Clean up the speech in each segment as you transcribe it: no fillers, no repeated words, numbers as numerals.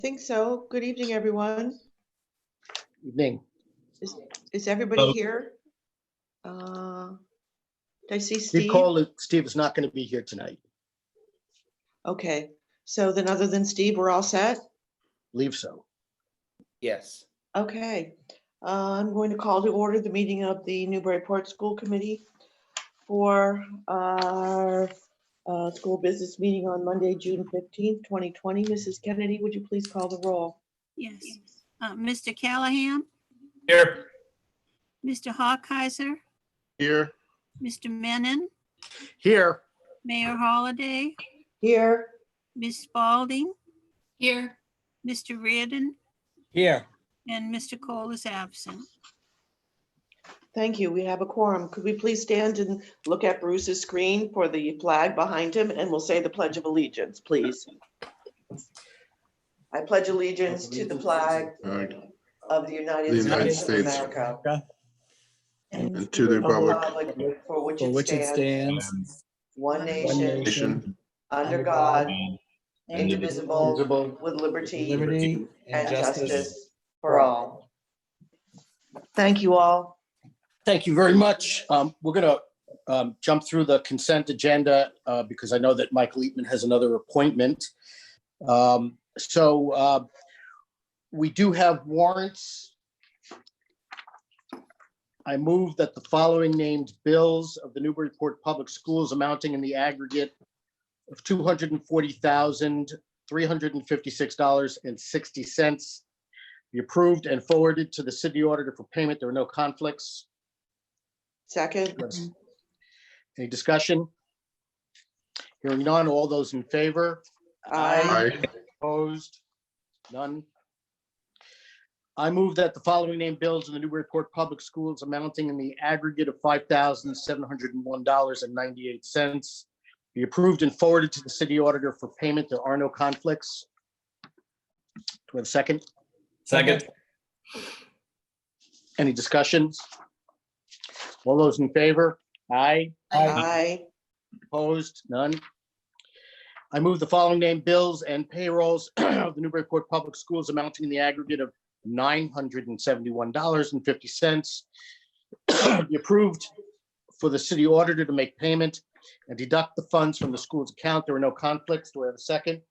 think so. Good evening, everyone. Evening. Is everybody here? Did I see Steve? Steve is not going to be here tonight. Okay, so then other than Steve, we're all set? Believe so. Yes. Okay, I'm going to call to order the meeting of the Newburyport School Committee for our school business meeting on Monday, June 15th, 2020. Mrs. Kennedy, would you please call the roll? Yes. Mr. Callahan, Here. Mr. Hawkeizer, Here. Mr. Menon, Here. Mayor Holliday, Here. Ms. Spalding, Here. Mr. Reardon, Here. and Mr. Cole is absent. Thank you. We have a quorum. Could we please stand and look at Bruce's screen for the flag behind him, and we'll say the Pledge of Allegiance, please. I pledge allegiance to the flag of the United States of America and to the republic for which it stands, one nation, under God, indivisible, with liberty and justice for all. Thank you all. Thank you very much. We're going to jump through the consent agenda because I know that Michael Eatman has another appointment. So we do have warrants. I move that the following named bills of the Newburyport Public Schools amounting in the aggregate of $240,356.60 be approved and forwarded to the city auditor for payment. There are no conflicts. Second. Any discussion? Hearing none, all those in favor? Aye. Opposed? None. I move that the following named bills in the Newburyport Public Schools amounting in the aggregate of $5,701.98 be approved and forwarded to the city auditor for payment. There are no conflicts. Do we have a second? Second. Any discussions? All those in favor? Aye. Aye. Opposed? None. I move the following named bills and payrolls of the Newburyport Public Schools amounting in the aggregate of $971.50 be approved for the city auditor to make payment and deduct the funds from the school's account. There are no conflicts. Do I have a second?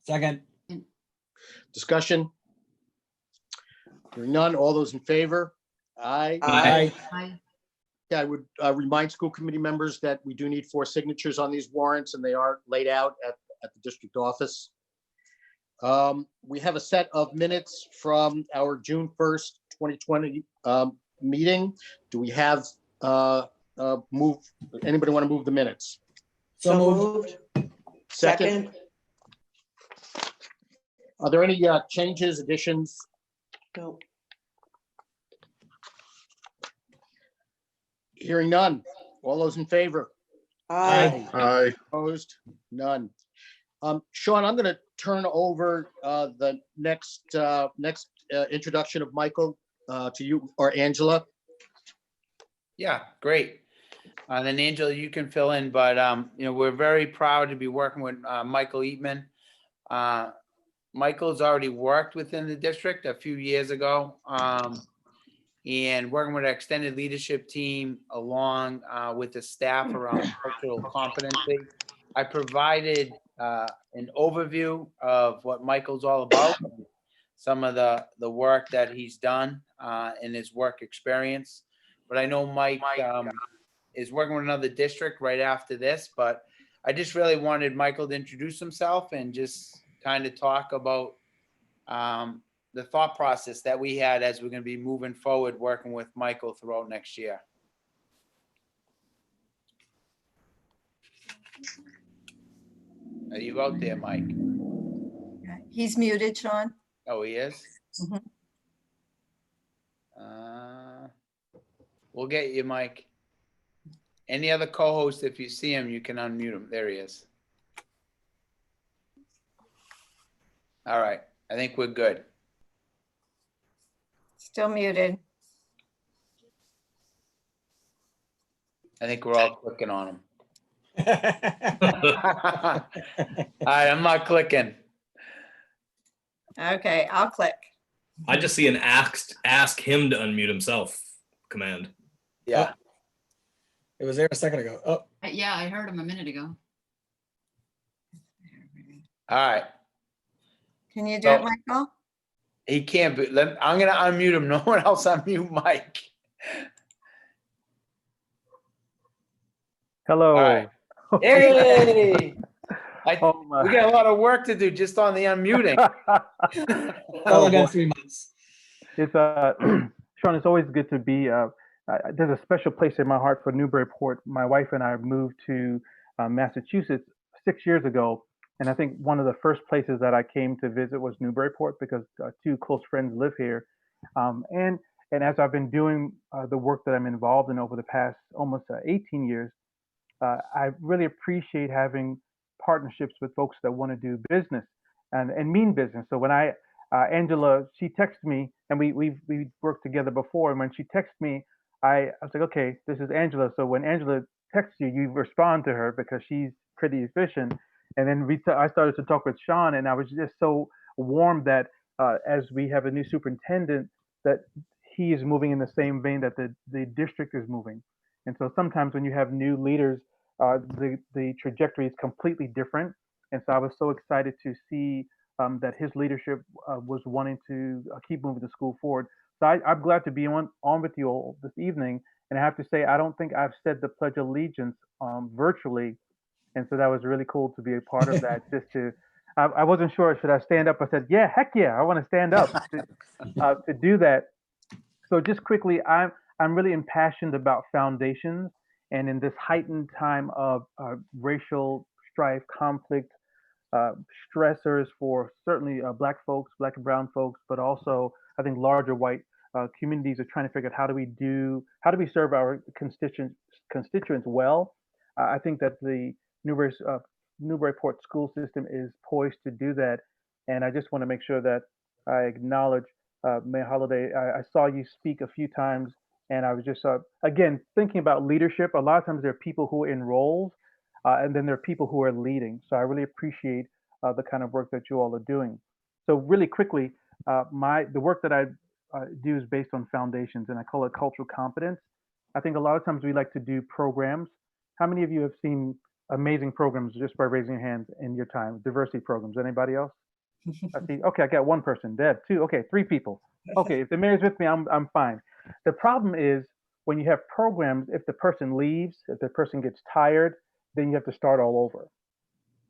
Second. Discussion? Hearing none. All those in favor? Aye. Aye. Yeah, I would remind school committee members that we do need 4 signatures on these warrants, and they are laid out at the district office. We have a set of minutes from our June 1st, 2020 meeting. Do we have anybody want to move the minutes? So moved. Second. Are there any changes, additions? No. Hearing none. All those in favor? Aye. Aye. Opposed? None. Sean, I'm going to turn over the next introduction of Michael to you or Angela. Yeah, great. Then Angela, you can fill in, but we're very proud to be working with Michael Eatman. Michael's already worked within the district a few years ago, and working with our extended leadership team along with the staff around cultural competency. I provided an overview of what Michael's all about, some of the work that he's done in his work experience. But I know Mike is working with another district right after this, but I just really wanted Michael to introduce himself and just kind of talk about the thought process that we had as we're going to be moving forward, working with Michael throughout next year. Are you out there, Mike? He's muted, Sean. Oh, he is? Mhm. We'll get you, Mike. Any other co-host, if you see him, you can unmute him. There he is. All right, I think we're good. Still muted. I think we're all clicking on him. All right, I'm not clicking. Okay, I'll click. I just see an ask him to unmute himself command. Yeah. It was there a second ago. Oh, Yeah, I heard him a minute ago. All right. Can you do it, So- Michael? He can't be. I'm gonna unmute him. No one else unmute Mike. Hello. All right. Hey. Oh my. We got a lot of work to do just on the unmuting. only been 3 months. It's Sean, it's always good to be. There's a special place in my heart for Newburyport. My wife and I moved to Massachusetts 6 years ago, and I think one of the first places that I came to visit was Newburyport because two close friends live here. And as I've been doing the work that I'm involved in over the past almost 18 years, I really appreciate having partnerships with folks that want to do business and mean business. So when Angela, she texted me, and we've worked together before. And when she texted me, I was like, okay, this is Angela. So when Angela texts you, you respond to her because she's pretty efficient. And then I started to talk with Sean, and I was just so warm that as we have a new superintendent, that he is moving in the same vein that the district is moving. And so sometimes when you have new leaders, the trajectory is completely different. And so I was so excited to see that his leadership was wanting to keep moving the school forward. So I'm glad to be on with you all this evening. And I have to say, I don't think I've said the Pledge of Allegiance virtually. And so that was really cool to be a part of that. I wasn't sure, should I stand up? I said, yeah, heck yeah, I want to stand up to do that. So just quickly, I'm really impassioned about foundations. And in this heightened time of racial strife, conflict, stressors for certainly Black folks, Black and brown folks, but also I think larger white communities are trying to figure out how do we serve our constituents well. I think that the Newburyport school system is poised to do that, and I just want to make sure that I acknowledge Mayor Holliday. I saw you speak a few times, and I was just again thinking about leadership. A lot of times there are people who are in roles, and then there are people who are leading. So I really appreciate the kind of work that you all are doing. So really quickly, the work that I do is based on foundations, and I call it cultural competence. I think a lot of times we like to do programs. How many of you have seen amazing programs just by raising your hands in your time? Diversity programs. Anybody else? I see. Okay, I got one person. Deb, two. Okay, three people. Okay, if the mayor's with me, I'm fine. The problem is when you have programs, if the person leaves, if the person gets tired, then you have to start all over.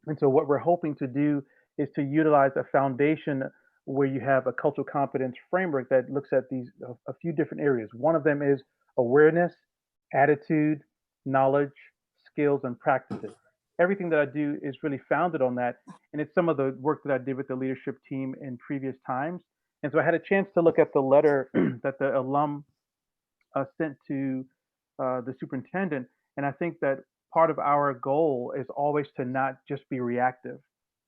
And so what we're hoping to do is to utilize a foundation where you have a cultural competence framework that looks at these a few different areas. One of them is awareness, attitude, knowledge, skills, and practices. Everything that I do is really founded on that. And it's some of the work that I did with the leadership team in previous times. And so I had a chance to look at the letter that the alum sent to the superintendent. And I think that part of our goal is always to not just be reactive.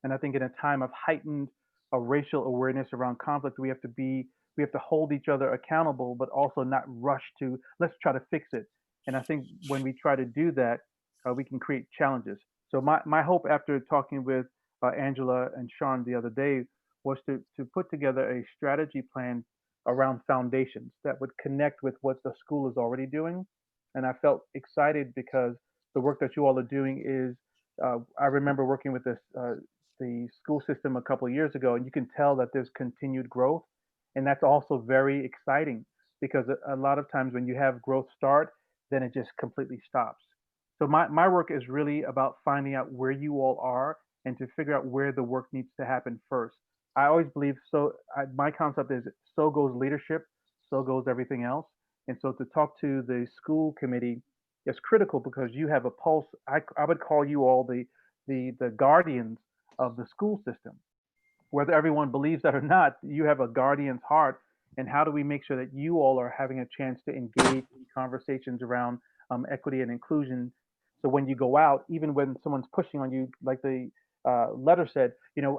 And I think in a time of heightened racial awareness around conflict, we have to hold each other accountable, but also not rush to let's try to fix it. And I think when we try to do that, we can create challenges. So my hope after talking with Angela and Sean the other day was to put together a strategy plan around foundations that would connect with what the school is already doing. And I felt excited because the work that you all are doing is, I remember working with the school system a couple of years ago, and you can tell that there's continued growth. And that's also very exciting because a lot of times when you have growth start, then it just completely stops. So my work is really about finding out where you all are and to figure out where the work needs to happen first. I always believe my concept is so goes leadership, so goes everything else. And so to talk to the school committee is critical because you have a pulse. I would call you all the guardians of the school system. Whether everyone believes that or not, you have a guardian's heart. And how do we make sure that you all are having a chance to engage in conversations around equity and inclusion? So when you go out, even when someone's pushing on you, like the letter said,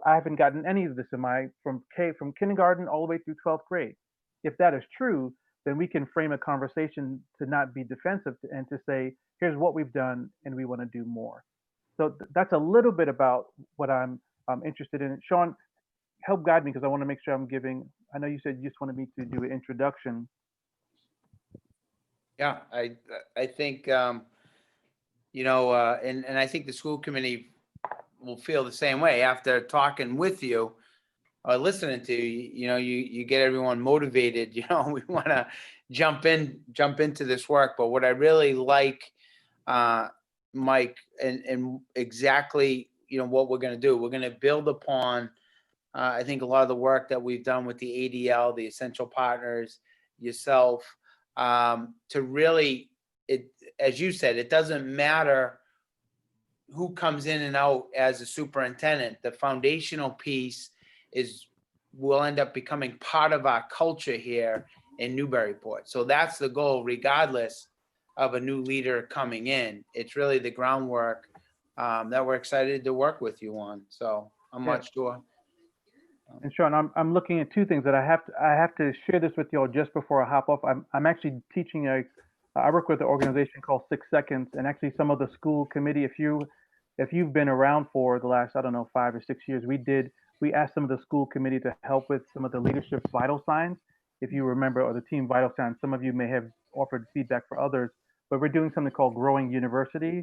I haven't gotten any of this from kindergarten all the way through 12th grade. If that is true, then we can frame a conversation to not be defensive and to say, here's what we've done and we want to do more. So that's a little bit about what I'm interested in. Sean, help guide me because I want to make sure I'm giving. I know you said you just wanted me to do an introduction. Yeah, I think, and I think the school committee will feel the same way after talking with you or listening to you. You get everyone motivated. We want to jump into this work. But what I really like, Mike, and exactly, what we're going to do, we're going to build upon, I think, a lot of the work that we've done with the ADL, the essential partners, yourself, to really, as you said, it doesn't matter who comes in and out as a superintendent. The foundational piece will end up becoming part of our culture here in Newburyport. So that's the goal, regardless of a new leader coming in. It's really the groundwork that we're excited to work with you on. So I'm not sure. And Sean, I'm looking at two things that I have to share this with y'all just before I hop off. I'm actually teaching I work with an organization called 6 Seconds, and actually some of the school committee, if you've been around for the last, I don't know, 5 or 6 years, we asked some of the school committee to help with some of the leadership vital signs, if you remember, or the team vital signs. Some of you may have offered feedback for others, but we're doing something called Growing University,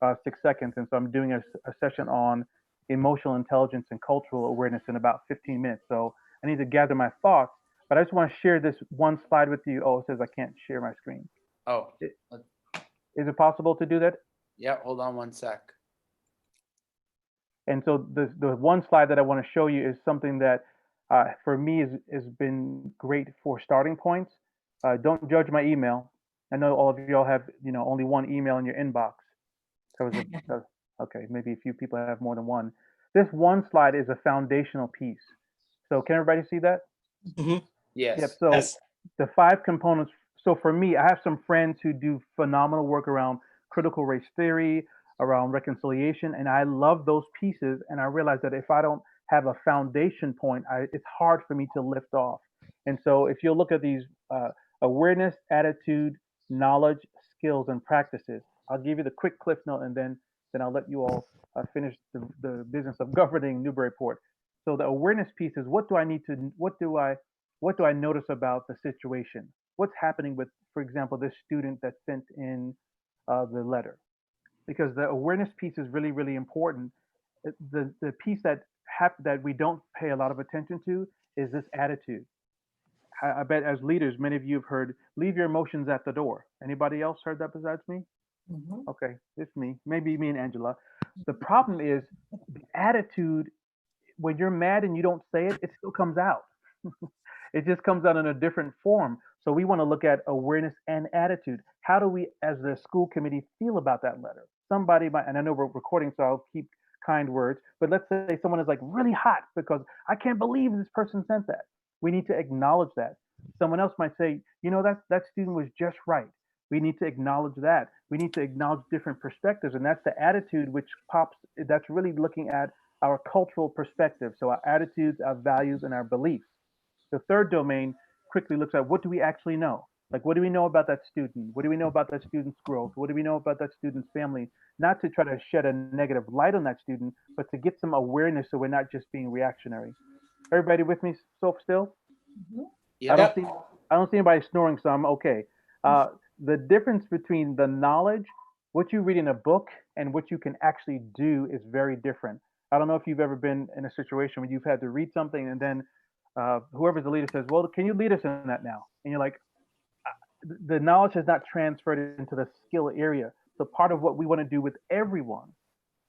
6 Seconds, and so I'm doing a session on emotional intelligence and cultural awareness in about 15 minutes. So I need to gather my thoughts, but I just want to share this one slide with you. Oh, it says I can't share my screen. Oh, Is it possible to do that? yeah. Hold on one sec. And so the one slide that I want to show you is something that for me has been great for starting points. Don't judge my email. I know all of y'all have only one email in your inbox. Okay, maybe a few people have more than one. This one slide is a foundational piece. So can everybody see that? Yes. Yep. So the 5 components. So for me, I have some friends who do phenomenal work around critical race theory, around reconciliation, and I love those pieces. And I realize that if I don't have a foundation point, it's hard for me to lift off. And so if you look at these awareness, attitude, knowledge, skills, and practices, I'll give you the quick cliff note, and then I'll let you all finish the business of governing Newburyport. So the awareness piece is what do I notice about the situation? What's happening with, for example, this student that sent in the letter? Because the awareness piece is really, really important. The piece that we don't pay a lot of attention to is this attitude. I bet as leaders, many of you have heard, leave your emotions at the door. Anybody else heard that besides me? Okay, it's me. Maybe me and Angela. The problem is the attitude. When you're mad and you don't say it, it still comes out. It just comes out in a different form. So we want to look at awareness and attitude. How do we, as the school committee, feel about that letter? Somebody might, and I know we're recording, so I'll keep kind words, but let's say someone is like really hot because I can't believe this person sent that. We need to acknowledge that. Someone else might say, that student was just right. We need to acknowledge that. We need to acknowledge different perspectives, and that's the attitude which pops. That's really looking at our cultural perspective. So our attitudes, our values, and our beliefs. The third domain quickly looks at what do we actually know? Like, what do we know about that student? What do we know about that student's growth? What do we know about that student's family? Not to try to shed a negative light on that student, but to get some awareness so we're not just being reactionary. Everybody with me so still? Yeah. I don't see anybody snoring, so I'm okay. The difference between the knowledge, what you read in a book, and what you can actually do is very different. I don't know if you've ever been in a situation where you've had to read something and then whoever's the leader says, well, can you lead us in that now? And you're like, the knowledge has not transferred into the skill area. So part of what we want to do with everyone,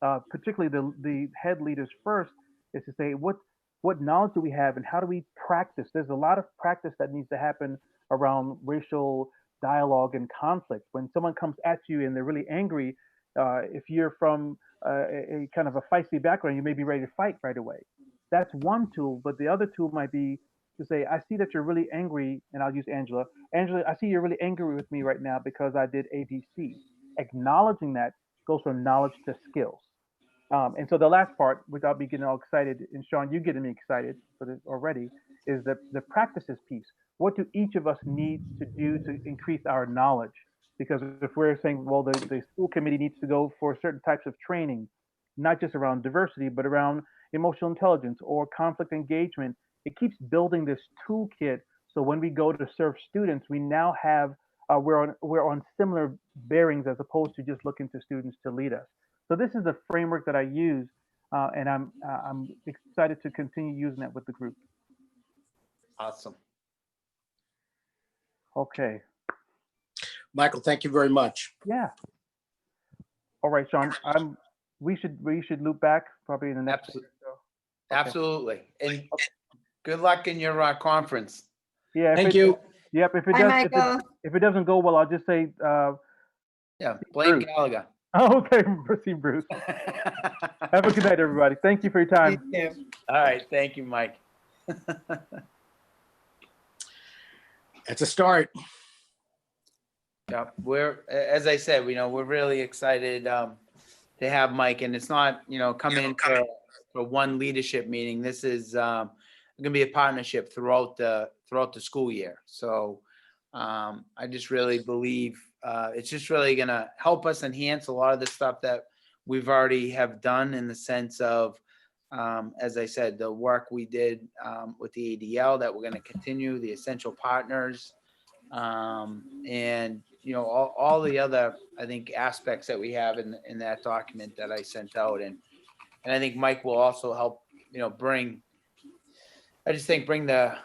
particularly the head leaders first, is to say, what knowledge do we have and how do we practice? There's a lot of practice that needs to happen around racial dialogue and conflict. When someone comes at you and they're really angry, if you're from a kind of a feisty background, you may be ready to fight right away. That's one tool, but the other tool might be to say, I see that you're really angry, and I'll use Angela. Angela, I see you're really angry with me right now because I did ABC. Acknowledging that goes from knowledge to skills. And so the last part, without me getting all excited, and Sean, you getting me excited for this already, is the practices piece. What do each of us need to do to increase our knowledge? Because if we're saying, well, the school committee needs to go for certain types of training, not just around diversity, but around emotional intelligence or conflict engagement. It keeps building this toolkit. So when we go to serve students, we now have, we're on similar bearings as opposed to just looking to students to lead us. So this is the framework that I use, and I'm excited to continue using that with the group. Awesome. Okay. Michael, thank you very much. Yeah. All right, Sean. We should loop back probably in the next. Absolutely. Absolutely. And good luck in your conference. Yeah. Thank you. Yep. If it Hi, does, Michael. if it doesn't go well, I'll just say. Yeah, blame Bruce. Gallagher. Okay, proceed, Bruce. Have a good night, everybody. Thank you for your time. You too. All right, thank you, Mike. It's a start. Yeah, as I said, we're really excited to have Mike, and it's not, come in for one leadership meeting. This is going to be a partnership throughout the school year. So I just really believe it's just really going to help us enhance a lot of the stuff that we've already have done, in the sense of, as I said, the work we did with the ADL that we're going to continue, the essential partners, and all the other, I think, aspects that we have in that document that I sent out. And I think Mike will also help, bring the,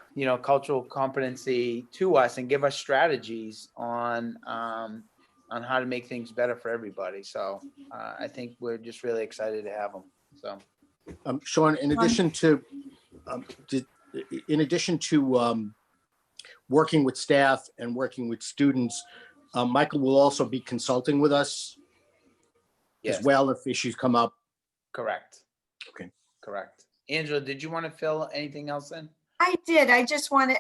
cultural competency to us and give us strategies on how to make things better for everybody. So I think we're just really excited to have him. So, Sean, in addition to working with staff and working with students, Michael will also be consulting with us yes, as well if issues come up. correct. Okay. Correct. Angela, did you want to fill anything else in? I did. I just wanted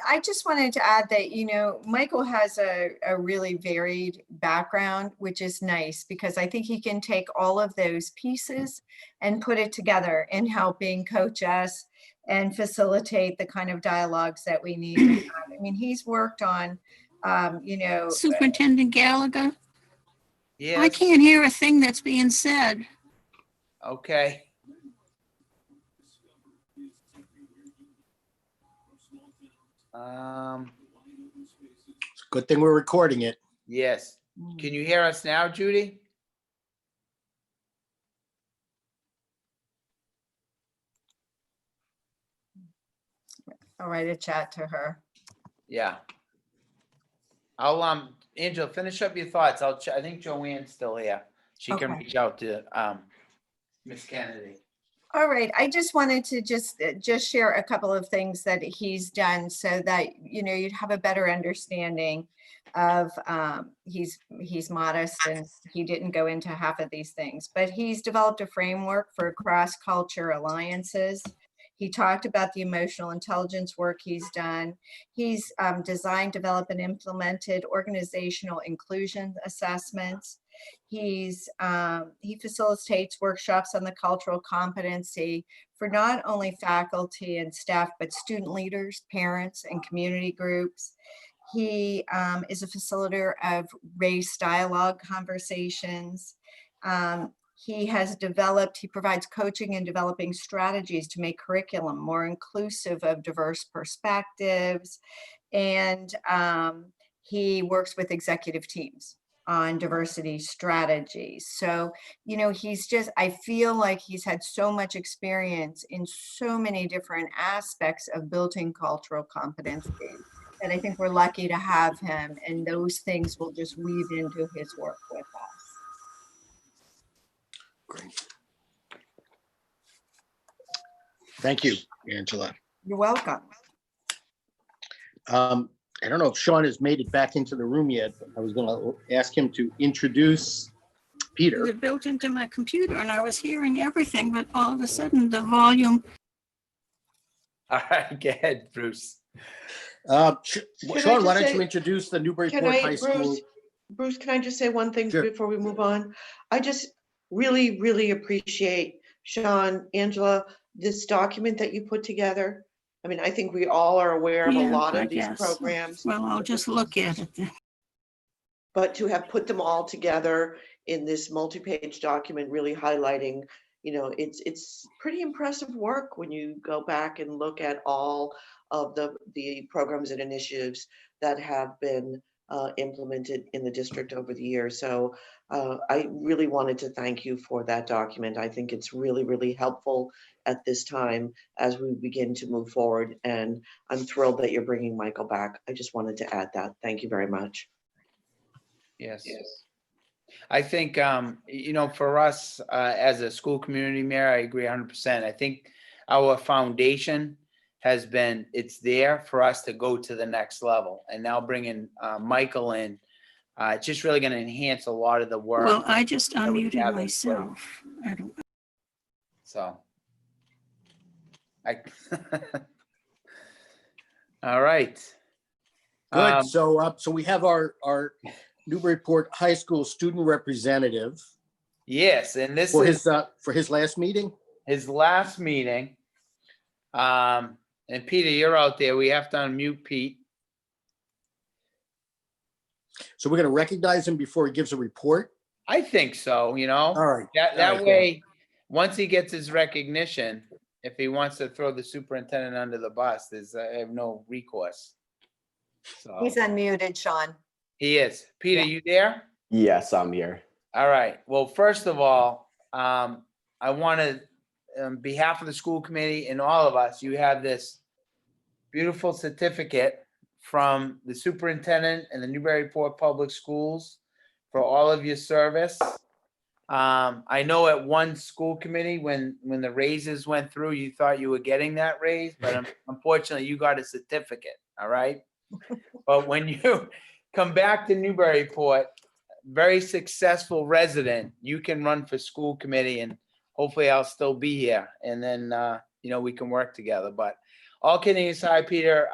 to add that, Michael has a really varied background, which is nice, because I think he can take all of those pieces and put it together in helping coach us and facilitate the kind of dialogues that we need to have. I mean, he's worked on, Superintendent Gallagher, Yes. I can't hear a thing that's being said. Okay. It's a good thing we're recording it. Yes. Can you hear us now, Judy? I'll write a chat to her. Yeah. I'll Angela, finish up your thoughts. I think Joanne's still here. She can Okay. reach out to Miss Kennedy. All right, I just wanted to just share a couple of things that he's done so that, you'd have a better understanding of, he's modest and he didn't go into half of these things, but he's developed a framework for cross-culture alliances. He talked about the emotional intelligence work he's done. He's designed, developed, and implemented organizational inclusion assessments. He facilitates workshops on the cultural competency for not only faculty and staff, but student leaders, parents, and community groups. He is a facilitator of race dialogue conversations. He provides coaching and developing strategies to make curriculum more inclusive of diverse perspectives. And he works with executive teams on diversity strategies. So, I feel like he's had so much experience in so many different aspects of building cultural competency that I think we're lucky to have him, and those things will just weave into his work with us. Great. Thank you, Angela. You're welcome. I don't know if Sean has made it back into the room yet, but I was going to ask him to introduce It Peter. was built into my computer and I was hearing everything, but all of a sudden the volume. All right, go ahead, Bruce. Sean, I why just don't say- you introduce the Can Newburyport I, High School? Bruce, can I just say one thing Sure. before we move on? I just really, really appreciate, Sean, Angela, this document that you put together. I mean, I think we all are aware of a Yeah, lot I of these guess. programs. Well, I'll just look at it then. But to have put them all together in this multi-page document, really highlighting, you know, it's pretty impressive work when you go back and look at all of the programs and initiatives that have been implemented in the district over the years. So I really wanted to thank you for that document. I think it's really, really helpful at this time as we begin to move forward. And I'm thrilled that you're bringing Michael back. I just wanted to add that. Thank you very much. Yes. I think, you know, for us as a school community, Mayor, I agree 100%. I think our foundation has been, it's there for us to go to the next level. And now bringing Michael in, it's just really going to enhance a lot of the work. Well, I just that we have unmuted in myself. I don't. So. All right. Good. So we have our Newburyport High School student representative Yes, and this for is his last meeting. his last meeting. And Peter, you're out there. We have to unmute Pete. So we're going to recognize him before he gives a report. I think so, you know. All right. That All right, way, once he gets his recognition, if he wants to throw the superintendent under the bus, I have no recourse. So He's unmuted, Sean. he is. Peter, you there? Yes, I'm here. All right. Well, first of all, I want to, on behalf of the school committee and all of us, you have this beautiful certificate from the superintendent and the Newburyport Public Schools for all of your service. I know at one school committee, when the raises went through, you thought you were getting that raise, but unfortunately you got a certificate. All right. But when you come back to Newburyport, very successful resident, you can run for school committee and hopefully I'll still be here. And then, you know, we can work together. But all kidding aside, Peter,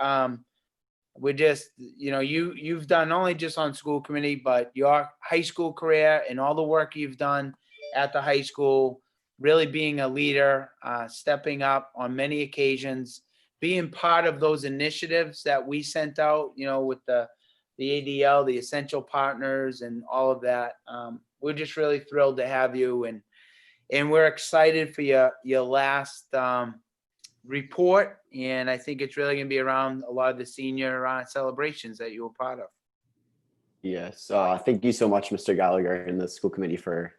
we're just, you know, you've done not only just on school committee, but your high school career and all the work you've done at the high school, really being a leader, stepping up on many occasions, being part of those initiatives that we sent out, you know, with the ADL, the essential partners and all of that. We're just really thrilled to have you, and we're excited for your last report. And I think it's really going to be around a lot of the senior celebrations that you were part of. Yes, thank you so much, Mr. Gallagher and the school committee for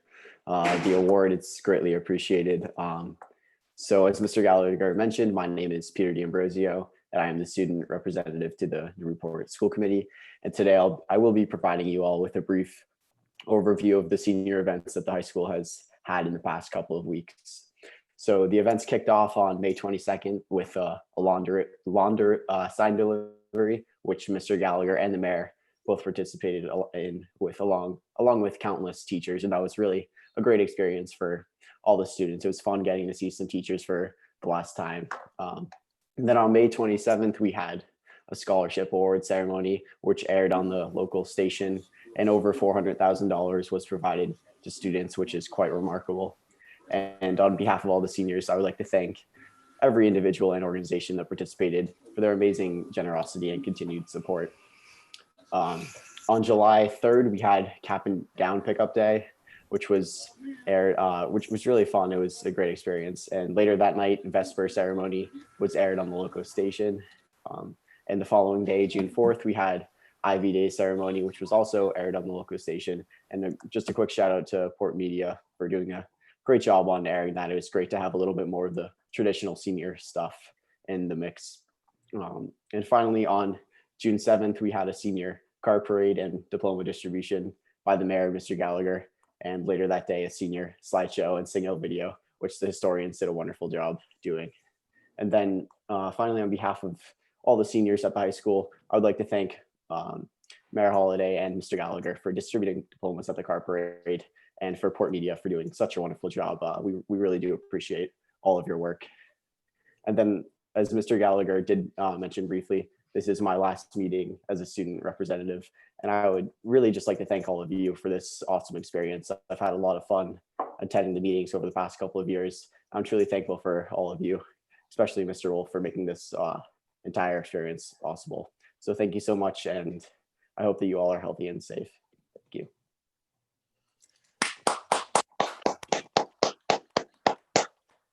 the award. It's greatly appreciated. So as Mr. Gallagher mentioned, my name is Peter D'Ambrosio, and I am the student representative to the Newburyport School Committee. And today I will be providing you all with a brief overview of the senior events that the high school has had in the past couple of weeks. So the events kicked off on May 22nd with a launder sign delivery, which Mr. Gallagher and the mayor both participated in along with countless teachers. And that was really a great experience for all the students. It was fun getting to see some teachers for the last time. And then on May 27th, we had a scholarship award ceremony, which aired on the local station, and over $400,000 was provided to students, which is quite remarkable. And on behalf of all the seniors, I would like to thank every individual and organization that participated for their amazing generosity and continued support. On July 3rd, we had Cap and Gown Pickup Day, which was aired, which was really fun. It was a great experience. And later that night, Vesper ceremony was aired on the local station. And the following day, June 4th, we had Ivy Day ceremony, which was also aired on the local station. And just a quick shout out to Port Media for doing a great job on airing that. It was great to have a little bit more of the traditional senior stuff in the mix. And finally, on June 7th, we had a senior car parade and diploma distribution by the mayor, Mr. Gallagher. And later that day, a senior slideshow and signal video, which the historians did a wonderful job doing. And then finally, on behalf of all the seniors at the high school, I would like to thank Mayor Holliday and Mr. Gallagher for distributing diplomas at the car parade, and for Port Media for doing such a wonderful job. We really do appreciate all of your work. And then, as Mr. Gallagher did mention briefly, this is my last meeting as a student representative. And I would really just like to thank all of you for this awesome experience. I've had a lot of fun attending the meetings over the past couple of years. I'm truly thankful for all of you, especially Mr. Wolf, for making this entire experience possible. So thank you so much. And I hope that you all are healthy and safe. Thank you.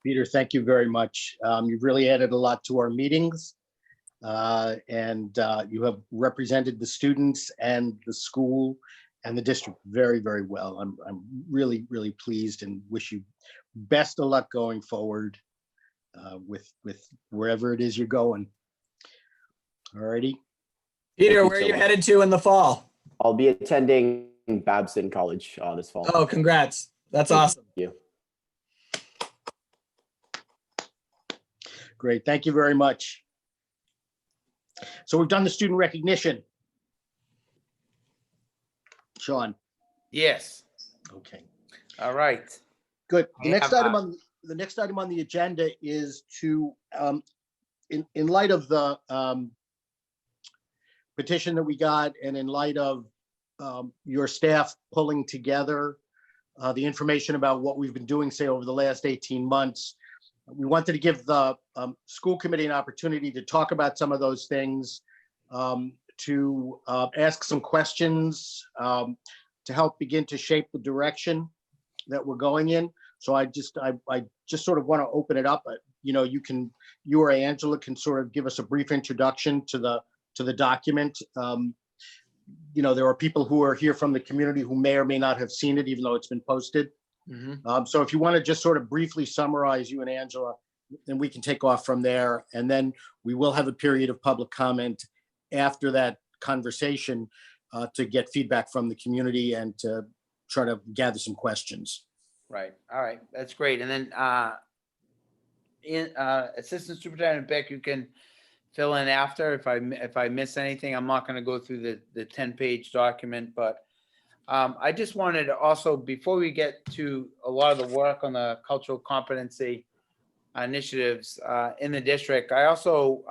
Peter, thank you very much. You've really added a lot to our meetings. And you have represented the students and the school and the district very, very well. I'm really, really pleased and wish you best of luck going forward with wherever it is you're going. All righty. Peter, you where are so you much. headed to in the fall? I'll be attending Babson College this fall. Oh, congrats. That's Thank awesome. you. Great. Thank you very much. So we've done the student recognition. Sean. Yes. Okay. All right. Good. I have, The next item on the agenda is to, in light of the petition that we got, and in light of your staff pulling together the information about what we've been doing, say, over the last 18 months, we wanted to give the school committee an opportunity to talk about some of those things, to ask some questions, to help begin to shape the direction that we're going in. So I just sort of want to open it up. You or Angela can sort of give us a brief introduction to the document. There are people who are here from the community who may or may not have seen it, even though it's been posted. So if you want to just sort of briefly summarize, you and Angela, then we can take off from there. And then we will have a period of public comment after that conversation to get feedback from the community and to try to gather some questions. Right. All right. That's great. And then Assistant Superintendent Beck, you can fill in after if I miss anything. I'm not going to go through the 10-page document, but I just wanted to also, before we get to a lot of the work on the cultural competency initiatives in the district, I also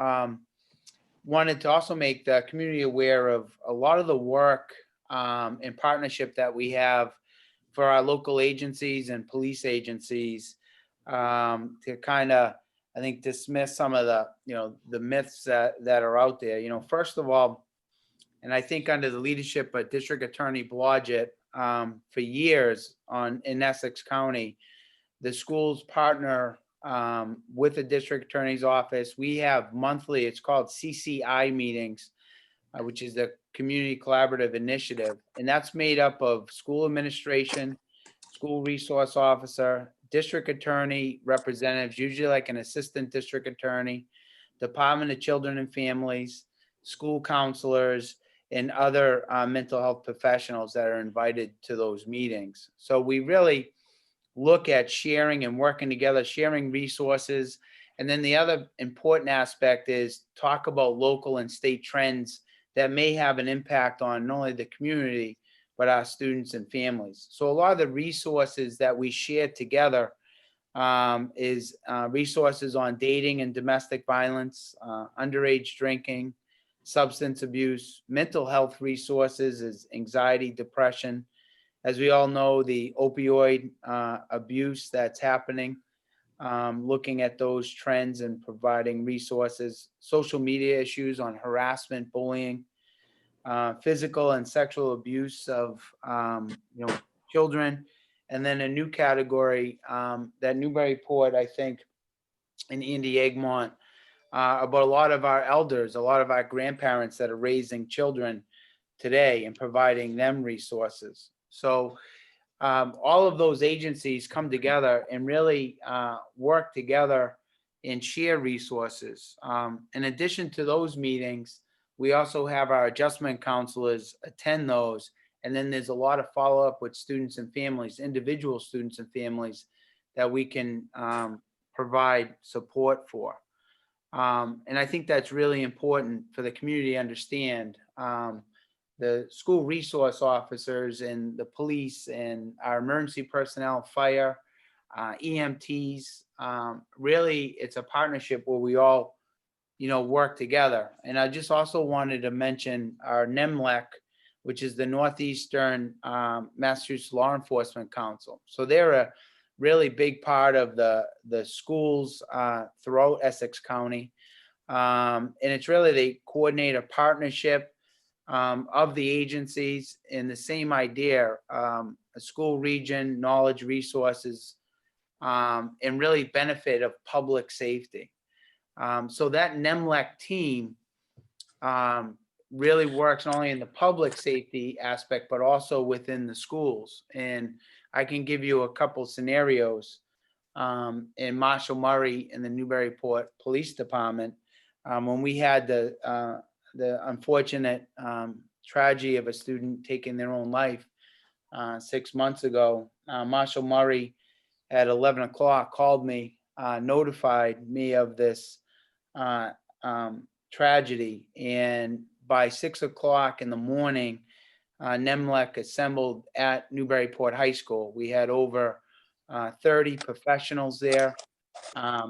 wanted to also make the community aware of a lot of the work and partnership that we have for our local agencies and police agencies to kind of, I think, dismiss some of the myths that are out there. First of all, and I think under the leadership of District Attorney Blodgett, for years in Essex County, the schools partner with the District Attorney's Office. We have monthly, it's called CCI meetings, which is the Community Collaborative Initiative. And that's made up of school administration, school resource officer, district attorney representatives, usually like an assistant district attorney, Department of Children and Families, school counselors, and other mental health professionals that are invited to those meetings. So we really look at sharing and working together, sharing resources. And then the other important aspect is talk about local and state trends that may have an impact on not only the community, but our students and families. So a lot of the resources that we share together is resources on dating and domestic violence, underage drinking, substance abuse, mental health resources is anxiety, depression. As we all know, the opioid abuse that's happening, looking at those trends and providing resources, social media issues on harassment, bullying, physical and sexual abuse of children, and then a new category that Newburyport, I think, and Andy Egmont, about a lot of our elders, a lot of our grandparents that are raising children today and providing them resources. So all of those agencies come together and really work together and share resources. In addition to those meetings, we also have our adjustment counselors attend those. And then there's a lot of follow-up with students and families, individual students and families that we can provide support for. And I think that's really important for the community to understand. The school resource officers and the police and our emergency personnel, fire, EMTs, really it's a partnership where we all, work together. And I just also wanted to mention our NEMLEC, which is the Northeastern Massachusetts Law Enforcement Council. So they're a really big part of the schools throughout Essex County. And it's really, they coordinate a partnership of the agencies in the same idea, a school region, knowledge resources, and really benefit of public safety. So that NEMLEC team really works not only in the public safety aspect, but also within the schools. And I can give you a couple scenarios. In Marshall Murray in the Newburyport Police Department, when we had the unfortunate tragedy of a student taking their own life 6 months ago, Marshall Murray at 11 o'clock called me, notified me of this tragedy. And by 6 o'clock in the morning, NEMLEC assembled at Newburyport High School. We had over 30 professionals there,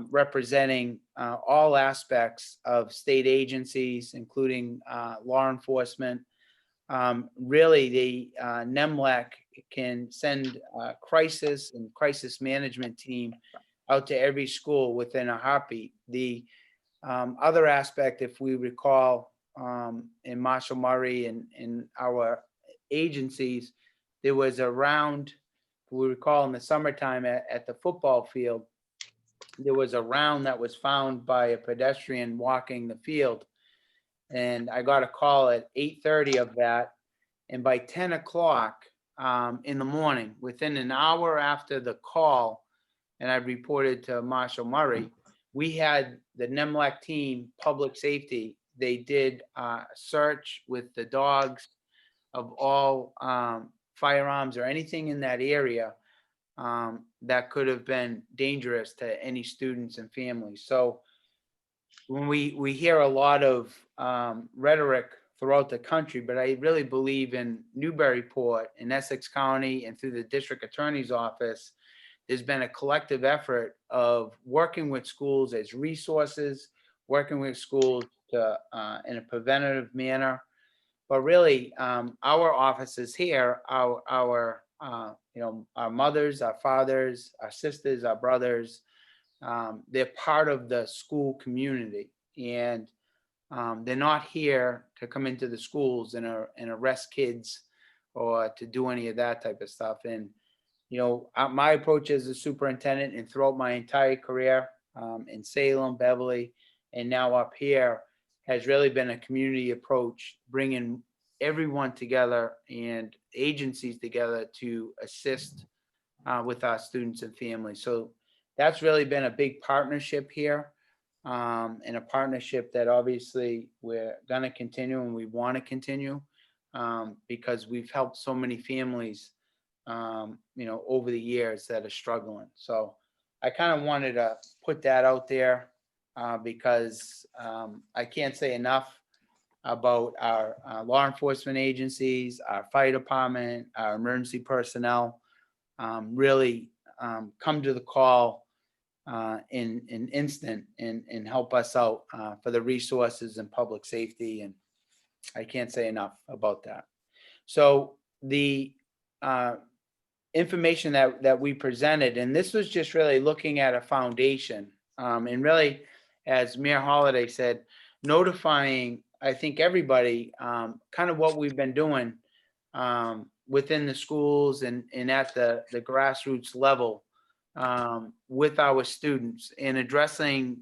representing all aspects of state agencies, including law enforcement. Really, the NEMLEC can send a crisis and crisis management team out to every school within a heartbeat. The other aspect, if we recall, in Marshall Murray and in our agencies, there was a round, we recall in the summertime at the football field, there was a round that was found by a pedestrian walking the field. And I got a call at 8:30 of that. And by 10 o'clock in the morning, within an hour after the call, and I reported to Marshall Murray, we had the NEMLEC team, public safety. They did a search with the dogs of all firearms or anything in that area that could have been dangerous to any students and families. So when we hear a lot of rhetoric throughout the country, but I really believe in Newburyport, in Essex County, and through the district attorney's office, there's been a collective effort of working with schools as resources, working with schools to, in a preventative manner. But really, our offices here, our mothers, our fathers, our sisters, our brothers, they're part of the school community, and they're not here to come into the schools and arrest kids or to do any of that type of stuff. And my approach as a superintendent and throughout my entire career in Salem, Beverly, and now up here has really been a community approach, bringing everyone together and agencies together to assist with our students and families. So that's really been a big partnership here, and a partnership that obviously we're going to continue and we want to continue because we've helped so many families over the years that are struggling. So I kind of wanted to put that out there because I can't say enough about our law enforcement agencies, our fire department, our emergency personnel, really come to the call in an instant and help us out for the resources and public safety. And I can't say enough about that. So the information that we presented, and this was just really looking at a foundation, and really, as Mayor Holliday said, notifying, I think, everybody kind of what we've been doing within the schools and at the grassroots level with our students and addressing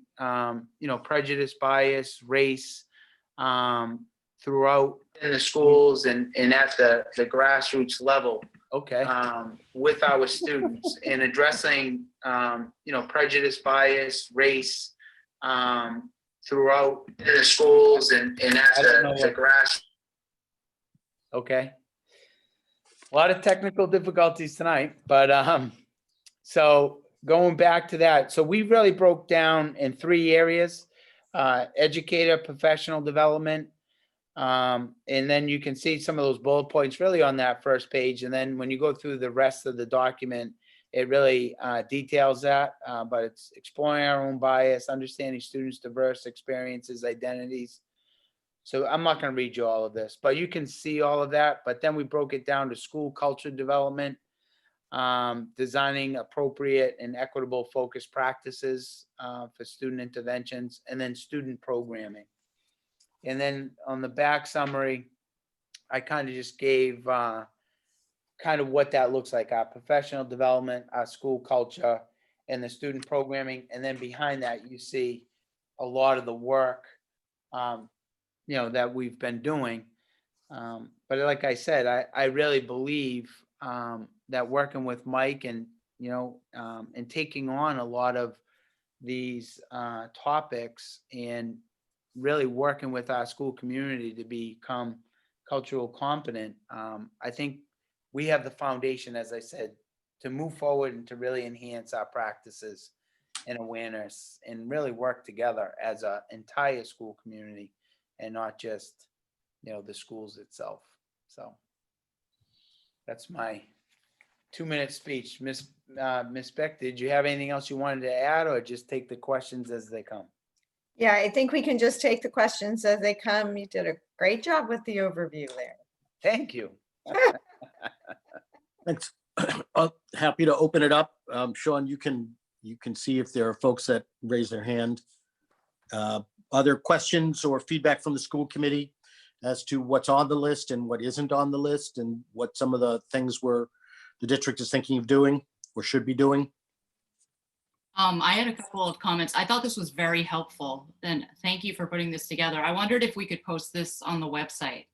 prejudice, bias, race throughout in the schools and at the grassroots level. Okay. With our students and addressing prejudice, bias, race throughout in the schools and at the grass. Okay. A lot of technical difficulties tonight, but so going back to that, so we really broke down in 3 areas: educator, professional development, and then you can see some of those bullet points really on that first page. And then when you go through the rest of the document, it really details that, but it's exploring our own bias, understanding students' diverse experiences, identities. So I'm not going to read you all of this, but you can see all of that. But then we broke it down to school culture development, designing appropriate and equitable focus practices for student interventions, and then student programming. And then on the back summary, I kind of just gave kind of what that looks like: our professional development, our school culture, and the student programming. And then behind that, you see a lot of the work, that we've been doing. But like I said, I really believe that working with Mike and, and taking on a lot of these topics and really working with our school community to become cultural competent, I think we have the foundation, as I said, to move forward and to really enhance our practices and awareness and really work together as an entire school community and not just, the schools itself. So that's my 2-minute speech. Miss Beck, did you have anything else you wanted to add, or just take the questions as they come? Yeah, I think we can just take the questions as they come. You did a great job with the overview there. Thank you. Thanks. Happy to open it up. Sean, you can see if there are folks that raise their hand. Other questions or feedback from the school committee as to what's on the list and what isn't on the list, and what some of the things the district is thinking of doing or should be doing? I had a couple of comments. I thought this was very helpful, and thank you for putting this together. I wondered if we could post this on the website.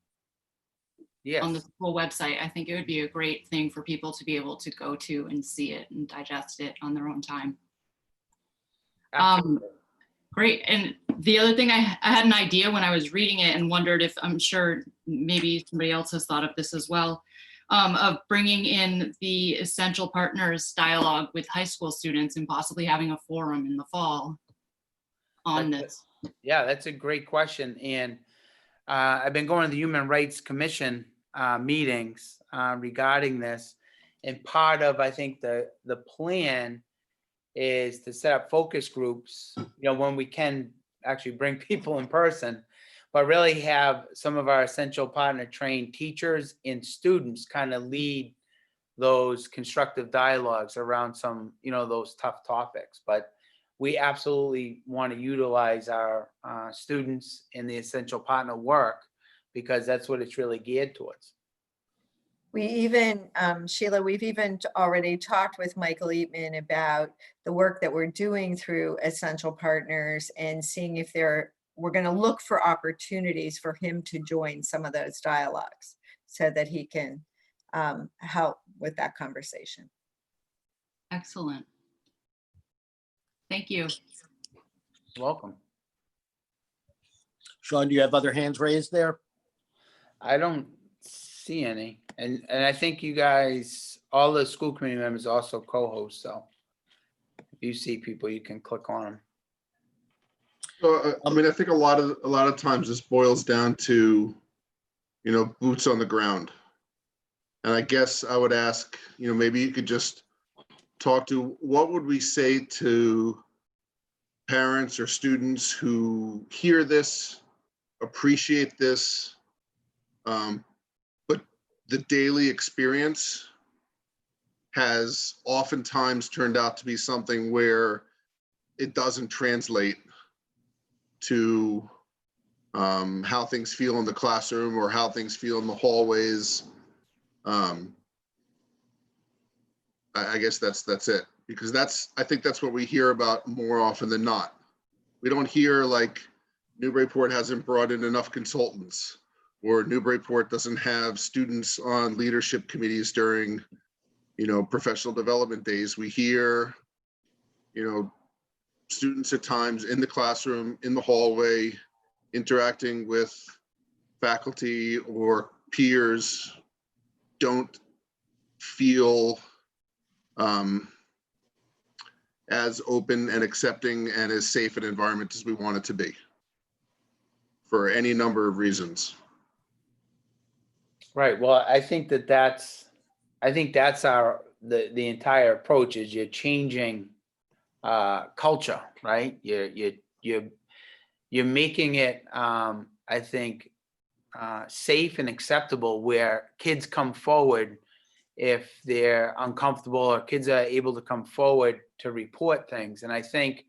Yes. On the school website. I think it would be a great thing for people to be able to go to and see it and digest it on their own time. Absolutely. Great. And the other thing, I had an idea when I was reading it and wondered if, I'm sure maybe somebody else has thought of this as well, of bringing in the essential partners dialogue with high school students and possibly having a forum in the fall on this. Yeah, that's a great question. And I've been going to the Human Rights Commission meetings regarding this. And part of, I think, the plan is to set up focus groups, when we can actually bring people in person, but really have some of our essential partner trained teachers and students kind of lead those constructive dialogues around some, those tough topics. But we absolutely want to utilize our students in the essential partner work, because that's what it's really geared towards. We even, Sheila, we've even already talked with Michael Eatman about the work that we're doing through Essential Partners and seeing if we're going to look for opportunities for him to join some of those dialogues so that he can help with that conversation. Excellent. Thank you. Welcome. Sean, do you have other hands raised there? I don't see any. And I think you guys, all the school committee members also co-host, so if you see people, you can click on them. So, I mean, I think a lot of times this boils down to, boots on the ground. And I guess I would ask, maybe you could just talk to, what would we say to parents or students who hear this, appreciate this, but the daily experience has oftentimes turned out to be something where it doesn't translate to how things feel in the classroom or how things feel in the hallways. I guess that's it, because I think that's what we hear about more often than not. We don't hear like Newburyport hasn't brought in enough consultants, or Newburyport doesn't have students on leadership committees during, professional development days. We hear, students at times in the classroom, in the hallway, interacting with faculty or peers, don't feel as open and accepting and as safe an environment as we want it to be, for any number of reasons. Right. Well, I think that's the entire approach, is you're changing culture, right? You're making it, I think, safe and acceptable, where kids come forward if they're uncomfortable, or kids are able to come forward to report things. And I think,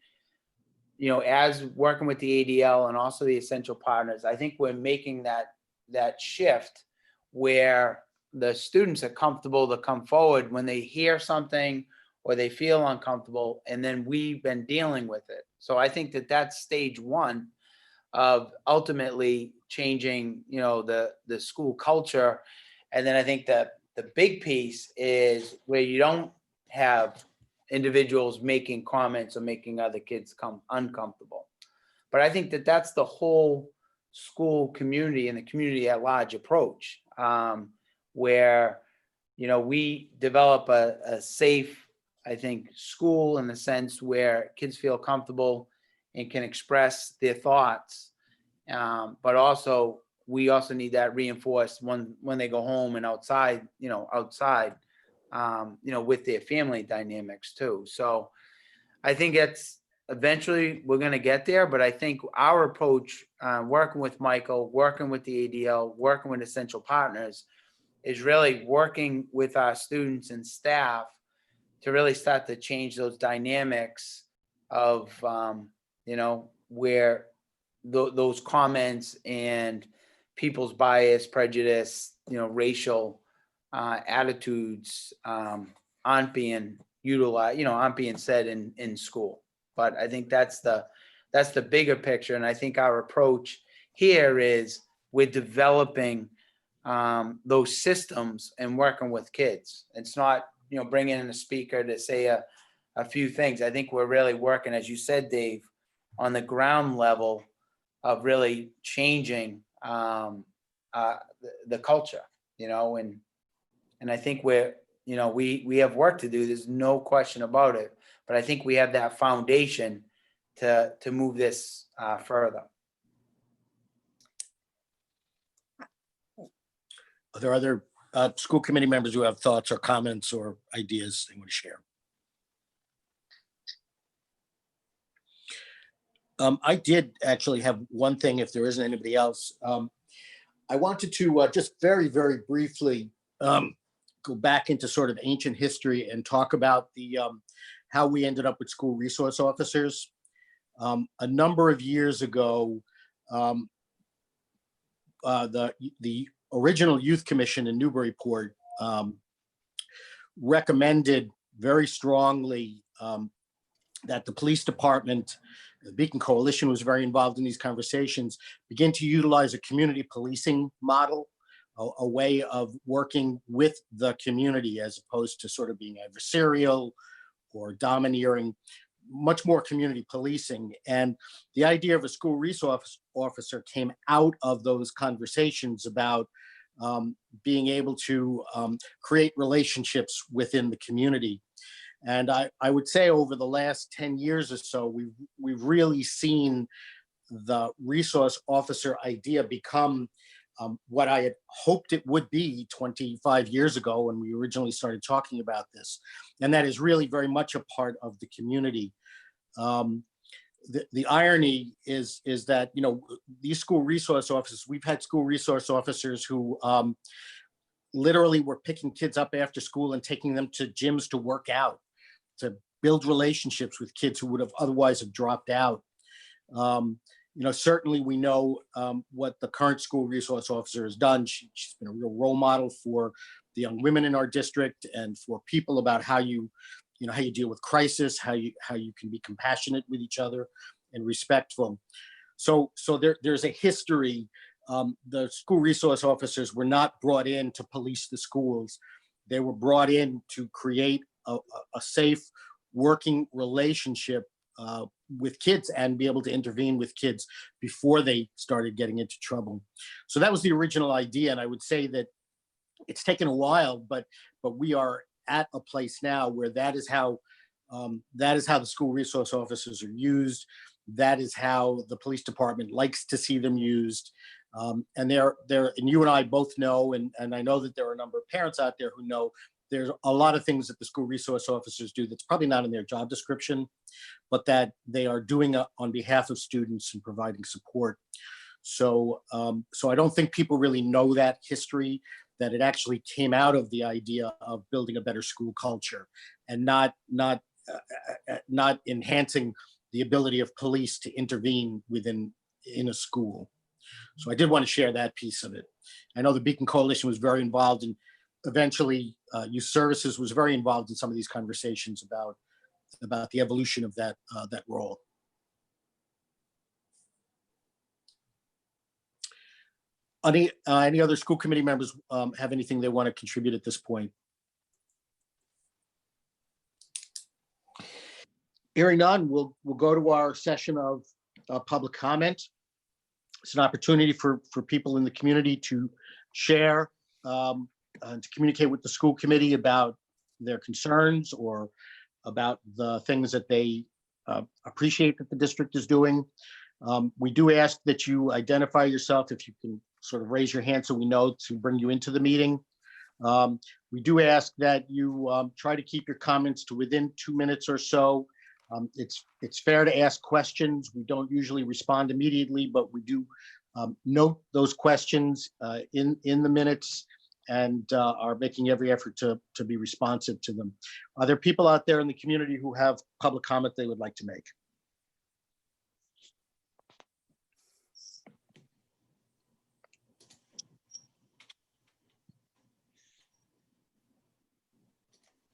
as working with the ADL and also the essential partners, I think we're making that shift where the students are comfortable to come forward when they hear something or they feel uncomfortable, and then we've been dealing with it. So I think that that's stage one of ultimately changing, the school culture. And then I think that the big piece is where you don't have individuals making comments or making other kids come uncomfortable. But I think that that's the whole school community and the community at large approach, where, we develop a safe, I think, school in the sense where kids feel comfortable and can express their thoughts. But also, we also need that reinforced when they go home and outside, with their family dynamics too. So I think it's eventually we're going to get there, but I think our approach, working with Michael, working with the ADL, working with essential partners, is really working with our students and staff to really start to change those dynamics of, where those comments and people's bias, prejudice, racial attitudes aren't being utilized, aren't being said in school. But I think that's the bigger picture. And I think our approach here is we're developing those systems and working with kids. It's not, bringing in a speaker to say a few things. I think we're really working, as you said, Dave, on the ground level of really changing the culture, and I think we have work to do. There's no question about it. But I think we have that foundation to move this further. Are there other school committee members who have thoughts or comments or ideas they want to share? I did actually have one thing, if there isn't anybody else. I wanted to just very, very briefly go back into sort of ancient history and talk about the how we ended up with school resource officers. A number of years ago, the original Youth Commission in Newburyport recommended very strongly that the police department, the Beacon Coalition was very involved in these conversations, begin to utilize a community policing model, a way of working with the community as opposed to sort of being adversarial or domineering, much more community policing. And the idea of a school resource officer came out of those conversations about being able to create relationships within the community. And I would say over the last 10 years or so, we've really seen the resource officer idea become what I had hoped it would be 25 years ago when we originally started talking about this. And that is really very much a part of the community. The irony is that, these school resource officers, we've had school resource officers who literally were picking kids up after school and taking them to gyms to work out, to build relationships with kids who would have otherwise have dropped out. Certainly we know what the current school resource officer has done. She's been a real role model for the young women in our district and for people about how you deal with crisis, how you can be compassionate with each other and respectful. So there's a history. The school resource officers were not brought in to police the schools. They were brought in to create a safe working relationship with kids and be able to intervene with kids before they started getting into trouble. So that was the original idea. And I would say that it's taken a while, but we are at a place now where that is how the school resource officers are used. That is how the police department likes to see them used. And and you and I both know, and I know that there are a number of parents out there who know, there's a lot of things that the school resource officers do that's probably not in their job description, but that they are doing on behalf of students and providing support. So I don't think people really know that history, that it actually came out of the idea of building a better school culture and not enhancing the ability of police to intervene in a school. So I did want to share that piece of it. I know the Beacon Coalition was very involved in eventually Youth Services was very involved in some of these conversations about the evolution of that role. Any other school committee members have anything they want to contribute at this point? Hearing none, we'll go to our session of public comment. It's an opportunity for people in the community to share and to communicate with the school committee about their concerns or about the things that they appreciate that the district is doing. We do ask that you identify yourself, if you can sort of raise your hand so we know to bring you into the meeting. We do ask that you try to keep your comments to within 2 minutes or so. It's fair to ask questions. We don't usually respond immediately, but we do note those questions in the minutes and are making every effort to be responsive to them. Are there people out there in the community who have public comment they would like to make?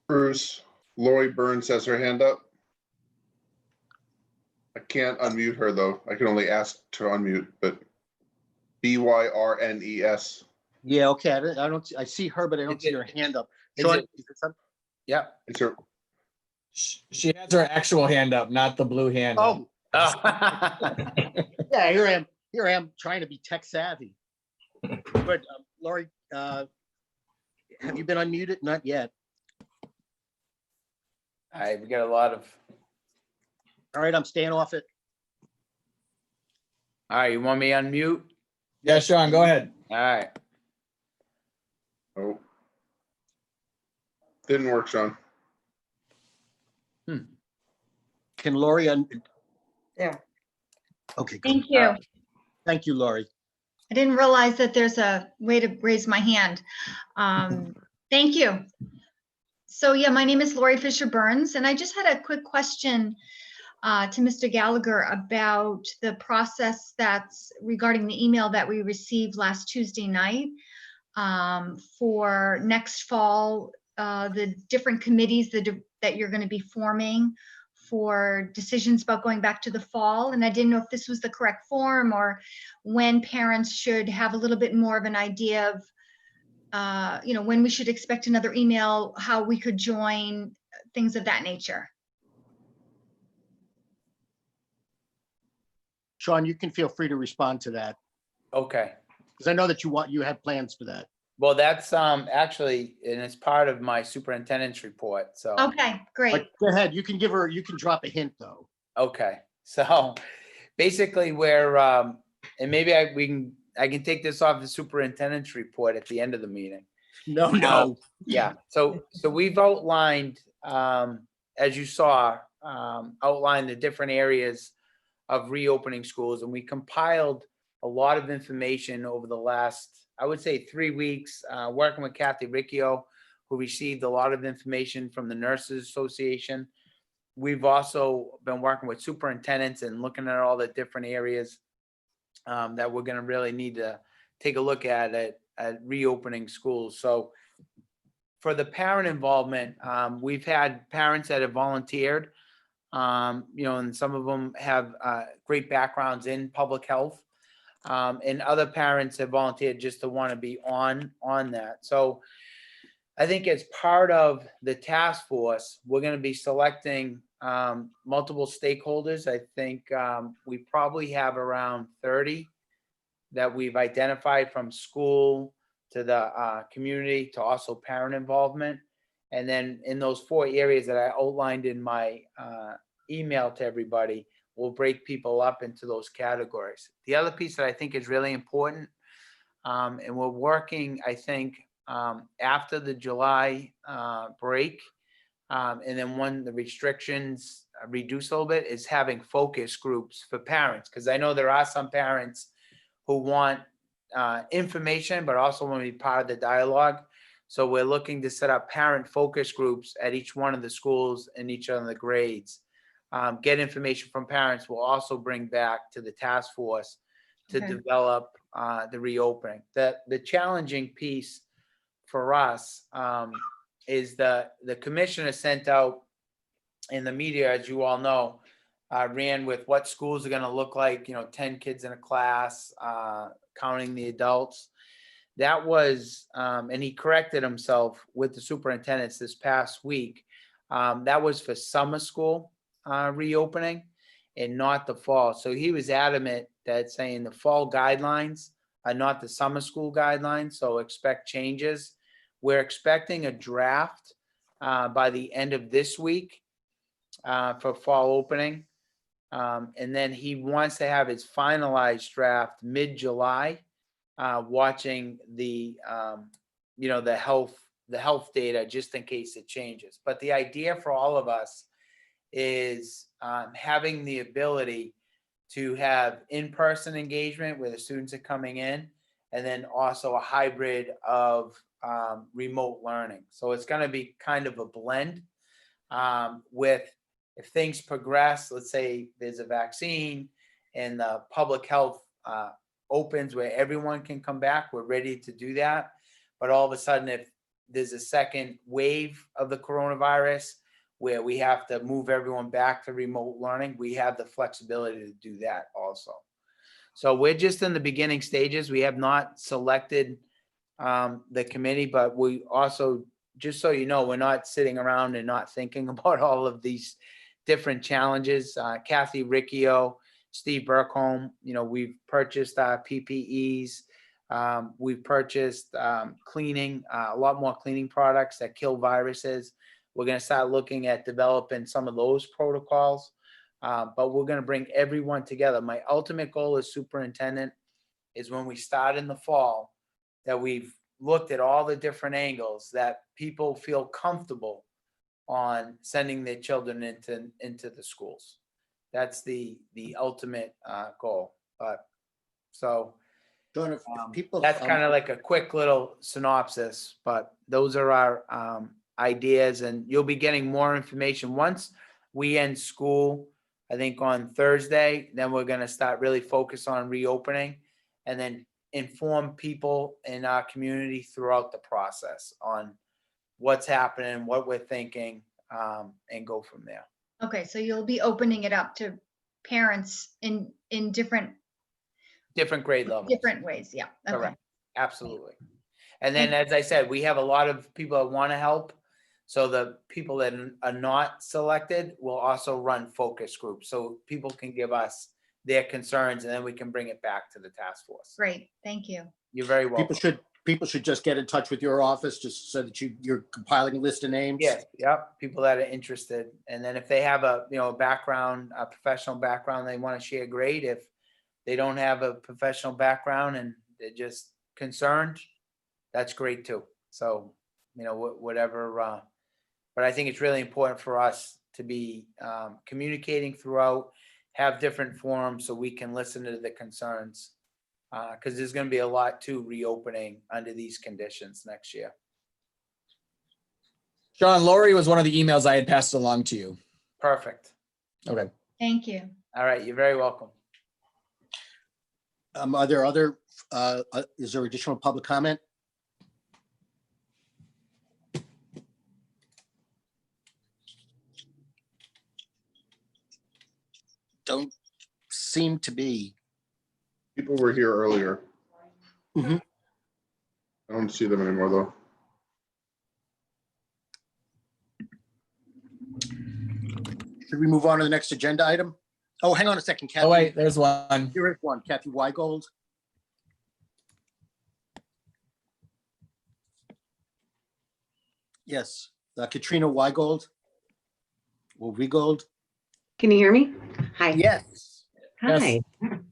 Bruce, Lori Burns has her hand up. I can't unmute her though. I can only ask to unmute, but BYRNES. Yeah, okay. I see her, but I don't see her hand up. Sean, is it something? Yeah. It's her. She has her actual hand up, not the blue hand. Oh, Oh. yeah, here I am trying to be tech savvy. But Lori, have you been unmuted? Not yet. All right, we got a lot of. All right, I'm staying off it. All right, you want me on mute? Yeah, Sean, go ahead. All right. Oh. Didn't work, Sean. Can Lori There. Okay, good. Thank you. Thank you, Lori. I didn't realize that there's a way to raise my hand. Thank you. So yeah, my name is Lori Fisher Burns, and I just had a quick question to Mr. Gallagher about the process that's regarding the email that we received last Tuesday night for next fall, the different committees that you're going to be forming for decisions about going back to the fall. And I didn't know if this was the correct form or when parents should have a little bit more of an idea of, when we should expect another email, how we could join, things of that nature. Sean, you can feel free to respond to that Okay. because I know that you have plans for that. Well, that's actually, and it's part of my superintendent's report. So. Okay, great. But go ahead. You can drop a hint though. Okay. So basically we're, and maybe I can take this off the superintendent's report at the end of the meeting. No. Yeah. So we've outlined, as you saw, outlined the different areas of reopening schools, and we compiled a lot of information over the last, I would say 3 weeks, working with Kathy Riccio, who received a lot of information from the Nurses Association. We've also been working with superintendents and looking at all the different areas that we're going to really need to take a look at reopening schools. So for the parent involvement, we've had parents that have volunteered, and some of them have great backgrounds in public health. And other parents have volunteered just to want to be on that. So I think as part of the task force, we're going to be selecting multiple stakeholders. I think we probably have around 30 that we've identified, from school to the community to also parent involvement. And then in those 4 areas that I outlined in my email to everybody, we'll break people up into those categories. The other piece that I think is really important, and we're working, I think, after the July break, and then when the restrictions reduce a little bit, is having focus groups for parents. Because I know there are some parents who want information, but also want to be part of the dialogue. So we're looking to set up parent focus groups at each one of the schools and each one of the grades. Get information from parents. Will also bring back to the task force to develop the reopening. The challenging piece for us is the commissioner sent out in the media, as you all know, ran with what schools are going to look like, 10 kids in a class, counting the adults. That was, and he corrected himself with the superintendents this past week. That was for summer school reopening and not the fall. So he was adamant that saying the fall guidelines are not the summer school guidelines. So expect changes. We're expecting a draft by the end of this week for fall opening. And then he wants to have his finalized draft mid-July, watching the health data just in case it changes. But the idea for all of us is having the ability to have in-person engagement where the students are coming in, and then also a hybrid of remote learning. So it's going to be kind of a blend with, if things progress, let's say there's a vaccine and the public health opens where everyone can come back, we're ready to do that. But all of a sudden, if there's a second wave of the coronavirus where we have to move everyone back to remote learning, we have the flexibility to do that also. So we're just in the beginning stages. We have not selected the committee, but we also, just so you know, we're not sitting around and not thinking about all of these different challenges. Kathy Riccio, Steve Burkholm, we've purchased PPEs. We've purchased cleaning, a lot more cleaning products that kill viruses. We're going to start looking at developing some of those protocols, but we're going to bring everyone together. My ultimate goal as superintendent is when we start in the fall, that we've looked at all the different angles, that people feel comfortable on sending their children into the schools. That's the ultimate goal. But so John, if people, that's kind of like a quick little synopsis, but those are our ideas, and you'll be getting more information once we end school, I think on Thursday. Then we're going to start really focus on reopening, and then inform people in our community throughout the process on what's happening, what we're thinking, and go from there. Okay, so you'll be opening it up to parents in different Different grade levels. different ways. Yeah. Okay. Correct. Absolutely. And then, as I said, we have a lot of people that want to help. So the people that are not selected will also run focus groups. So people can give us their concerns, and then we can bring it back to the task force. Great. Thank you. You're very welcome. people should just get in touch with your office just so that you're compiling a list of names. Yes. Yep. People that are interested. And then if they have a background, a professional background, they want to share, great. If they don't have a professional background and they're just concerned, that's great too. So, whatever, but I think it's really important for us to be communicating throughout, have different forums so we can listen to the concerns, because there's going to be a lot to reopening under these conditions next year. Sean, Lori was one of the emails I had passed along to you. Perfect. Okay. Thank you. All right. You're very welcome. Are there other, is there additional public comment? Don't seem to be. People were here earlier. Mhm. I don't see them anymore, though. Should we move on to the next agenda item? Oh, hang on a second, Kathy. Oh, wait, there's one. Here is one, Kathy Weigold. Yes, Katrina Weigold. Or Weigold. Can you hear me? Hi. Yes. Hi.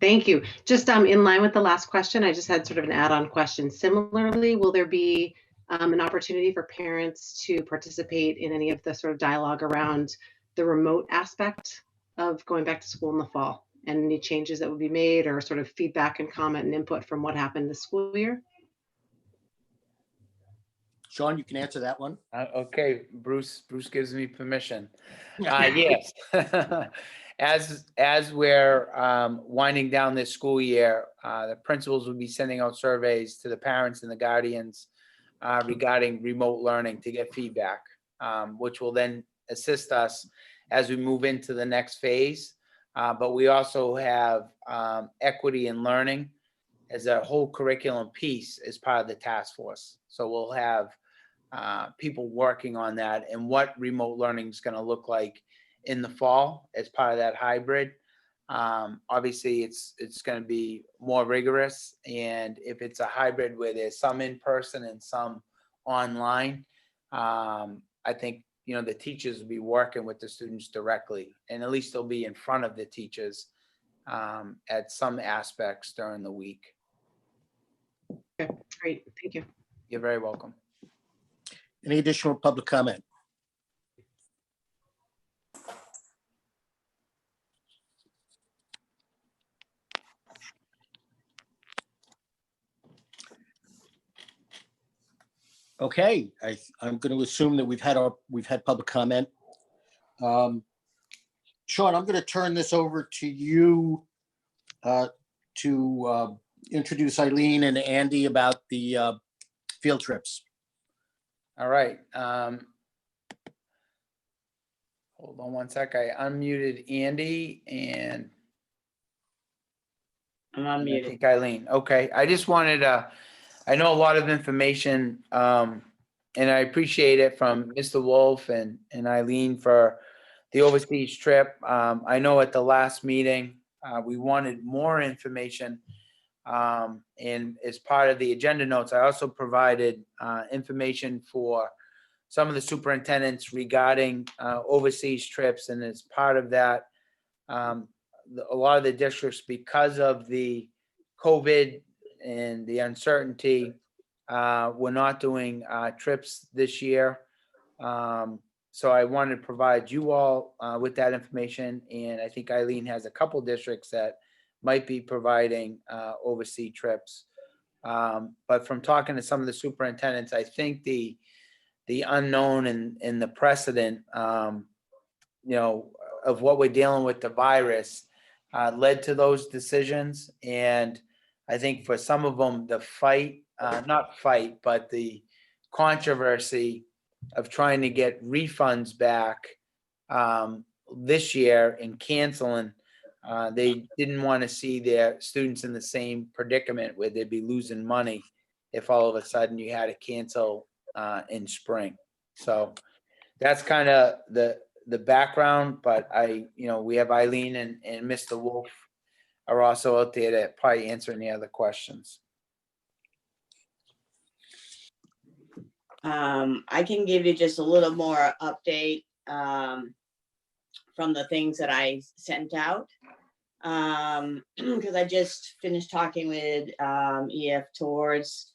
Thank you. Just in line with the last question, I just had sort of an add-on question. Similarly, will there be an opportunity for parents to participate in any of the sort of dialogue around the remote aspect of going back to school in the fall, and any changes that would be made, or sort of feedback and comment and input from what happened this school year? Sean, you can answer that one. Okay, Bruce gives me permission. Yes. As we're winding down this school year, the principals will be sending out surveys to the parents and the guardians regarding remote learning to get feedback, which will then assist us as we move into the next phase. But we also have equity in learning as a whole curriculum piece as part of the task force. So we'll have people working on that and what remote learning is going to look like in the fall as part of that hybrid. Obviously, it's going to be more rigorous, and if it's a hybrid where there's some in person and some online, I think the teachers will be working with the students directly, and at least they'll be in front of the teachers at some aspects during the week. Okay, great, thank you. You're very welcome. Any additional public comment? Okay, I'm going to assume that we've had public comment. Sean, I'm going to turn this over to you to introduce Eileen and Andy about the field trips. All right. Hold on one sec. I unmuted Andy and I'm I unmuted. think Eileen. Okay. I just wanted to, I know a lot of information, and I appreciate it from Mr. Wolf and Eileen for the overseas trip. I know at the last meeting, we wanted more information. And as part of the agenda notes, I also provided information for some of the superintendents regarding overseas trips. And as part of that, a lot of the districts, because of the COVID and the uncertainty, we're not doing trips this year. So I wanted to provide you all with that information. And I think Eileen has a couple districts that might be providing overseas trips. But from talking to some of the superintendents, I think the unknown and the precedent, of what we're dealing with the virus led to those decisions. And I think for some of them, the but the controversy of trying to get refunds back this year and canceling, they didn't want to see their students in the same predicament where they'd be losing money if all of a sudden you had to cancel in spring. So that's kind of the background, but we have Eileen and Mr. Wolf are also out there to probably answer any other questions. I can give you just a little more update from the things that I sent out. Because I just finished talking with EF Towards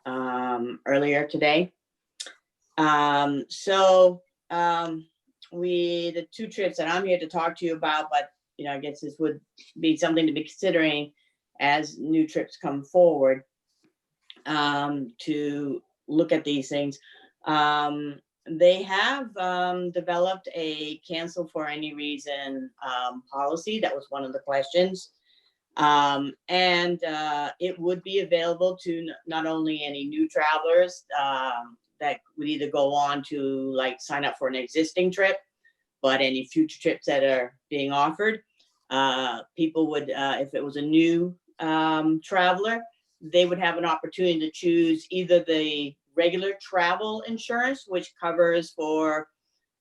earlier today. The two trips that I'm here to talk to you about, but I guess this would be something to be considering as new trips come forward to look at these things. They have developed a cancel for any reason policy. That was one of the questions. And it would be available to not only any new travelers that would either go on to sign up for an existing trip, but any future trips that are being offered. People would, if it was a new traveler, they would have an opportunity to choose either the regular travel insurance, which covers for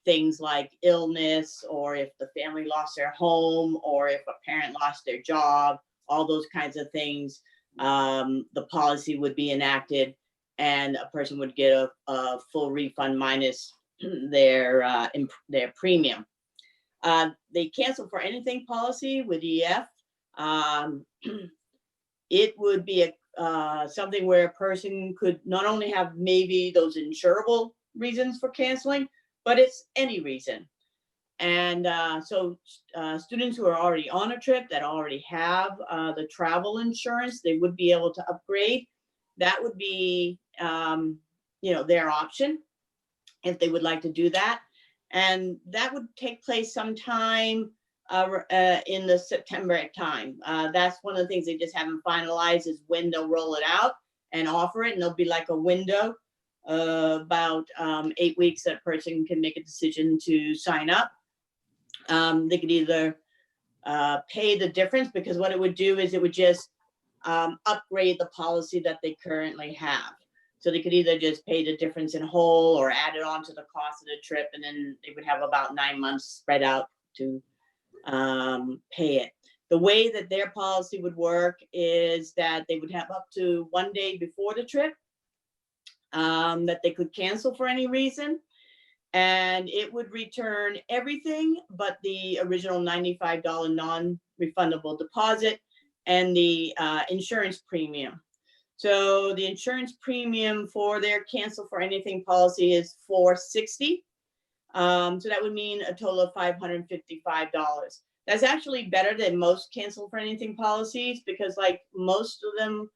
things like illness, or if the family lost their home, or if a parent lost their job, all those kinds of things. The policy would be enacted and a person would get a full refund minus their premium. They cancel for anything policy with EF. It would be something where a person could not only have maybe those insurable reasons for canceling, but it's any reason. And so students who are already on a trip that already have the travel insurance, they would be able to upgrade. That would be, their option if they would like to do that. And that would take place sometime in the September time. That's one of the things they just haven't finalized is when they'll roll it out and offer it. And there'll be like a window about 8 weeks that person can make a decision to sign up. They could either pay the difference, because what it would do is it would just upgrade the policy that they currently have. So they could either just pay the difference in whole or add it on to the cost of the trip, and then they would have about 9 months spread out to pay it. The way that their policy would work is that they would have up to 1 day before the trip that they could cancel for any reason, and it would return everything but the original $95 non-refundable deposit and the insurance premium. So the insurance premium for their cancel for anything policy is $460. So that would mean a total of $555. That's actually better than most cancel for anything policies, because like most of them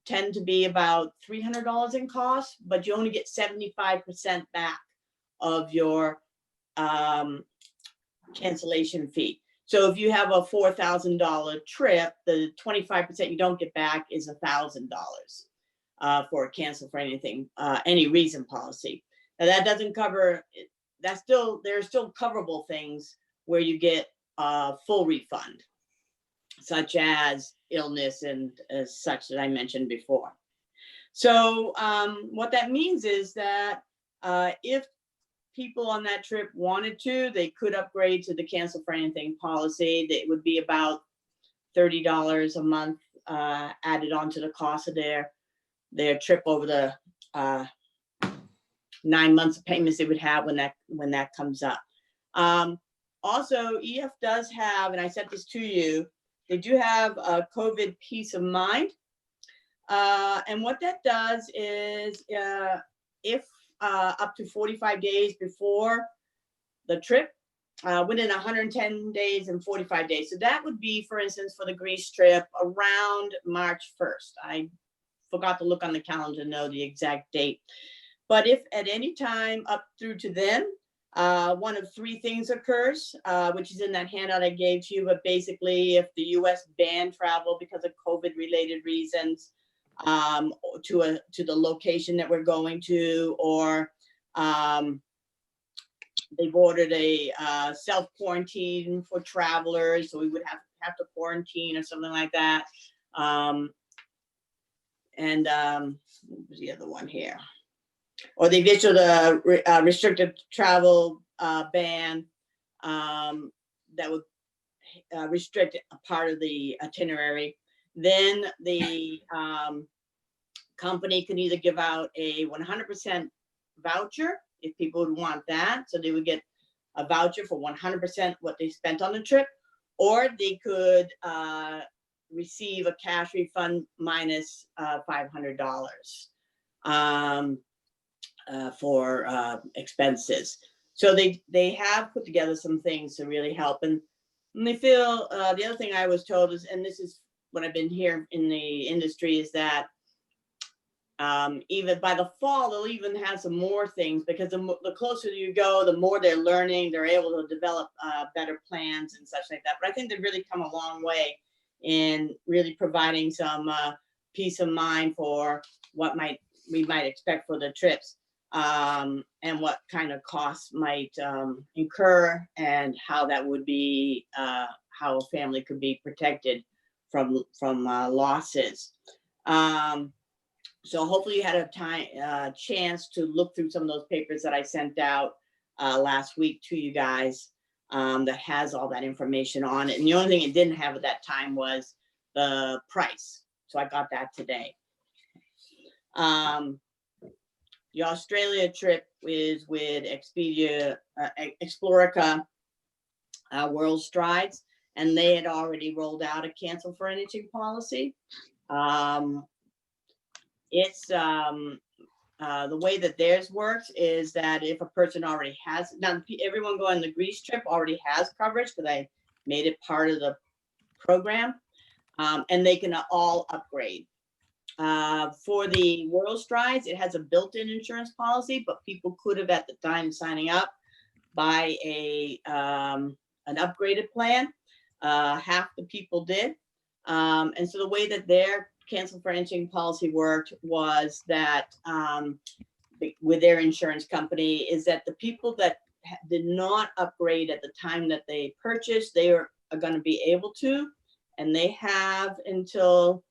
tend to be about $300 in cost, but you only get 75% back of your cancellation fee. So if you have a $4,000 trip, the 25% you don't get back is $1,000 for a cancel for anything, any reason policy. Now that doesn't cover, there are still coverable things where you get a full refund, such as illness and such that I mentioned before. So what that means is that if people on that trip wanted to, they could upgrade to the cancel for anything policy. That would be about $30 a month added onto the cost of their trip over the 9 months of payments they would have when that comes up. Also, EF does have, and I sent this to you, they do have a COVID peace of mind. And what that does is if up to 45 days before the trip, within 110 days and 45 days. So that would be, for instance, for the Greece trip around March 1st. I forgot to look on the calendar to know the exact date. But if at any time up through to then, one of three things occurs, which is in that handout I gave to you, but basically if the US banned travel because of COVID related reasons, to the location that we're going to, or they've ordered a self-quarantine for travelers, so we would have to quarantine or something like that. What was the other one here? Or they've issued a restricted travel ban that would restrict a part of the itinerary. Then the company can either give out a 100% voucher if people would want that. So they would get a voucher for 100% what they spent on the trip, or they could receive a cash refund minus $500 for expenses. So they have put together some things to really help. And they feel, the other thing I was told is, and this is what I've been hearing in the industry, is that even by the fall, they'll even have some more things, because the closer you go, the more they're learning, they're able to develop better plans and such like that. But I think they've really come a long way in really providing some peace of mind for what we might expect for the trips, and what kind of costs might incur, and how that would be, how a family could be protected from losses. So hopefully you had a chance to look through some of those papers that I sent out last week to you guys, that has all that information on it. And the only thing it didn't have at that time was the price. So I got that today. The Australia trip is with Explorica World Strides, and they had already rolled out a cancel for anything policy. It's the way that theirs works is that if a person already has, now everyone going the Greece trip already has coverage, because I made it part of the program, and they can all upgrade. For the World Strides, it has a built-in insurance policy, but people could have at the time signing up buy an upgraded plan. Half the people did. And so the way that their cancel for anything policy worked was that with their insurance company is that the people that did not upgrade at the time that they purchased, they are going to be able to, and they have until,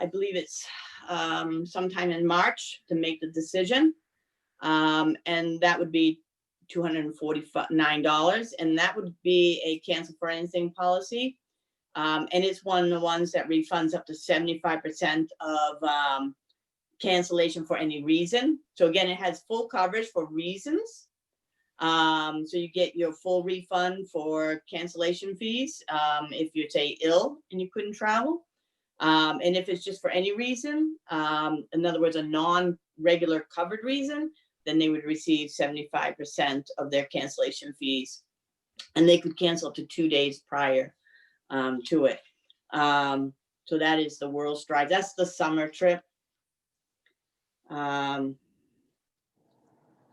I believe it's sometime in March to make the decision. And that would be $249, and that would be a cancel for anything policy. And it's one of the ones that refunds up to 75% of cancellation for any reason. So again, it has full coverage for reasons. So you get your full refund for cancellation fees if you're, say, ill and you couldn't travel. And if it's just for any reason, in other words, a non-regular covered reason, then they would receive 75% of their cancellation fees. And they could cancel up to 2 days prior to it. So that is the World Stride. That's the summer trip.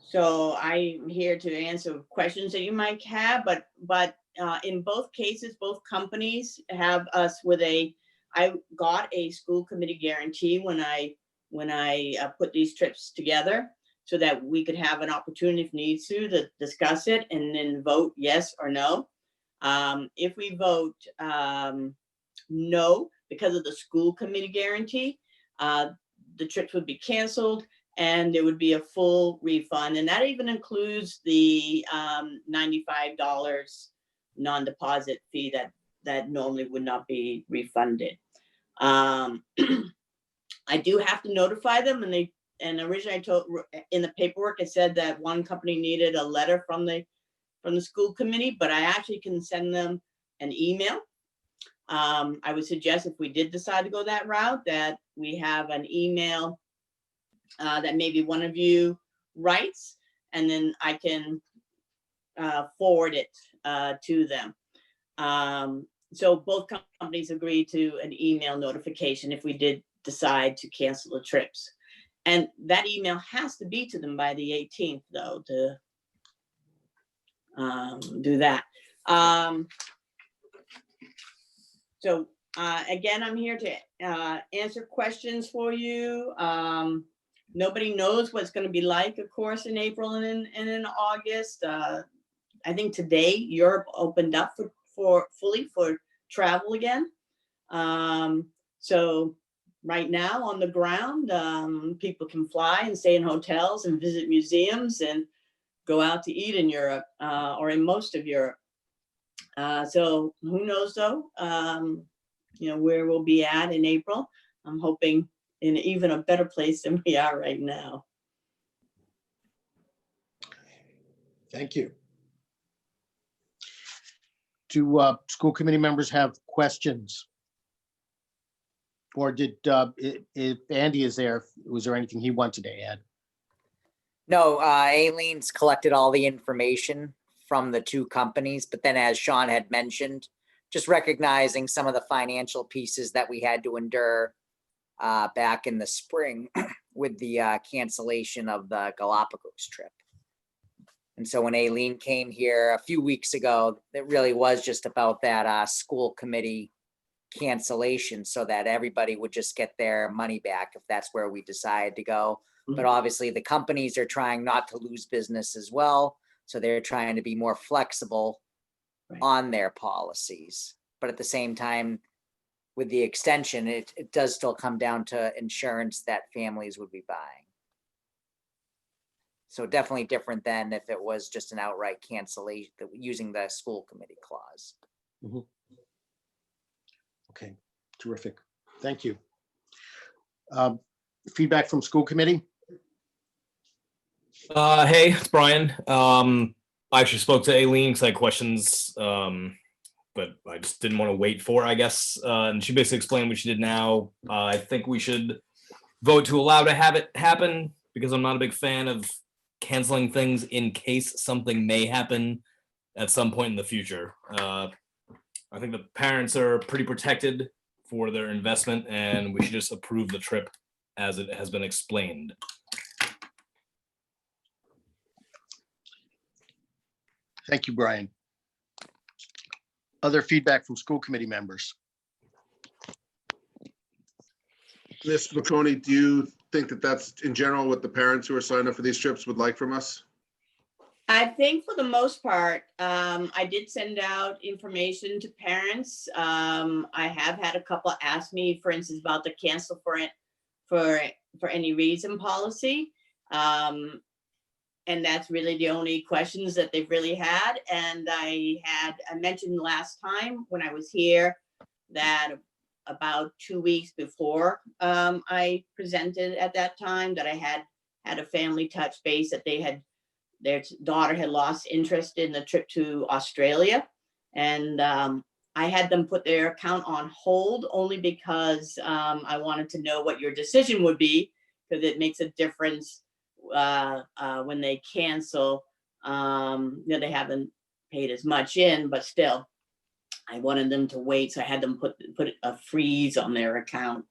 So I'm here to answer questions that you might have, but in both cases, both companies have us with I got a school committee guarantee when I put these trips together, so that we could have an opportunity if needs to discuss it and then vote yes or no. If we vote no, because of the school committee guarantee, the trips would be canceled and there would be a full refund. And that even includes the $95 non-deposit fee that normally would not be refunded. I do have to notify them, and originally I told in the paperwork it said that one company needed a letter from the school committee, but I actually can send them an email. I would suggest if we did decide to go that route, that we have an email that maybe one of you writes, and then I can forward it to them. So both companies agreed to an email notification if we did decide to cancel the trips. And that email has to be to them by the 18th, though, to do that. So again, I'm here to answer questions for you. Nobody knows what it's going to be like, of course, in April and in August. I think today Europe opened up fully for travel again. So right now on the ground, people can fly and stay in hotels and visit museums and go out to eat in Europe or in most of Europe. So who knows though, where we'll be at in April. I'm hoping in even a better place than we are right now. Thank you. Do school committee members have questions? Or did, if Andy is there, was there anything he wanted to add? No, Aileen's collected all the information from the two companies, but then as Sean had mentioned, just recognizing some of the financial pieces that we had to endure back in the spring with the cancellation of the Galapagos trip. And so when Aileen came here a few weeks ago, it really was just about that school committee cancellation so that everybody would just get their money back if that's where we decide to go. But obviously the companies are trying not to lose business as well. So they're trying to be more flexible on their policies. But at the same time, with the extension, it does still come down to insurance that families would be buying. So definitely different than if it was just an outright cancellation using the school committee clause. Mm-hmm. Okay, terrific. Thank you. Feedback from school committee? Hey, it's Brian. I actually spoke to Aileen because I had questions, but I just didn't want to wait for, I guess. And she basically explained what she did now. I think we should vote to allow to have it happen because I'm not a big fan of canceling things in case something may happen at some point in the future. I think the parents are pretty protected for their investment, and we should just approve the trip as it has been explained. Thank you, Brian. Other feedback from school committee members? Ms. McConey, do think that that's in general what the parents who are signed up for these trips would like from us? I think for the most part, I did send out information to parents. I have had a couple ask me, for instance, about the cancel for any reason policy. And that's really the only questions that they've really had. And I mentioned last time when I was here that about 2 weeks before I presented at that time that I had a family touch base that their daughter had lost interest in the trip to Australia. And I had them put their account on hold only because I wanted to know what your decision would be, because it makes a difference when they cancel. They haven't paid as much in, but still, I wanted them to wait. So I had them put a freeze on their account.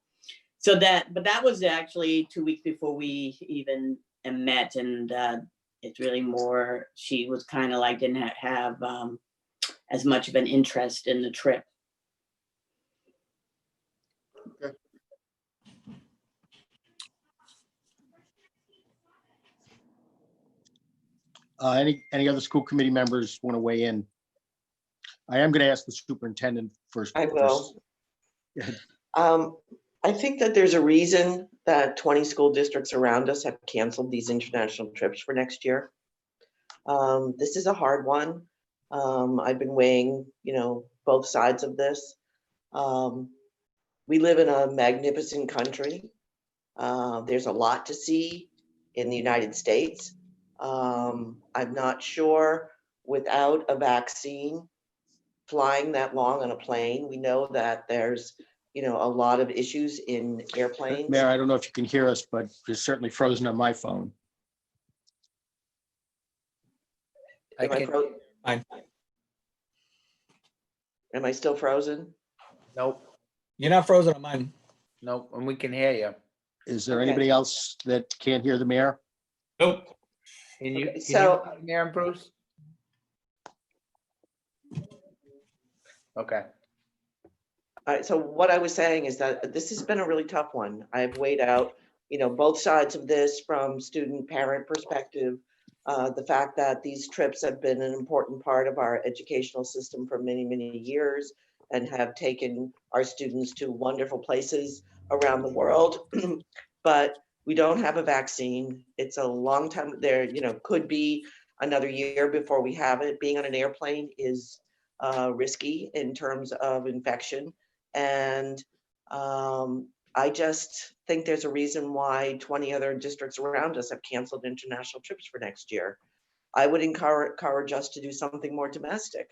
But that was actually 2 weeks before we even met. And it's really more, she was kind of like, didn't have as much of an interest in the trip. Okay. Any other school committee members want to weigh in? I am going to ask the superintendent first. I will. I think that there's a reason that 20 school districts around us have canceled these international trips for next year. This is a hard one. I've been weighing, both sides of this. We live in a magnificent country. There's a lot to see in the United States. I'm not sure without a vaccine, flying that long on a plane, we know that there's, a lot of issues in airplanes. Mayor, I don't know if you can hear us, but it's certainly frozen on my phone. Am I frozen? Fine. Am I still frozen? Nope, You're not frozen on mine. nope, and we can hear you. Is there Okay. anybody else that can't hear the mayor? Nope. Can you, Okay, can so- you hear him, Bruce? Okay. All right, so what I was saying is that this has been a really tough one. I've weighed out, both sides of this from student parent perspective. The fact that these trips have been an important part of our educational system for many, many years and have taken our students to wonderful places around the world. But we don't have a vaccine. It's a long time there, could be another year before we have it. Being on an airplane is risky in terms of infection. And I just think there's a reason why 20 other districts around us have canceled international trips for next year. I would encourage us to do something more domestic.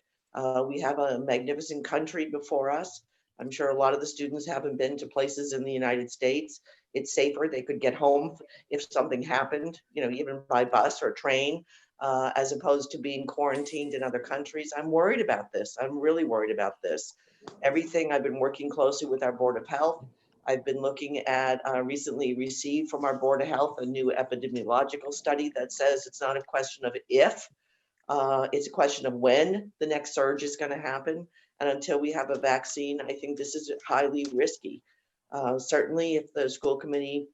We have a magnificent country before us. I'm sure a lot of the students haven't been to places in the United States. It's safer. They could get home if something happened, even by bus or train, as opposed to being quarantined in other countries. I'm worried about this. I'm really worried about this. Everything, I've been working closely with our Board of Health. I've been looking at, recently received from our Board of Health, a new epidemiological study that says it's not a question of if, it's a question of when the next surge is going to happen. And until we have a vaccine, I think this is highly risky. Certainly if the school committee,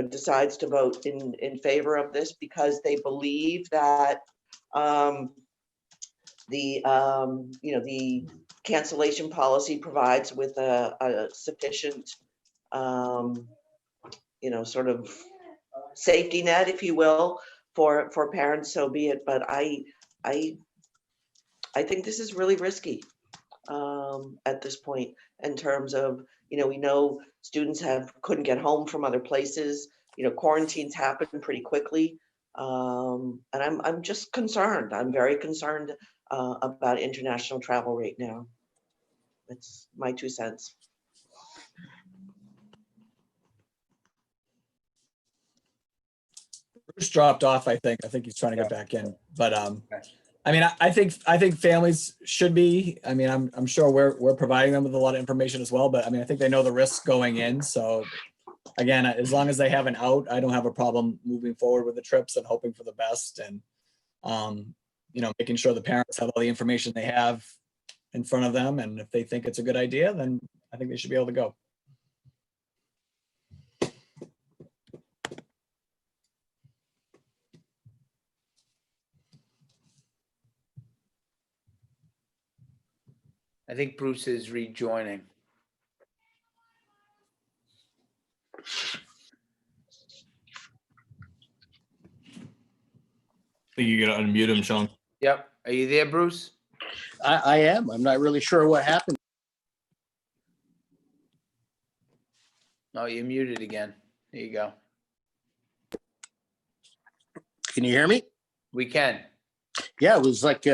decides to vote in favor of this because they believe that the cancellation policy provides with a sufficient, sort of safety net, if you will, for parents, so be it. But I think this is really risky at this point in terms of, we know students couldn't get home from other places. Quarantines happen pretty quickly. And I'm just concerned. I'm very concerned about international travel right now. That's my 2 cents. Bruce dropped off, I think. I think he's trying to get back in. But I mean, I think families should be. I mean, I'm sure we're providing them with a lot of information as well. But I mean, I think they know the risks going in. So again, as long as they have an out, I don't have a problem moving forward with the trips and hoping for the best and making sure the parents have all the information they have in front of them. And if they think it's a good idea, then I think they should be able to go. I think Bruce is rejoining. Think you're gonna unmute him, Sean? Yep. Are you there, Bruce? I am. I'm not really sure what happened. Oh, you're muted again. There you go. Can you hear me? We can. Yeah, it was like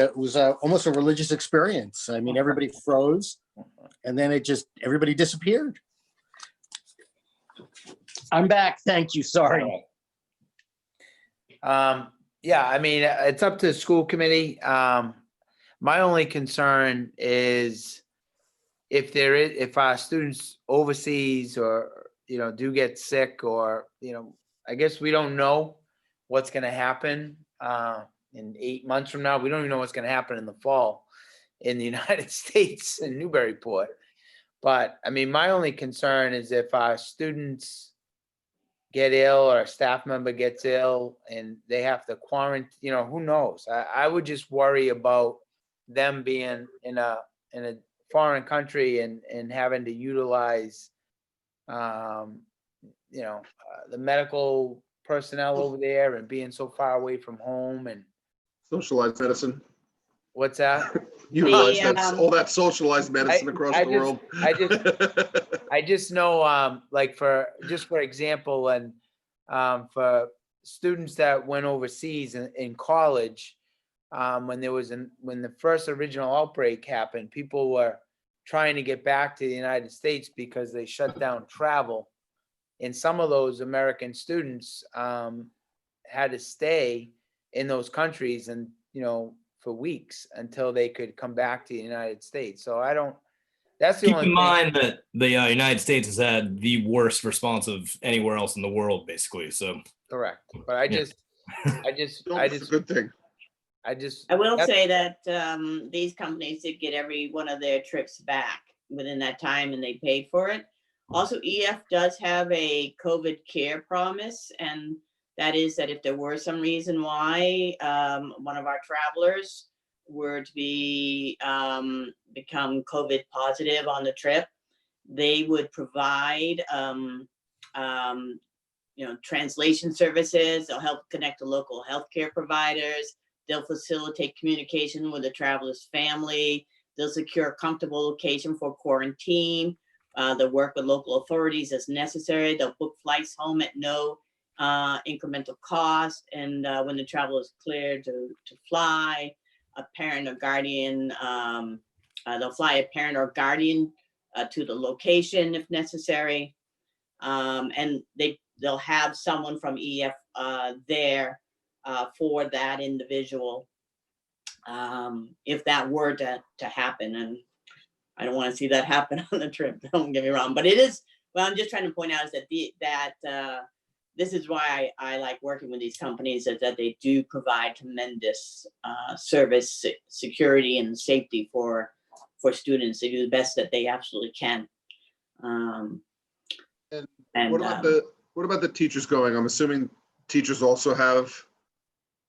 almost a religious experience. I mean, everybody froze, and then everybody disappeared. I'm back. Thank you. Sorry. Yeah, I mean, it's up to the school committee. My only concern is if our students overseas or, do get sick or, I guess we don't know what's going to happen in 8 months from now. We don't even know what's going to happen in the fall in the United States in Newburyport. But I mean, my only concern is if our students get ill or a staff member gets ill and they have to quarantine, who knows? I would just worry about them being in a foreign country and having to utilize, the medical personnel over there and being so far away from home and Socialized medicine. what's that? Utilize all that socialized medicine across the world. I just know, like for example, and for students that went overseas in college, when the first original outbreak happened, people were trying to get back to the United States because they shut down travel. And some of those American students had to stay in those countries and, for weeks until they could come back to the United States. So that's the Keep only in thing. mind that the United States has had the worst response of anywhere else in the world, basically. So Correct. But I just good thing. I will say that these companies did get every one of their trips back within that time and they paid for it. Also, EF does have a COVID care promise, and that is that if there were some reason why one of our travelers were to be become COVID positive on the trip, they would provide translation services. They'll help connect to local healthcare providers. They'll facilitate communication with the traveler's family. They'll secure a comfortable location for quarantine. They'll work with local authorities as necessary. They'll book flights home at no incremental cost. And when the traveler is cleared to fly, a parent or guardian, they'll fly a parent or guardian to the location if necessary. And they'll have someone from EF there for that individual if that were to happen. And I don't want to see that happen on the trip, don't get me wrong, but it is, well, I'm just trying to point out is that this is why I like working with these companies, is that they do provide tremendous service, security, and safety for students. They do the best that they absolutely can. What about the teachers going? I'm assuming teachers also have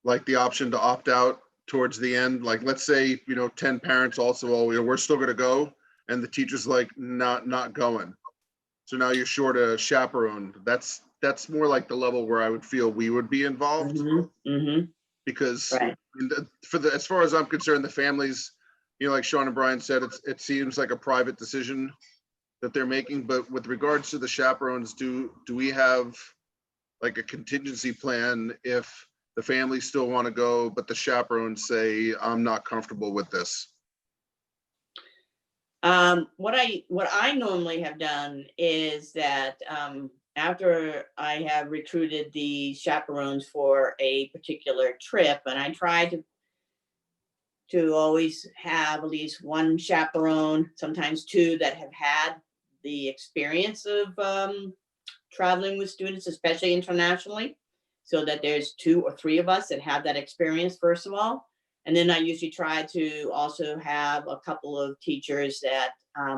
like the option to opt out towards the end. Like, let's say, 10 parents also, we're still going to go, and the teacher's like not going. So now you're short a chaperone. That's more like the level where I would feel we would be involved. Because right. As far as I'm concerned, the families, like Sean and Brian said, it seems like a private decision that they're making. But with regards to the chaperones, do we have like a contingency plan if the families still want to go, but the chaperones say, I'm not comfortable with this? What I normally have done is that after I have recruited the chaperones for a particular trip, and I try to always have at least one chaperone, sometimes two, that have had the experience of traveling with students, especially internationally, so that there's 2 or 3 of us that have that experience, first of all. And then I usually try to also have a couple of teachers that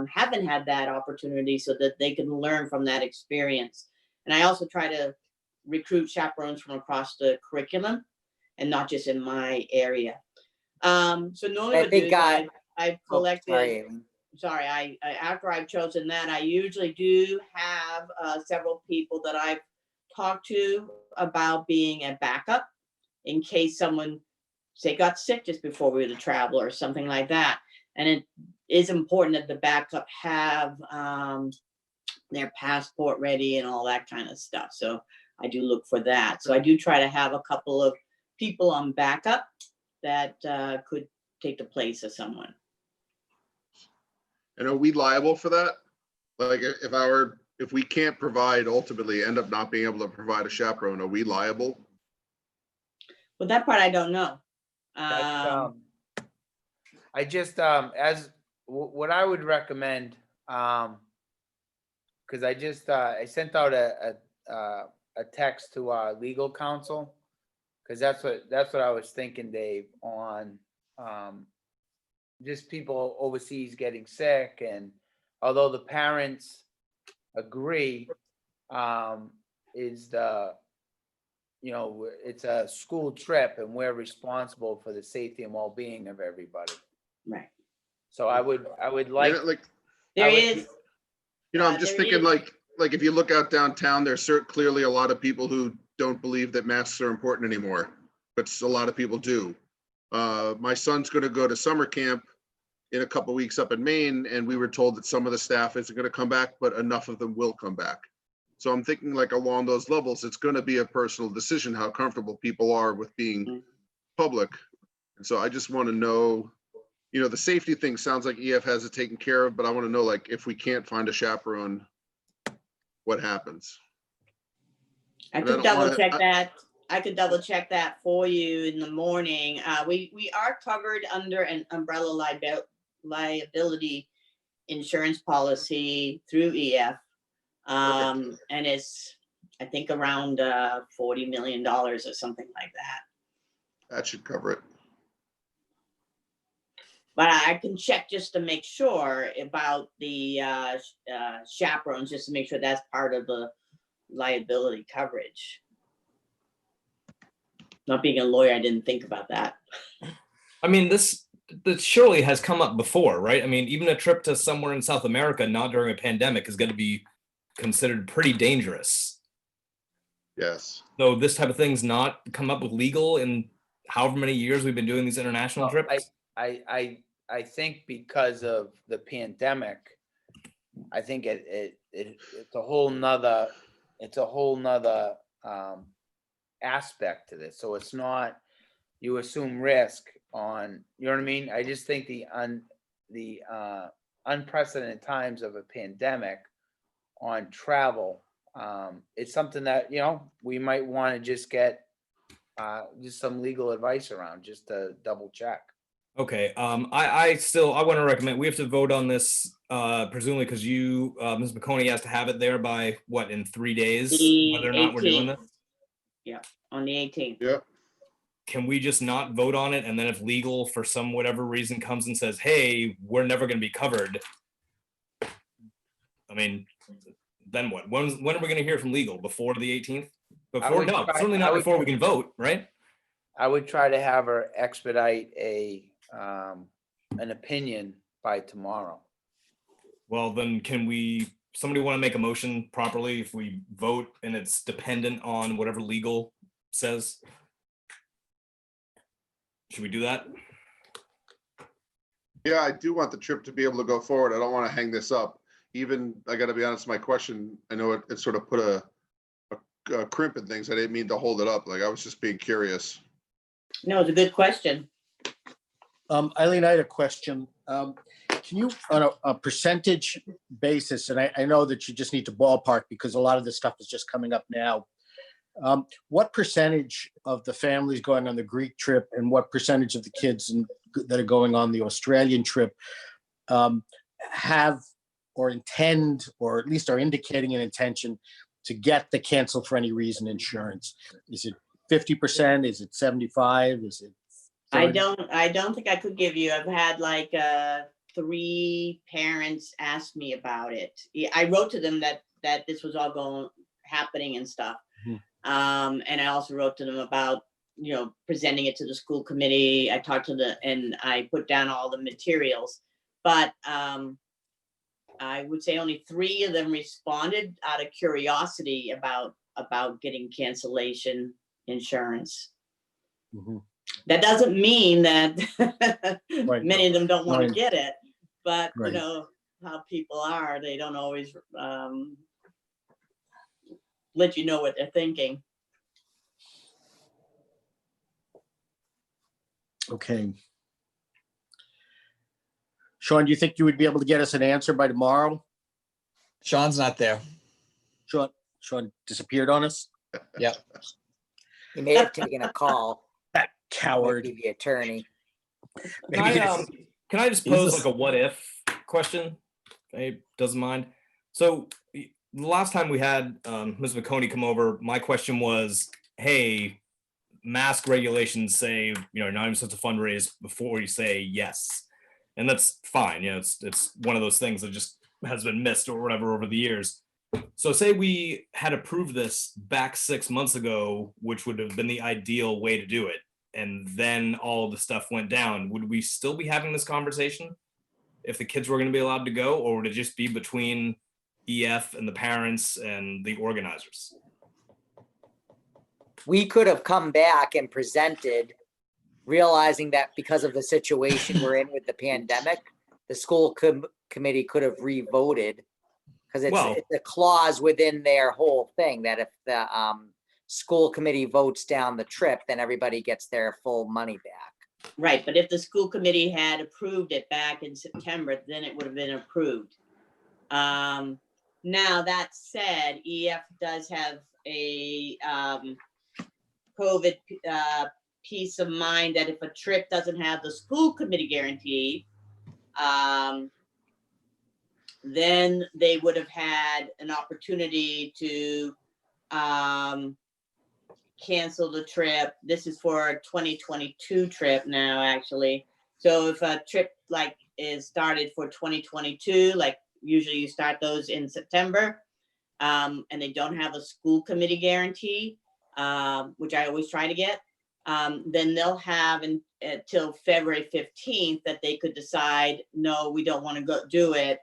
haven't had that opportunity so that they can learn from that experience. And I also try to recruit chaperones from across the curriculum and not just in my area. So normally I've collected, sorry, after I've chosen that, I usually do have several people that I've talked to about being a backup in case someone, say, got sick just before we were to travel or something like that. And it is important that the backup have their passport ready and all that kind of stuff. So I do look for that. So I do try to have a couple of people on backup that could take the place of someone. And are we liable for that? Like if we can't provide, ultimately end up not being able to provide a chaperone, are we liable? Well, that part I don't know. I just, what I would recommend, because I sent out a text to our legal counsel, because that's what I was thinking, Dave, on just people overseas getting sick, and although the parents agree, it's a school trip and we're responsible for the safety and well-being of everybody. Right. So I would like. There is. I'm just thinking like if you look out downtown, there's clearly a lot of people who don't believe that masks are important anymore, but a lot of people do. My son's going to go to summer camp in a couple of weeks up in Maine, and we were told that some of the staff isn't going to come back, but enough of them will come back. So I'm thinking like along those levels, it's going to be a personal decision how comfortable people are with being public. And so I just want to know, the safety thing sounds like EF has it taken care of, but I want to know, like, if we can't find a chaperone, what happens? I could double check that. I could double check that for you in the morning. We are covered under an umbrella liability insurance policy through EF. And it's, I think, around $40 million or something like that. That should cover it. But I can check just to make sure about the chaperones, just to make sure that's part of the liability coverage. Not being a lawyer, I didn't think about that. I mean, this surely has come up before, right? I mean, even a trip to somewhere in South America, not during a pandemic, is going to be considered pretty dangerous. Yes. So this type of thing's not come up with legal in however many years we've been doing these international trips. I think because of the pandemic, I think it's a whole nother aspect to this. So it's not, you assume risk on, you know what I mean? I just think the unprecedented times of a pandemic on travel, it's something that, we might want to just get just some legal advice around, just to double check. Okay, I want to recommend, we have to vote on this, presumably because you, Ms. McConey has to have it there by what, in 3 days, whether or not we're doing this? Yeah, on the 18th. Yeah. Can we just not vote on it, and then if legal for some whatever reason comes and says, hey, we're never going to be covered, I mean, then what? When are we going to hear from legal? Before the 18th? Before? No, certainly not before we can vote, right? I would try to have her expedite an opinion by tomorrow. Well, then somebody want to make a motion properly if we vote and it's dependent on whatever legal says? Should we do that? Yeah, I do want the trip to be able to go forward. I don't want to hang this up. Even, I got to be honest, my question, I know it sort of put a crimp in things. I didn't mean to hold it up. Like, I was just being curious. No, it's a good question. Eileen, I had a question. Can you, on a percentage basis, and I know that you just need to ballpark because a lot of this stuff is just coming up now. What percentage of the families going on the Greek trip and what percentage of the kids that are going on the Australian trip have or intend, or at least are indicating an intention to get the cancel for any reason insurance? Is it 50%? Is it 75? Is it 30? I don't think I could give you. I've had like 3 parents ask me about it. I wrote to them that this was all happening and stuff. And I also wrote to them about, presenting it to the school committee. I talked to and I put down all the materials, but I would say only 3 of them responded out of curiosity about getting cancellation insurance. That doesn't mean that Right. many of them don't want to Right. get it, but Right. you know how people are, they don't always let you know what they're thinking. Okay. Sean, do you think you would be able to get us an answer by tomorrow? Sean's not there. Sean disappeared on us? Yep. He may have taken a call. That Might coward. be the attorney. Can I just He's pose the- like a what if question? If anybody doesn't mind. So the last time we had Ms. McConey come over, my question was, hey, mask regulations say, you know, not even supposed to fundraise before you say yes. And that's fine. You know, it's one of those things that just has been missed or whatever over the years. So say we had approved this back 6 months ago, which would have been the ideal way to do it, and then all the stuff went down, would we still be having this conversation if the kids were going to be allowed to go, or would it just be between EF and the parents and the organizers? We could have come back and presented, realizing that because of the situation we're in with the pandemic, the school committee could have re-voted, because it's a clause within their whole thing that if the school committee votes down the trip, then everybody gets their full money back. Right, but if the school committee had approved it back in September, then it would have been approved. Now, that said, EF does have a COVID peace of mind that if a trip doesn't have the school committee guarantee, then they would have had an opportunity to cancel the trip. This is for a 2022 trip now, actually. So if a trip like is started for 2022, like usually you start those in September, and they don't have a school committee guarantee, which I always try to get, then they'll have until February 15th that they could decide, no, we don't want to go do it.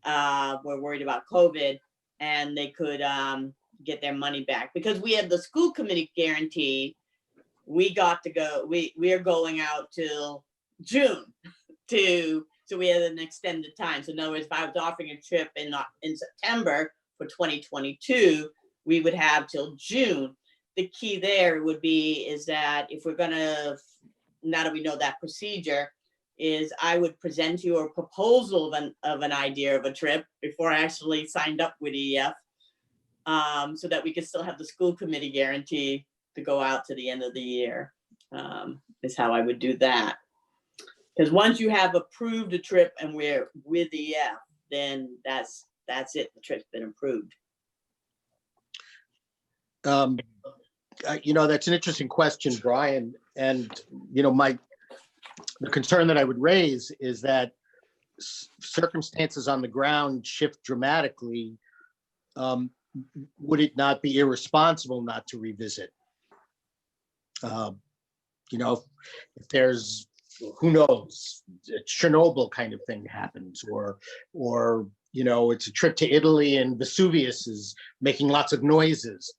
We're worried about COVID, and they could get their money back. Because we have the school committee guarantee, we got to go, we are going out till June so we had an extended time. So in other words, if I was offering a trip in September for 2022, we would have till June. The key there would be is that if we're gonna, now that we know that procedure, is I would present you a proposal of an idea of a trip before I actually signed up with EF, so that we could still have the school committee guarantee to go out to the end of the year, is how I would do that. Because once you have approved a trip and we're with EF, then that's it, the trip's been approved. You know, that's an interesting question, Brian. And, you know, the concern that I would raise is that circumstances on the ground shift dramatically. Would it not be irresponsible not to revisit? You know, if there's, who knows, a Chernobyl kind of thing happens, or you know, it's a trip to Italy and Vesuvius is making lots of noises.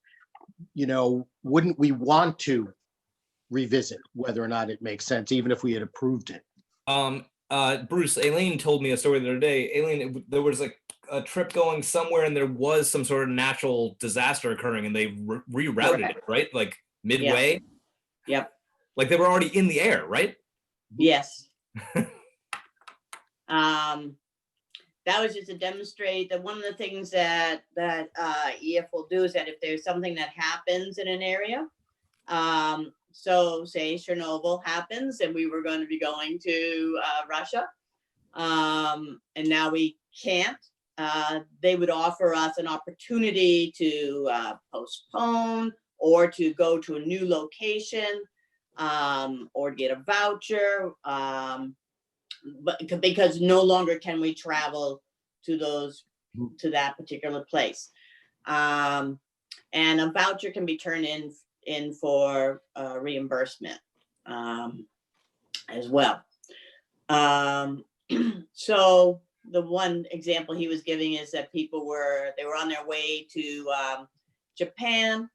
You know, wouldn't we want to revisit whether or not it makes sense, even if we had approved it? Bruce, Aileen told me a story the other day. Aileen, there was like a trip going somewhere and there was some sort of natural disaster occurring and they rerouted it, right? Like midway? Yep. Like they were already in the air, right? Yes. That was just to demonstrate that one of the things that EF will do is that if there's something that happens in an area, so say Chernobyl happens and we were going to be going to Russia, and now we can't, they would offer us an opportunity to postpone or to go to a new location, or get a voucher, but because no longer can we travel to that particular place, and a voucher can be turned in for reimbursement as well. So the one example he was giving is that they were on their way to Japan.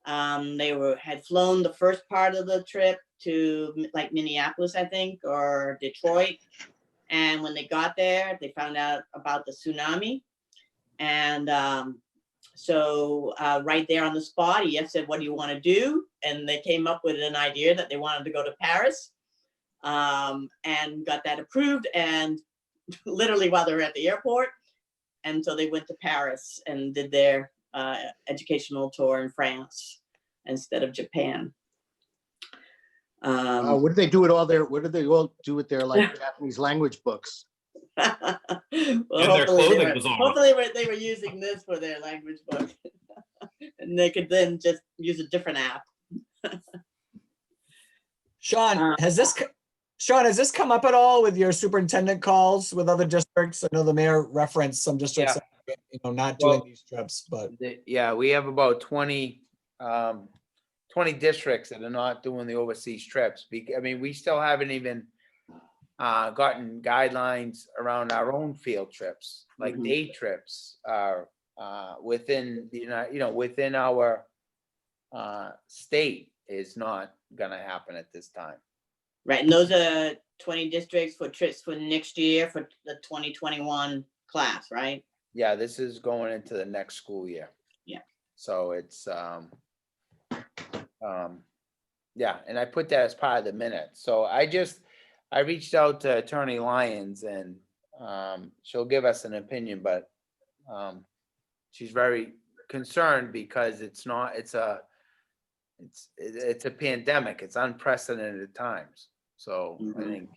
They had flown the first part of the trip to like Minneapolis, I think, or Detroit. And when they got there, they found out about the tsunami. And so right there on the spot, he said, "What do you want to do?" And they came up with an idea that they wanted to go to Paris, and got that approved. And literally while they were at the airport. And so they went to Paris and did their educational tour in France instead of Japan. What did they do with all their, what did they all do with their like Japanese language books? Well, their clothing was all hopefully they were using this for their language book. And they could then just use a different app. Sean, has this come up at all with your superintendent calls with other districts? I know the mayor referenced some districts, not doing these trips, but. Yeah, we have about 20 districts that are not doing the overseas trips. I mean, we still haven't even gotten guidelines around our own field trips, like day trips are within the, within our state is not gonna happen at this time. Right, and those are 20 districts for trips for next year for the 2021 class, right? Yeah, this is going into the next school year. Yeah. So it's, yeah, and I put that as part of the minute. So I reached out to Attorney Lyons and she'll give us an opinion, but she's very concerned because it's a pandemic. It's unprecedented times. So I think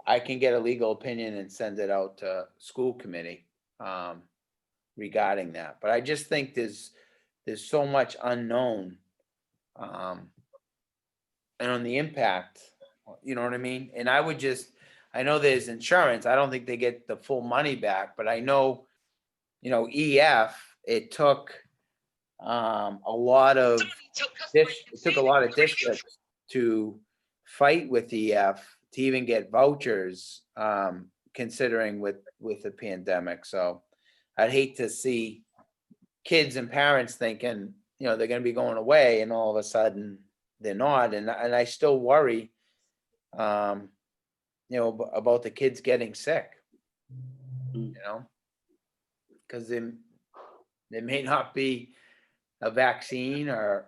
I can get a legal opinion and send it out to school committee regarding that. But I just think there's so much unknown and on the impact, you know what I mean? And I know there's insurance. I don't think they get the full money back, but I know, EF, it took a lot of districts to fight with EF to even get vouchers, considering with the pandemic. So I'd hate to see kids and parents thinking, they're going to be going away and all of a sudden they're not. And I still worry, about the kids getting sick, because there may not be a vaccine or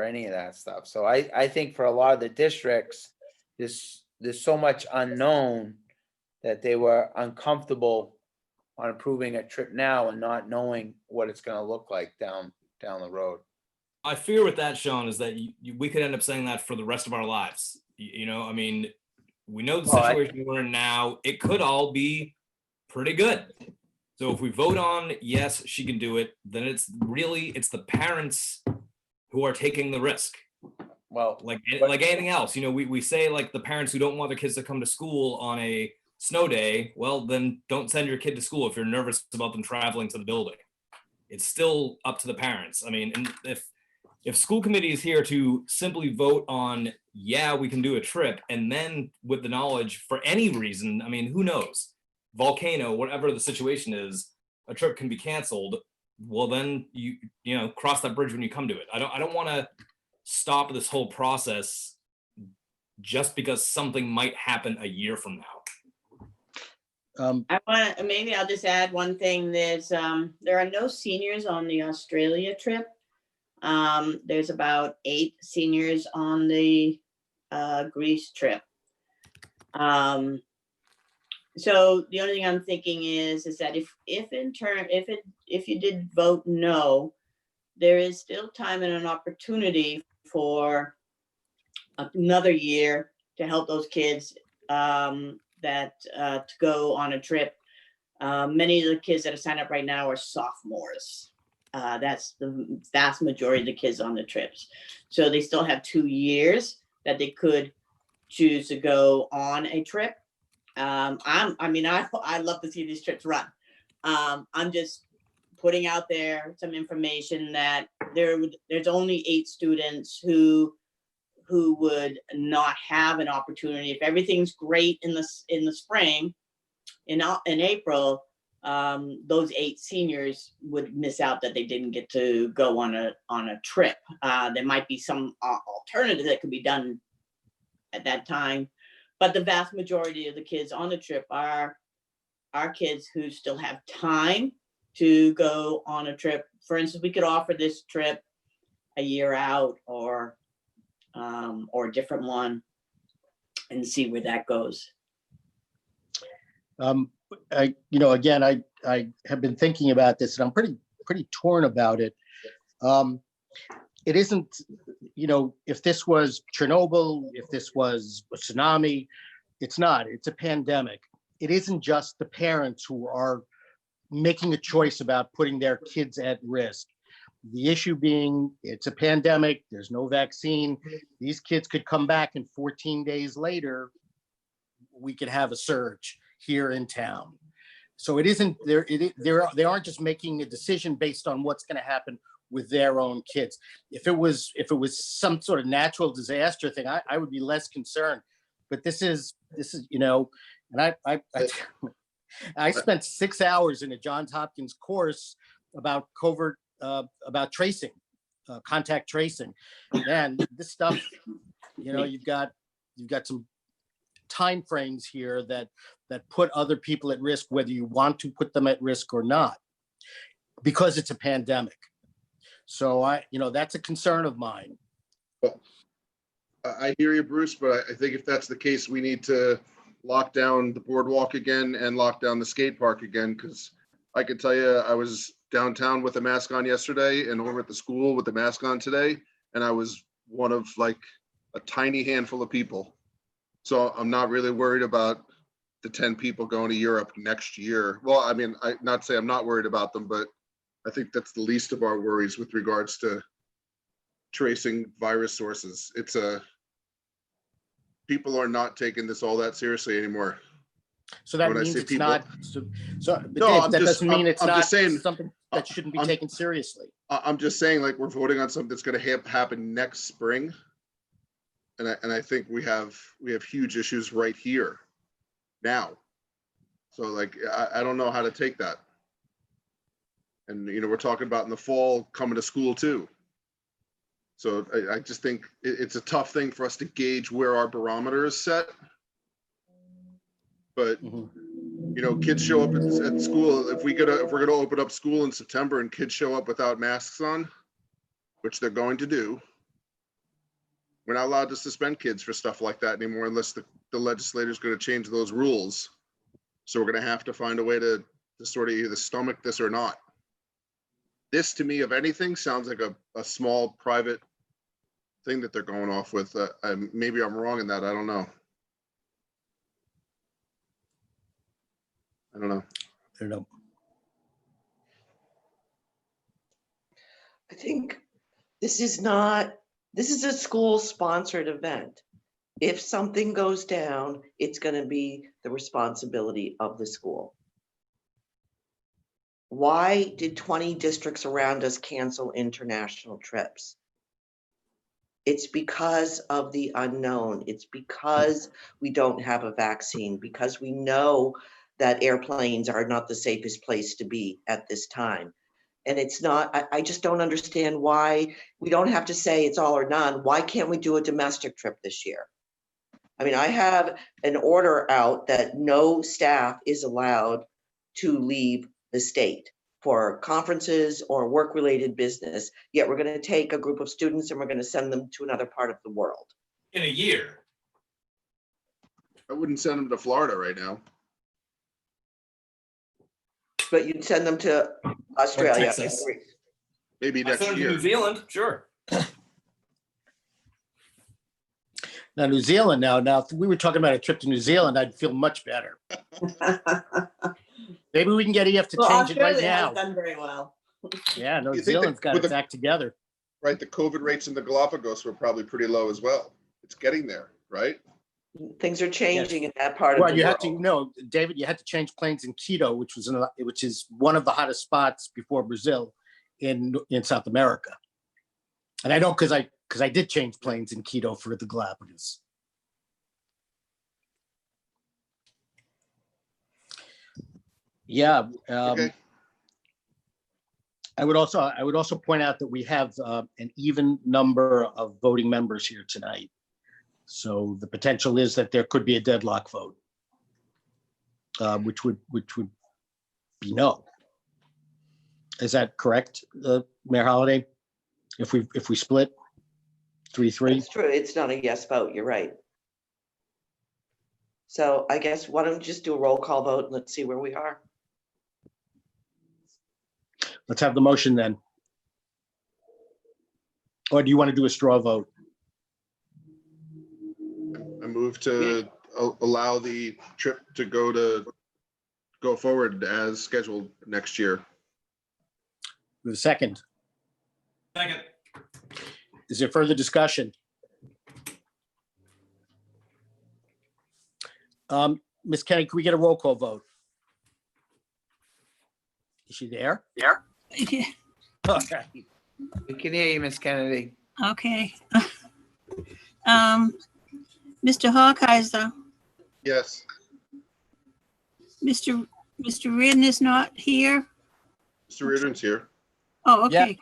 any of that stuff. So I think for a lot of the districts, there's so much unknown that they were uncomfortable on approving a trip now and not knowing what it's going to look like down the road. My fear with that, Sean, is that we could end up saying that for the rest of our lives. I mean, we know the situation we're in now. It could all be pretty good. So if we vote on yes, she can do it, then it's the parents who are taking the risk. Well, like anything else, we say like the parents who don't want their kids to come to school on a snow day, well, then don't send your kid to school if you're nervous about them traveling to the building. It's still up to the parents. I mean, and if school committee is here to simply vote on, yeah, we can do a trip, and then with the knowledge for any reason, I mean, who knows? Volcano, whatever the situation is, a trip can be canceled. Well, then you cross that bridge when you come to it. I don't want to stop this whole process just because something might happen a year from now. Maybe I'll just add one thing. There are no seniors on the Australia trip. There's about 8 seniors on the Greece trip. So the only thing I'm thinking is that if you did vote no, there is still time and an opportunity for another year to help those kids to go on a trip. Many of the kids that are signed up right now are sophomores. That's the vast majority of the kids on the trips. So they still have 2 years that they could choose to go on a trip. I love to see these trips run. I'm just putting out there some information that there's only 8 students who would not have an opportunity. If everything's great in the spring, in April, those 8 seniors would miss out that they didn't get to go on a trip. There might be some alternative that could be done at that time, but the vast majority of the kids on the trip are kids who still have time to go on a trip. For instance, we could offer this trip a year out or a different one and see where that goes. Again, I have been thinking about this, and I'm pretty torn about it. It isn't, if this was Chernobyl, if this was a tsunami, it's not. It's a pandemic. It isn't just the parents who are making a choice about putting their kids at risk. The issue being, it's a pandemic, there's no vaccine. These kids could come back, and 14 days later, we could have a surge here in town. So it isn't, they aren't just making a decision based on what's going to happen with their own kids. If it was some sort of natural disaster thing, I would be less concerned. But this is, and I spent 6 hours in a Johns Hopkins course about covert, about tracing, contact tracing. And this stuff, you've got some time frames here that put other people at risk, whether you want to put them at risk or not, because it's a pandemic. So that's a concern of mine. Well, I hear you, Bruce, but I think if that's the case, we need to lock down the boardwalk again and lock down the skate park again, because I can tell you, I was downtown with a mask on yesterday and over at the school with a mask on today, and I was one of like a tiny handful of people. So I'm not really worried about the 10 people going to Europe next year. Well, I mean, not to say I'm not worried about them, but I think that's the least of our worries with regards to tracing virus sources. People are not taking this all that seriously anymore. So that When I means say it's people- not. But No, Dave, that doesn't mean it's I'm not just saying, something that shouldn't be taken seriously. I'm just saying, like, we're voting on something that's going to happen next spring, and I think we have huge issues right here now. So like, I don't know how to take that. And we're talking about in the fall coming to school too. So I just think it's a tough thing for us to gauge where our barometer is set. But kids show up at school. If we're gonna open up school in September and kids show up without masks on, which they're going to do, we're not allowed to suspend kids for stuff like that anymore unless the legislator is going to change those rules. So we're going to have to find a way to sort of either stomach this or not. This, to me, of anything, sounds like a small private thing that they're going off with. Maybe I'm wrong in that. I don't know. I don't know. I think this is a school-sponsored event. If something goes down, it's going to be the responsibility of the school. Why did 20 districts around us cancel international trips? It's because of the unknown. It's because we don't have a vaccine, because we know that airplanes are not the safest place to be at this time. And it's not, I just don't understand why we don't have to say it's all or none. Why can't we do a domestic trip this year? I mean, I have an order out that no staff is allowed to leave the state for conferences or work-related business, yet we're going to take a group of students and we're going to send them to another part of the world. In a year. I wouldn't send them to Florida right now. But you'd send them to Australia. Texas. Maybe I next sent them to year. New Zealand, sure. Now, New Zealand, now, if we were talking about a trip to New Zealand, I'd feel much better. Maybe we can get EF to change it right Australia has now. done very well. Yeah, New You think Zealand's that got with it the- back together. Right, the COVID rates in the Galapagos were probably pretty low as well. It's getting there, right? Things are changing in that part of Well, the you world. had to, David, you had to change planes in Quito, which is one of the hottest spots before Brazil in South America. And I know because I did change planes in Quito for the Galapagos. Yeah. Okay. I would also point out that we have an even number of voting members here tonight. So the potential is that there could be a deadlock vote, which would be no. Is that correct, Mayor Holliday? If we split 3-3? It's true. It's not a yes vote. You're right. So I guess why don't we just do a roll call vote and let's see where we are. Let's have the motion then. Or do you want to do a straw vote? I move to allow the trip to go forward as scheduled next year. With a second. Second. Is there further discussion? Ms. Kenny, can we get a roll call vote? Is she there? Yeah. Okay. We can hear you, Miss Kennedy. Okay. Mr. Hawkeiser, Yes. Mr. Reardon is not here. Mr. Reardon's here. Oh, okay.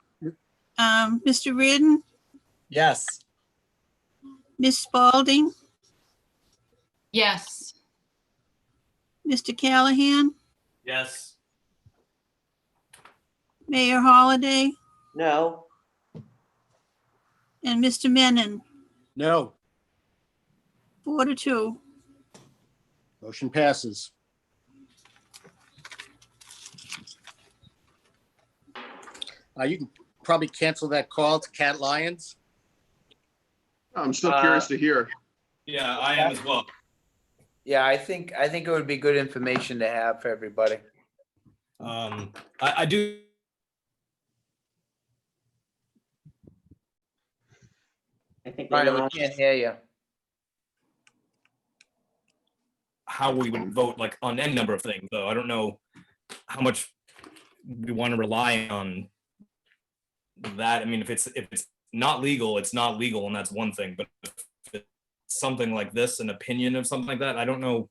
Mr. Reardon, Yes. Miss Spalding, Yes. Mr. Callahan, Yes. Mayor Holliday, No. and Mr. Menon. No. 4-2. Motion passes. You can probably cancel that call to Cat Lions. I'm still curious to hear. Yeah, I am as well. Yeah, I think it would be good information to have for everybody. I do. I think Brian, we can't hear you. How we would vote like on any number of things, though. I don't know how much we want to rely on that. I mean, if it's not legal, it's not legal, and that's one thing. But if it's something like this, an opinion of something like that, I don't know.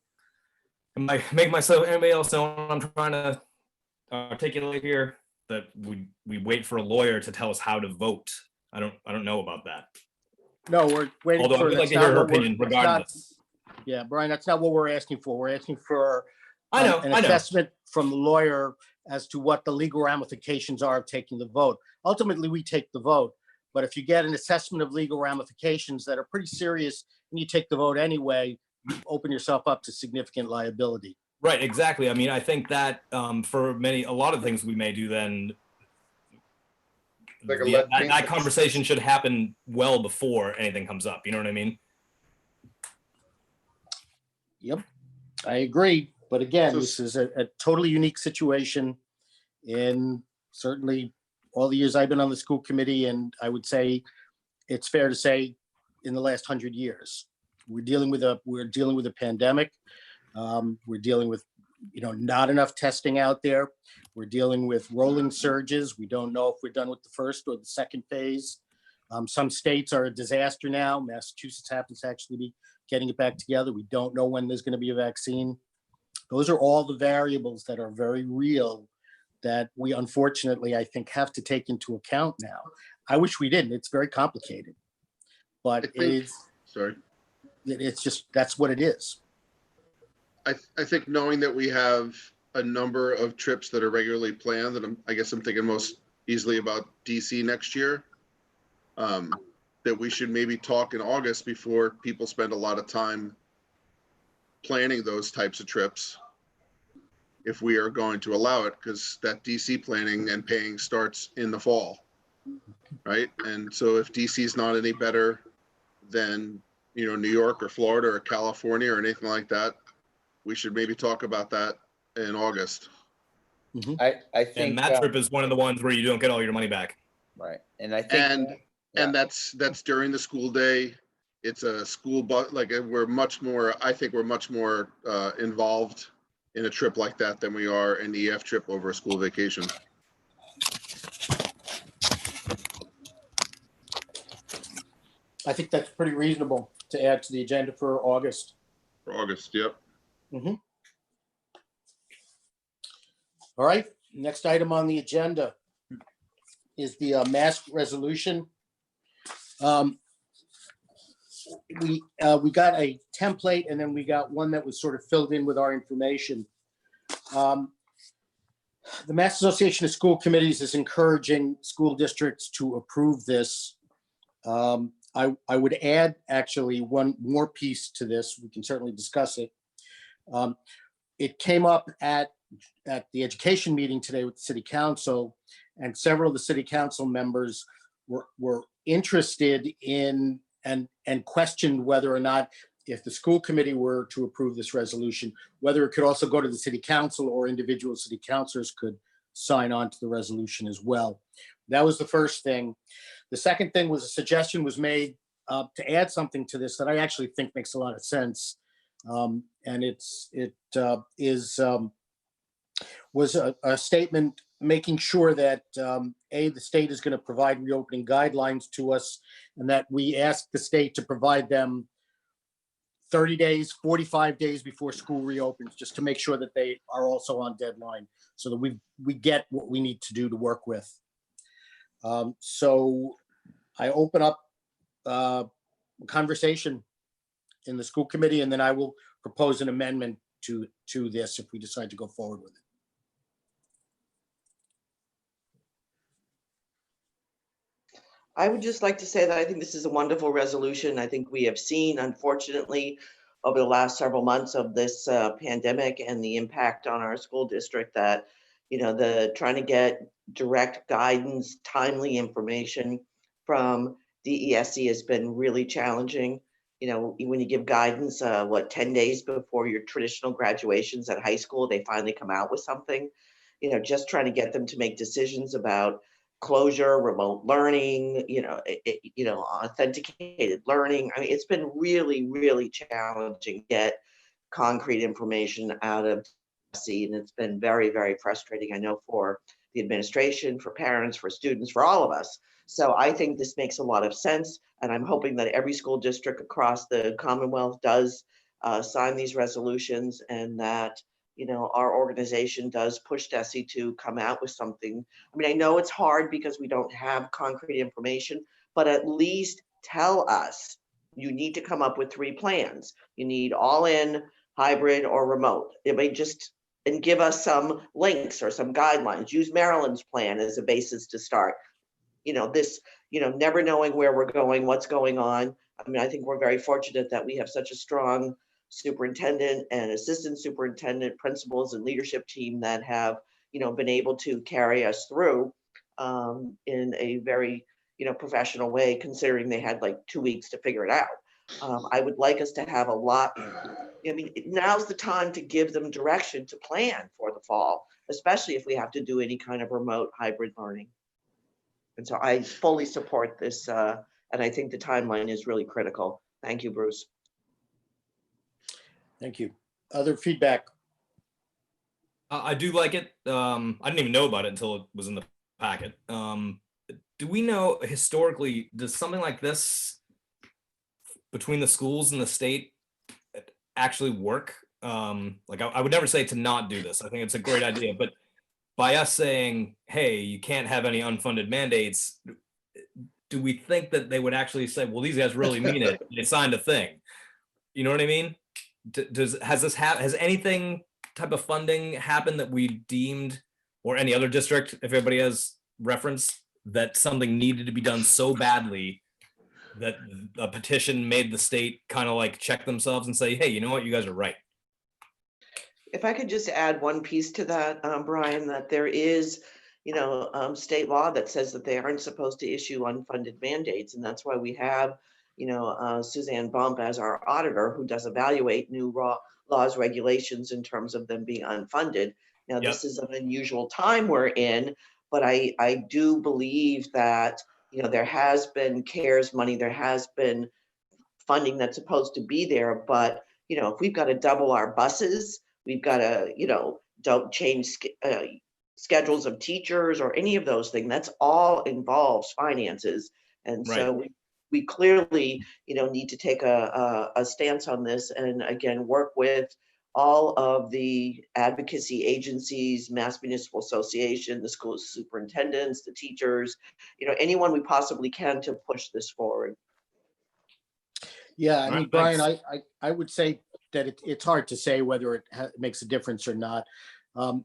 I make myself anybody else know what I'm trying to articulate here, that we wait for a lawyer to tell us how to vote. I don't know about that. No, we're waiting Although I for. would like that's to hear not her what we're- opinion that's not- regardless. Yeah, Brian, that's not what we're asking for. We're asking for I know. an assessment from the lawyer as to what the legal ramifications are of taking the vote. Ultimately, we take the vote, but if you get an assessment of legal ramifications that are pretty serious and you take the vote anyway, you open yourself up to significant liability. Right, exactly. I mean, I think that for a lot of things we may do, then Like a yeah, lead that paint. conversation should happen well before anything comes up. You know what I mean? Yep, I agree. But again, So- this is a totally unique situation. And certainly all the years I've been on the school committee, and I would say it's fair to say in the last 100 years, we're dealing with a pandemic. We're dealing with, not enough testing out there. We're dealing with rolling surges. We don't know if we're done with the first or the second phase. Some states are a disaster now. Massachusetts happens to actually be getting it back together. We don't know when there's going to be a vaccine. Those are all the variables that are very real that we unfortunately, I think, have to take into account now. I wish we didn't. It's very complicated, but Sorry. it's just, that's what it is. I think knowing that we have a number of trips that are regularly planned, and I guess I'm thinking most easily about DC next year, that we should maybe talk in August before people spend a lot of time planning those types of trips, if we are going to allow it, because that DC planning and paying starts in the fall, right? And so if DC is not any better than, New York or Florida or California or anything like that, we should maybe talk about that in August. I And think that trip is one of the ones where you don't get all your money back. right, and I think And that's during the school day. It's a school bus, I think we're much more involved in a trip like that than we are in the EF trip over a school vacation. I think that's pretty reasonable to add to the agenda for August. For August, yep. All right, next item on the agenda is the mask resolution. We got a template and then we got one that was sort of filled in with our information. The Mass Association of School Committees is encouraging school districts to approve this. I would add actually one more piece to this. We can certainly discuss it. It came up at the education meeting today with the city council, and several of the city council members were interested in and questioned whether or not, if the school committee were to approve this resolution, whether it could also go to the city council or individual city councilors could sign on to the resolution as well. That was the first thing. The second thing was a suggestion was made to add something to this that I actually think makes a lot of sense. And was a statement making sure that the state is going to provide reopening guidelines to us, and that we ask the state to provide them 30 days, 45 days before school reopens, just to make sure that they are also on deadline, so that we get what we need to do to work with. So I open up a conversation in the school committee, and then I will propose an amendment to this if we decide to go forward with it. I would just like to say that I think this is a wonderful resolution. I think we have seen, unfortunately, over the last several months of this pandemic and the impact on our school district, that, the trying to get direct guidance, timely information from DESE has been really challenging. When you give guidance, 10 days before your traditional graduations at high school, they finally come out with something, just trying to get them to make decisions about closure, remote learning, authenticated learning. I mean, it's been really, really challenging to get concrete information out of DESE, and it's been very, very frustrating, I know, for the administration, for parents, for students, for all of us. So I think this makes a lot of sense, and I'm hoping that every school district across the Commonwealth does sign these resolutions, and that our organization does push DESE to come out with something. I mean, I know it's hard because we don't have concrete information, but at least tell us you need to come up with 3 plans. You need all in, hybrid, or remote. It may and give us some links or some guidelines. Use Maryland's plan as a basis to start. Never knowing where we're going, what's going on. I mean, I think we're very fortunate that we have such a strong superintendent and assistant superintendent, principals, and leadership team that have, been able to carry us through in a very, professional way, considering they had like 2 weeks to figure it out. I would like us to have a lot. I mean, now's the time to give them direction to plan for the fall, especially if we have to do any kind of remote hybrid learning. And so I fully support this, and I think the timeline is really critical. Thank you, Bruce. Thank you. Other feedback? I do like it. I didn't even know about it until it was in the packet. Do we know historically, does something like this between the schools and the state actually work? Like I would never say to not do this. I think it's a great idea, but by us saying, hey, you can't have any unfunded mandates, do we think that they would actually say, well, these guys really mean it, they signed a thing? You know what I mean? Has anything type of funding happened that we deemed, or any other district, if everybody has reference, that something needed to be done so badly that a petition made the state kind of like check themselves and say, hey, you know what, you guys are right? If I could just add one piece to that, Brian, that there is, state law that says that they aren't supposed to issue unfunded mandates. And that's why we have, Suzanne Bump as our auditor, who does evaluate new laws, regulations in terms of them being unfunded. Now, This is an unusual time we're in, but I do believe that, there has been CARES money, there has been funding that's supposed to be there, but, if we've got to double our buses, we've got to, don't change schedules of teachers or any of those things. That's all involves finances. And so we clearly, need to take a stance on this and again, work with all of the advocacy agencies, Mass Municipal Association, the school superintendents, the teachers, anyone we possibly can to push this forward. Yeah, I All mean, right, Brian, thanks. I would say that it's hard to say whether it makes a difference or not.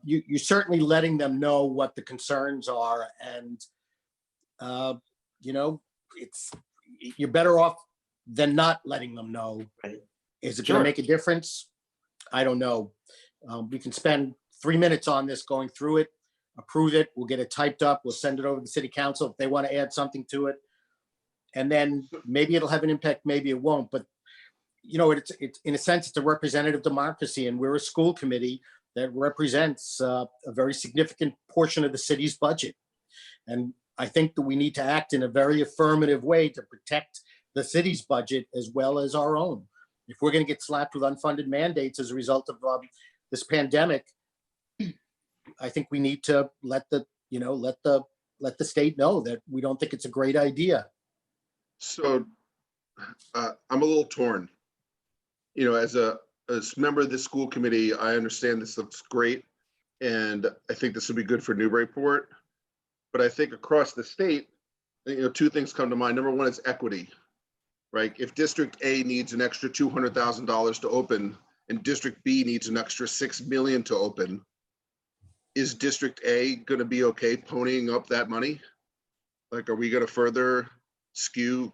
You're certainly letting them know what the concerns are, and you're better off than not letting them know. Right. Is it going to Sure. make a difference? I don't know. We can spend 3 minutes on this, going through it, approve it. We'll get it typed up. We'll send it over to the city council if they want to add something to it. And then maybe it'll have an impact, maybe it won't. But it's in a sense, it's a representative democracy, and we're a school committee that represents a very significant portion of the city's budget. And I think that we need to act in a very affirmative way to protect the city's budget as well as our own. If we're going to get slapped with unfunded mandates as a result of this pandemic, I think we need to let the state know that we don't think it's a great idea. So I'm a little torn. As a member of the school committee, I understand this looks great, and I think this would be good for Newburyport. But I think across the state, two things come to mind. Number one is equity, right? If District A needs an extra $200,000 to open, and District B needs an extra $6 million to open, is District A going to be okay ponying up that money? Like, are we going to further skew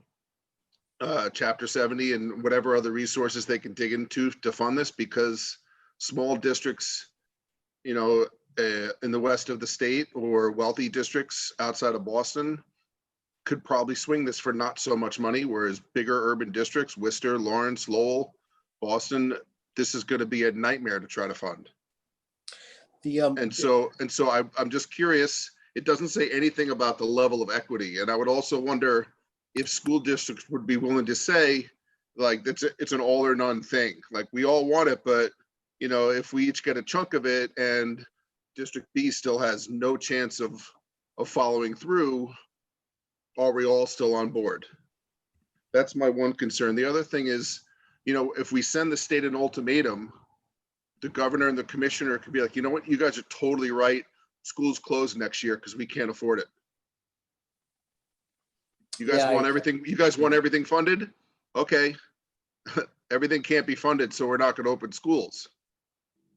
Chapter 70 and whatever other resources they can dig into to fund this? Because small districts, in the west of the state, or wealthy districts outside of Boston, could probably swing this for not so much money, whereas bigger urban districts, Worcester, Lawrence, Lowell, Boston, this is going to be a nightmare to try to fund. And so I'm just curious. It doesn't say anything about the level of equity, and I would also wonder if school districts would be willing to say, like, it's an all or none thing. Like, we all want it, but if we each get a chunk of it and District B still has no chance of following through, are we all still on board? That's my one concern. The other thing is, if we send the state an ultimatum, the governor and the commissioner could be like, you know what, you guys are totally right. Schools close next year because we can't afford it. You guys want everything. You guys want everything funded? Okay. Everything can't be funded, so we're not going to open schools.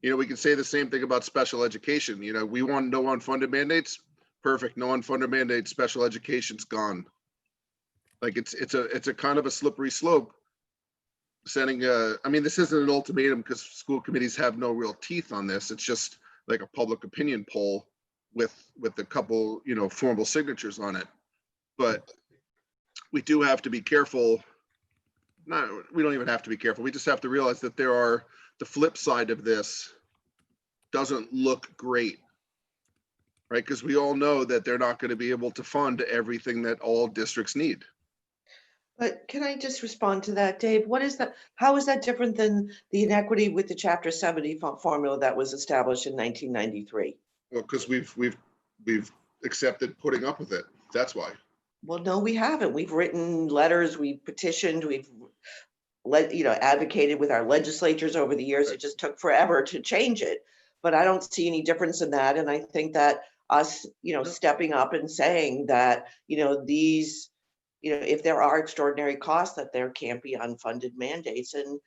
We can say the same thing about special education. We want no unfunded mandates. Perfect. No unfunded mandates. Special education's gone. Like, it's a kind of a slippery slope. Sending this isn't an ultimatum because school committees have no real teeth on this. It's just like a public opinion poll with a couple, formal signatures on it. But we do have to be careful. We don't even have to be careful. We just have to realize that the flip side of this doesn't look great, right? Because we all know that they're not going to be able to fund everything that all districts need. But can I just respond to that, Dave? What is that? How is that different than the inequity with the Chapter 70 formula that was established in 1993? Well, because we've accepted putting up with it. That's why. Well, no, we haven't. We've written letters, we've petitioned, we've advocated with our legislatures over the years. It just took forever to change it. But I don't see any difference in that. And I think that us, stepping up and saying that, these, if there are extraordinary costs, that there can't be unfunded mandates. And,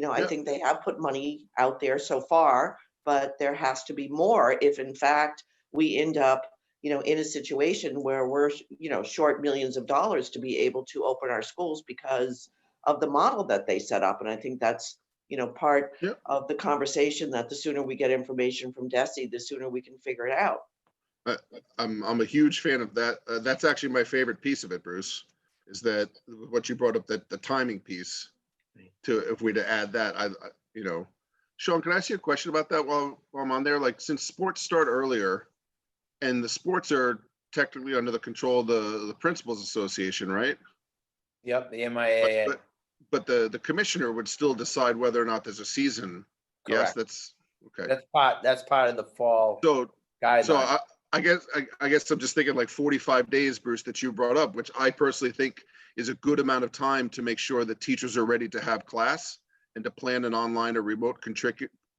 I think they have put money out there so far, but there has to be more if in fact we end up, in a situation where we're, short millions of dollars to be able to open our schools because of the model that they set up. And I think that's, part of the conversation, that the sooner we get information from DESE, the sooner we can figure it out. I'm a huge fan of that. That's actually my favorite piece of it, Bruce, is that what you brought up, that the timing piece, if we to add that, Sean, can I ask you a question about that while I'm on there? Like, since sports start earlier and the sports are technically under the control of the Principals Association, right? Yep, the MIAA. But the commissioner would still decide whether or not there's a season. Yes, Correct. that's okay. That's part of the fall guideline. So I guess I'm just thinking like 45 days, Bruce, that you brought up, which I personally think is a good amount of time to make sure that teachers are ready to have class and to plan an online or remote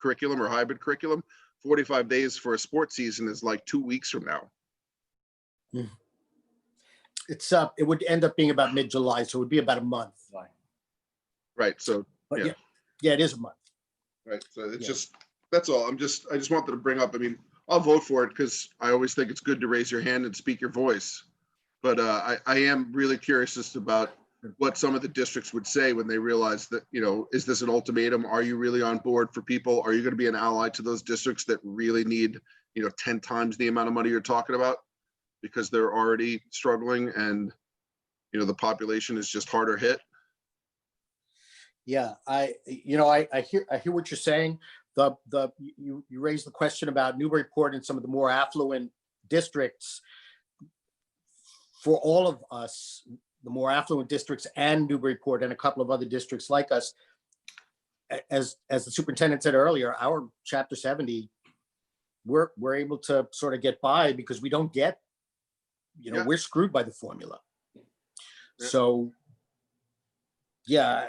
curriculum or hybrid curriculum, 45 days for a sports season is like 2 weeks from now. It would end up being about mid-July, so it would be about a month. Right, so, But yeah, yeah, it is a month. right, so it's Yeah. just, that's all. I just wanted to bring up, I mean, I'll vote for it because I always think it's good to raise your hand and speak your voice. But I am really curious as to about what some of the districts would say when they realize that, you know, is this an ultimatum? Are you really on board for people? Are you going to be an ally to those districts that really need, you know, 10 times the amount of money you're talking about? Because they're already struggling and, you know, the population is just harder hit. Yeah, I hear what you're saying. You raised the question about Newburyport and some of the more affluent districts. For all of us, the more affluent districts and Newburyport and a couple of other districts like us, as the superintendent said earlier, our Chapter 70, we're able to sort of get by because we don't get, you know, we're screwed by the formula. Yeah. So, yeah,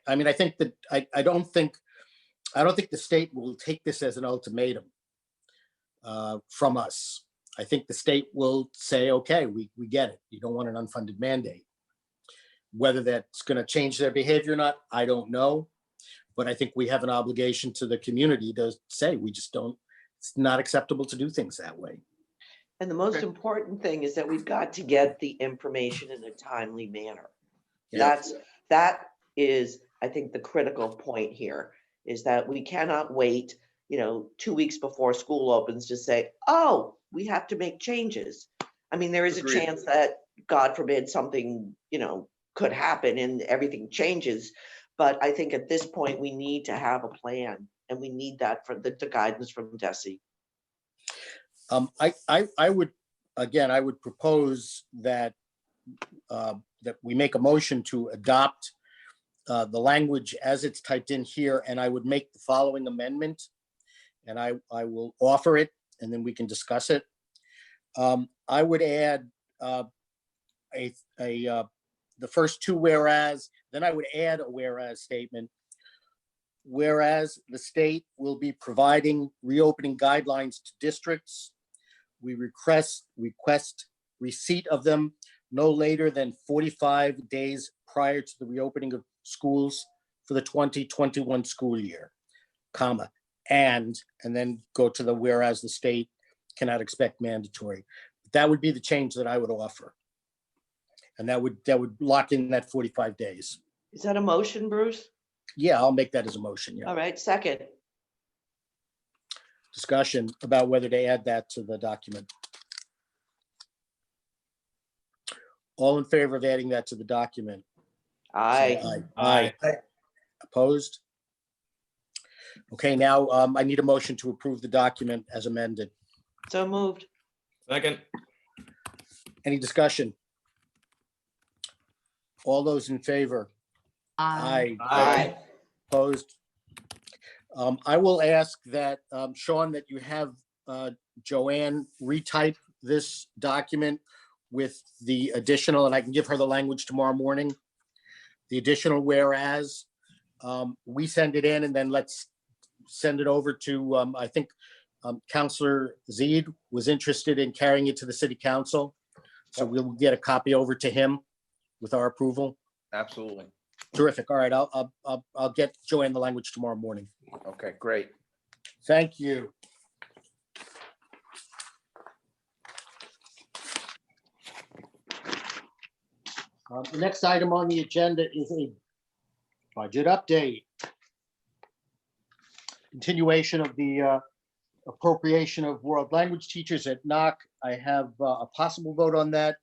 I mean, I think that I don't think the state will take this as an ultimatum from us. I think the state will say, okay, we get it. You don't want an unfunded mandate. Whether that's going to change their behavior or not, I don't know. But I think we have an obligation to the community to say, we just don't, it's not acceptable to do things that way. And the most important thing is that we've got to get the information in a timely manner. Yeah. That is, I think, the critical point here is that we cannot wait, you know, 2 weeks before school opens to say, oh, we have to make changes. I mean, there is Agreed. a chance that, God forbid, something, you know, could happen and everything changes. But I think at this point, we need to have a plan, and we need that for the guidance from DESE. I would propose that that we make a motion to adopt the language as it's typed in here, and I would make the following amendment, and I will offer it, and then we can discuss it. I would add the first two whereas, then I would add a whereas statement. Whereas the state will be providing reopening guidelines to districts, we request receipt of them no later than 45 days prior to the reopening of schools for the 2021 school year, comma, and then go to the whereas the state cannot expect mandatory. That would be the change that I would offer. And that would lock in that 45 days. Is that a motion, Bruce? Yeah, I'll make that as a motion, yeah. All right, second. Discussion about whether to add that to the document. All in favor of adding that to the document? Aye. Say aye. Opposed? Okay, now I need a motion to approve the document as amended. So moved. Second. Any discussion? All those in favor? Aye. Aye. Opposed? I will ask that, Sean, that you have Joanne retype this document with the additional, and I can give her the language tomorrow morning. The additional whereas, we send it in and then let's send it over to, I think Counselor Zede was interested in carrying it to the city council. So we'll get a copy over to him with our approval. Absolutely. Terrific. All right, I'll get Joanne the language tomorrow morning. Okay, great. Thank you. The next item on the agenda is a budget update. Continuation of the appropriation of world language teachers at NOC. I have a possible vote on that.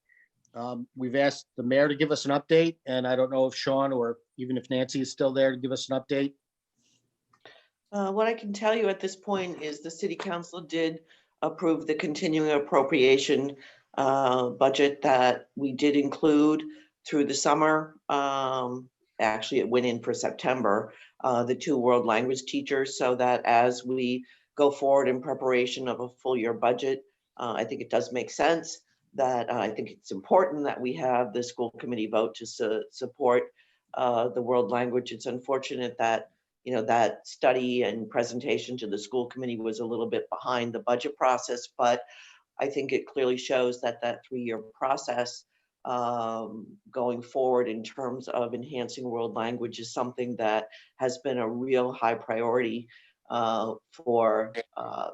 We've asked the mayor to give us an update, and I don't know if Sean or even if Nancy is still there to give us an update. What I can tell you at this point is the city council did approve the continuing appropriation budget that we did include through the summer. Actually, it went in for September, the 2 world language teachers, so that as we go forward in preparation of a full year budget, I think it does make sense that I think it's important that we have the school committee vote to support the world language. It's unfortunate that that study and presentation to the school committee was a little bit behind the budget process, but I think it clearly shows that that 3-year process going forward in terms of enhancing world language is something that has been a real high priority for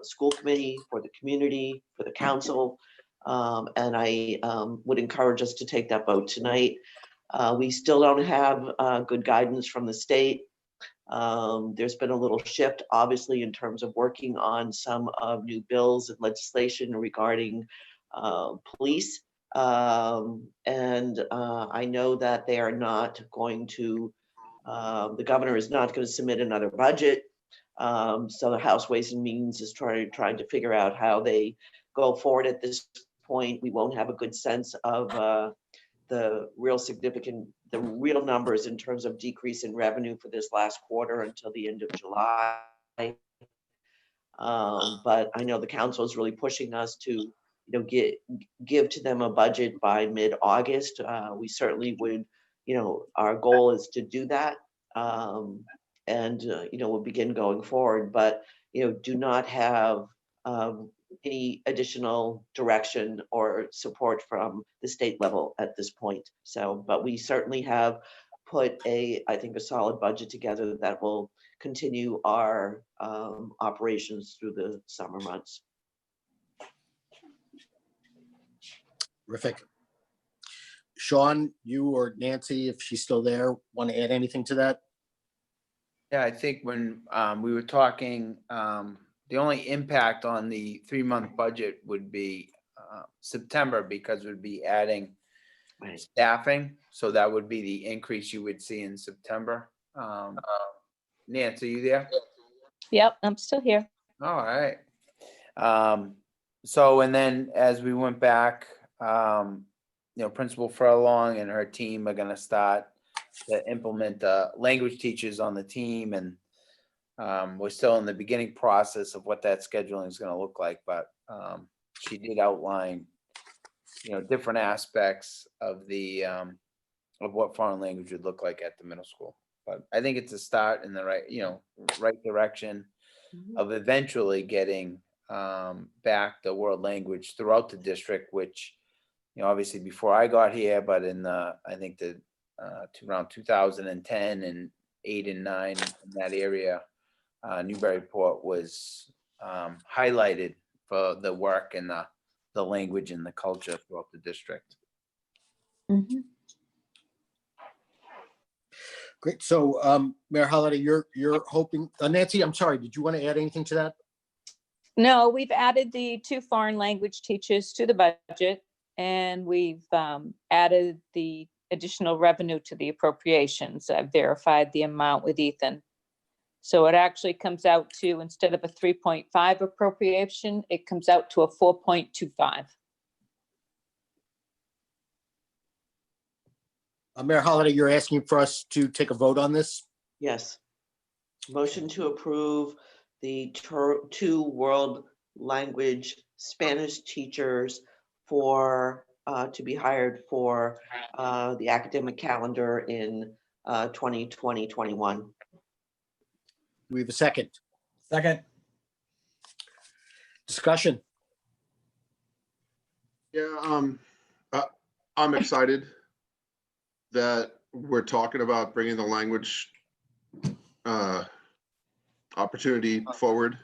school committee, for the community, for the council. And I would encourage us to take that vote tonight. We still don't have good guidance from the state. There's been a little shift, obviously, in terms of working on some of new bills and legislation regarding police. And I know that they are not going to, the governor is not going to submit another budget. So the House Ways and Means is trying to figure out how they go forward at this point. We won't have a good sense of the real numbers in terms of decrease in revenue for this last quarter until the end of July. But I know the council is really pushing us to, give to them a budget by mid-August. We certainly would, our goal is to do that. And we'll begin going forward, but, do not have any additional direction or support from the state level at this point. So, but we certainly have put I think a solid budget together that will continue our operations through the summer months. Terrific. Sean, you or Nancy, if she's still there, want to add anything to that? Yeah, I think when we were talking, the only impact on the 3-month budget would be September, because we'd be adding staffing. So that would be the increase you would see in September. Nancy, you there? Yep, I'm still here. All right. So, and then as we went back, Principal Furlong and her team are going to start to implement language teachers on the team, and we're still in the beginning process of what that scheduling is going to look like. But she did outline, different aspects of the of what foreign language would look like at the middle school. But I think it's a start in the right direction of eventually getting back the world language throughout the district, which, obviously before I got here, but in I think around 2010 and 8 and 9 in that area, Newburyport was highlighted for the work and the language and the culture throughout the district. Mm-hmm. Great. So, Mayor Holliday, you're hoping, Nancy, I'm sorry, did you want to add anything to that? No, we've added the 2 foreign language teachers to the budget, and we've added the additional revenue to the appropriations. I've verified the amount with Ethan. So it actually comes out to, instead of a 3.5 appropriation, it comes out to a 4.25. Mayor Holliday, you're asking for us to take a vote on this? Yes. Motion to approve the 2 world language Spanish teachers for to be hired for the academic calendar in 2020-21. We have a second. Second. Discussion. Yeah, I'm excited that we're talking about bringing the language opportunity forward,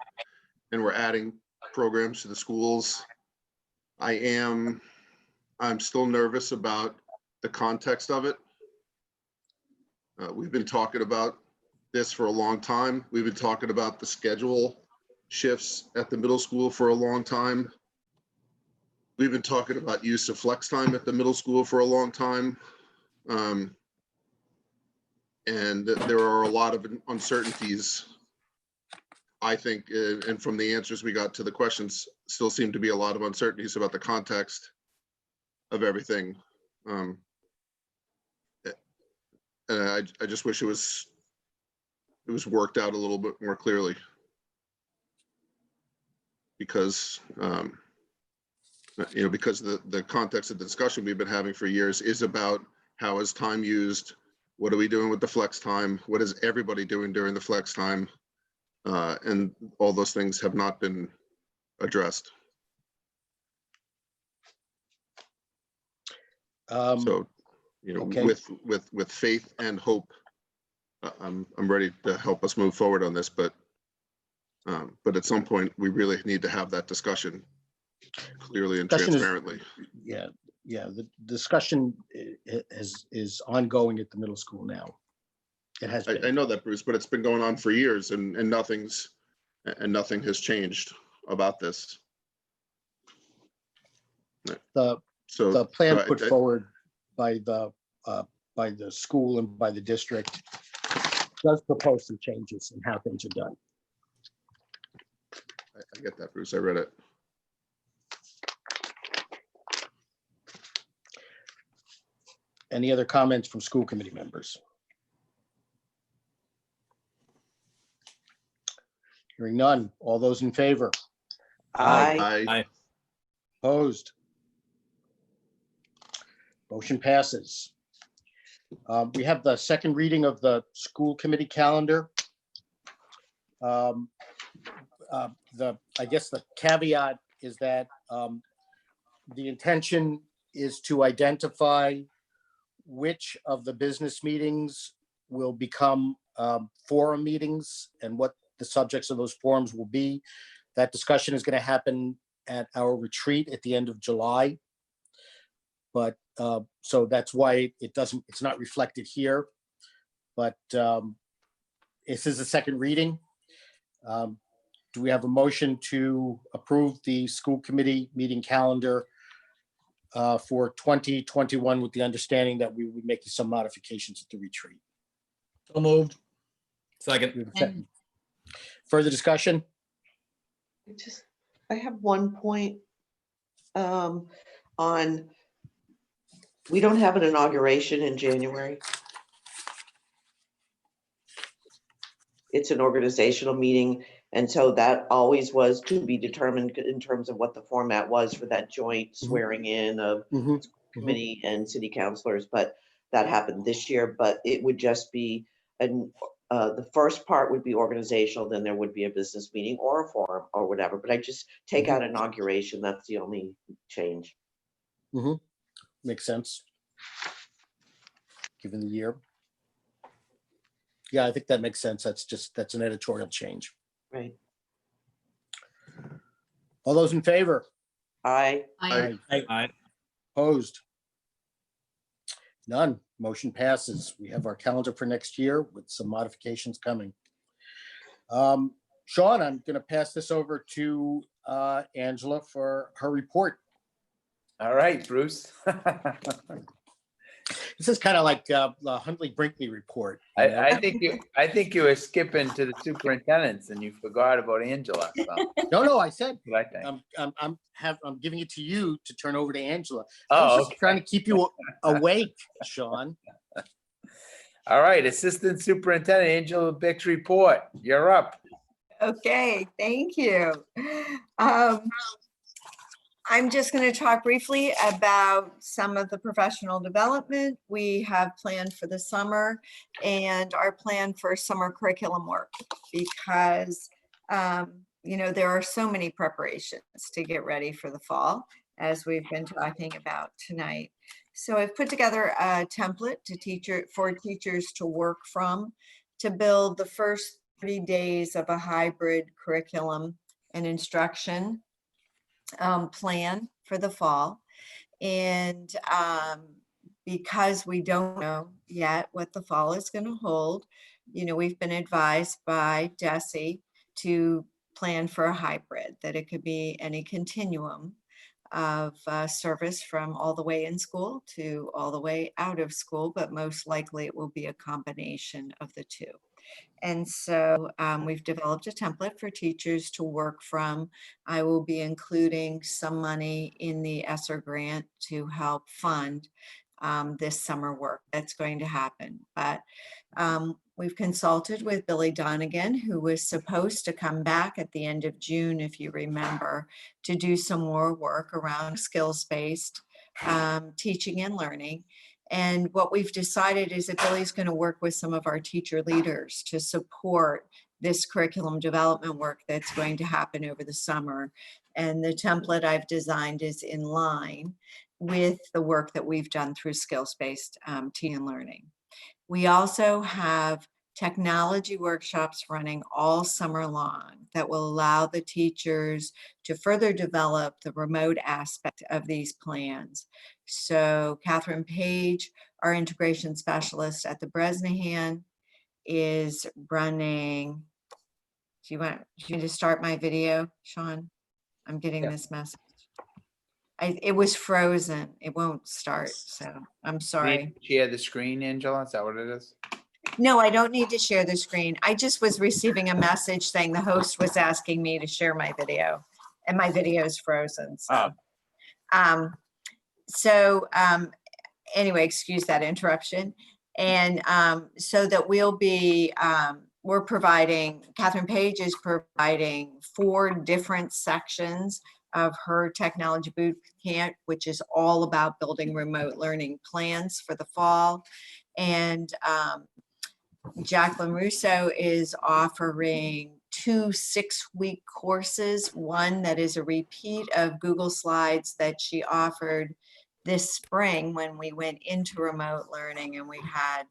and we're adding programs to the schools. I'm still nervous about the context of it. We've been talking about this for a long time. We've been talking about the schedule shifts at the middle school for a long time. We've been talking about use of flex time at the middle school for a long time. And there are a lot of uncertainties, I think, and from the answers we got to the questions, still seem to be a lot of uncertainties about the context of everything. And I just wish it was worked out a little bit more clearly, because because the context of the discussion we've been having for years is about how is time used What are we doing with the flex time? What is everybody doing during the flex time? And all those things have not been addressed. So, you know, okay. with faith and hope, I'm ready to help us move forward on this, but at some point we really need to have that discussion clearly and Discussion is- transparently. Yeah, the discussion is ongoing at the middle school now. It has been. I know that, Bruce, but it's been going on for years and nothing has changed about this. The So plan so put I- forward by the school and by the district does propose some changes in how things are done. I get that, Bruce. I read it. Any other comments from school committee members? Hearing none. All those in favor? Aye. Opposed? Motion passes. We have the second reading of the school committee calendar. I guess the caveat is that the intention is to identify which of the business meetings will become forum meetings and what the subjects of those forums will be. That discussion is going to happen at our retreat at the end of July. But so that's why it's not reflected here. But this is a second reading. Do we have a motion to approve the school committee meeting calendar for 2021 with the understanding that we would make some modifications at the retreat? So moved. Second. Further discussion? I have one point on, we don't have an inauguration in January. It's an organizational meeting, and so that always was to be determined in terms of what the format was for that joint swearing in of committee and city councilors, but that happened this year. But it would just be, the first part would be organizational, then there would be a business meeting or a forum or whatever, but I just take out inauguration. That's the only change. Makes sense. Given the year. Yeah, I think that makes sense. That's an editorial change. Right. All those in favor? Aye. Aye. Opposed? None. Motion passes. We have our calendar for next year with some modifications coming. Sean, I'm going to pass this over to Angela for her report. All right, Bruce. This is kind of like the Huntley Brinkley report. I think you were skipping to the superintendents and you forgot about Angela. So. No, I said What I think. I'm giving it to you to turn over to Angela. Oh, I was just okay. trying to keep you awake, Sean. All right, Assistant Superintendent Angela Bick's report. You're up. Okay, thank you. I'm just going to talk briefly about some of the professional development we have planned for the summer and our plan for summer curriculum work, because there are so many preparations to get ready for the fall, as we've been talking about tonight. So I've put together a template for teachers to work from to build the first 30 days of a hybrid curriculum and instruction plan for the fall. And because we don't know yet what the fall is going to hold, we've been advised by DESE to plan for a hybrid, that it could be any continuum of service from all the way in school to all the way out of school, but most likely it will be a combination of the two. And so we've developed a template for teachers to work from. I will be including some money in the ESSER grant to help fund this summer work that's going to happen. But we've consulted with Billy Donegan, who was supposed to come back at the end of June, if you remember, to do some more work around skills-based teaching and learning. And what we've decided is that Billy's going to work with some of our teacher leaders to support this curriculum development work that's going to happen over the summer. And the template I've designed is in line with the work that we've done through skills-based teaching and learning. We also have technology workshops running all summer long that will allow the teachers to further develop the remote aspect of these plans. So Catherine Page, our integration specialist at the Bresnahan, is running. Do you want me to start my video, Sean? I'm getting this message. It was frozen. It won't start, so I'm sorry. Share the screen, Angela, is that what it is? No, I don't need to share the screen. I just was receiving a message saying the host was asking me to share my video, and my video is frozen. So, anyway, excuse that interruption. And so that we'll be, we're providing, Catherine Page is providing 4 different sections of her technology boot camp, which is all about building remote learning plans for the fall. And Jacqueline Russo is offering 2 6-week courses, one that is a repeat of Google Slides that she offered this spring when we went into remote learning, and we had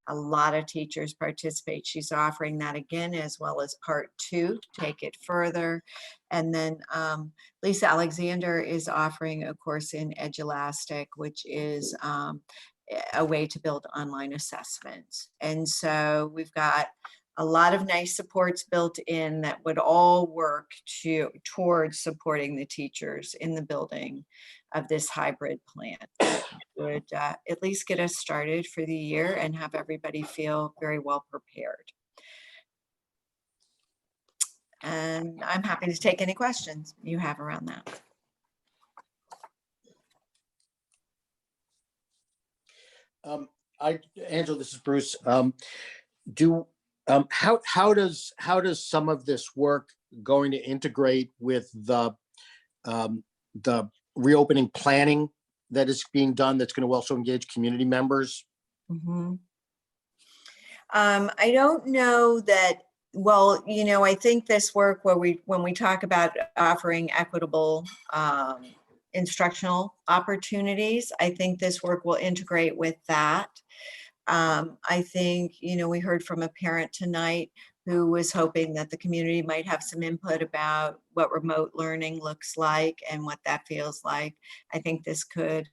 a lot of teachers participate. She's offering that again, as well as part 2 to take it further. And then Lisa Alexander is offering a course in Edulastic, which is a way to build online assessments. And so we've got a lot of nice supports built in that would all work towards supporting the teachers in the building of this hybrid plan. Would at least get us started for the year and have everybody feel very well prepared. And I'm happy to take any questions you have around that. Angela, this is Bruce. How does some of this work going to integrate with the reopening planning that is being done that's going to also engage community members? Mm-hmm. I don't know that, well, you know, I think this work when we talk about offering equitable instructional opportunities, I think this work will integrate with that. I think, you know, we heard from a parent tonight who was hoping that the community might have some input about what remote learning looks like and what that feels like. I think this could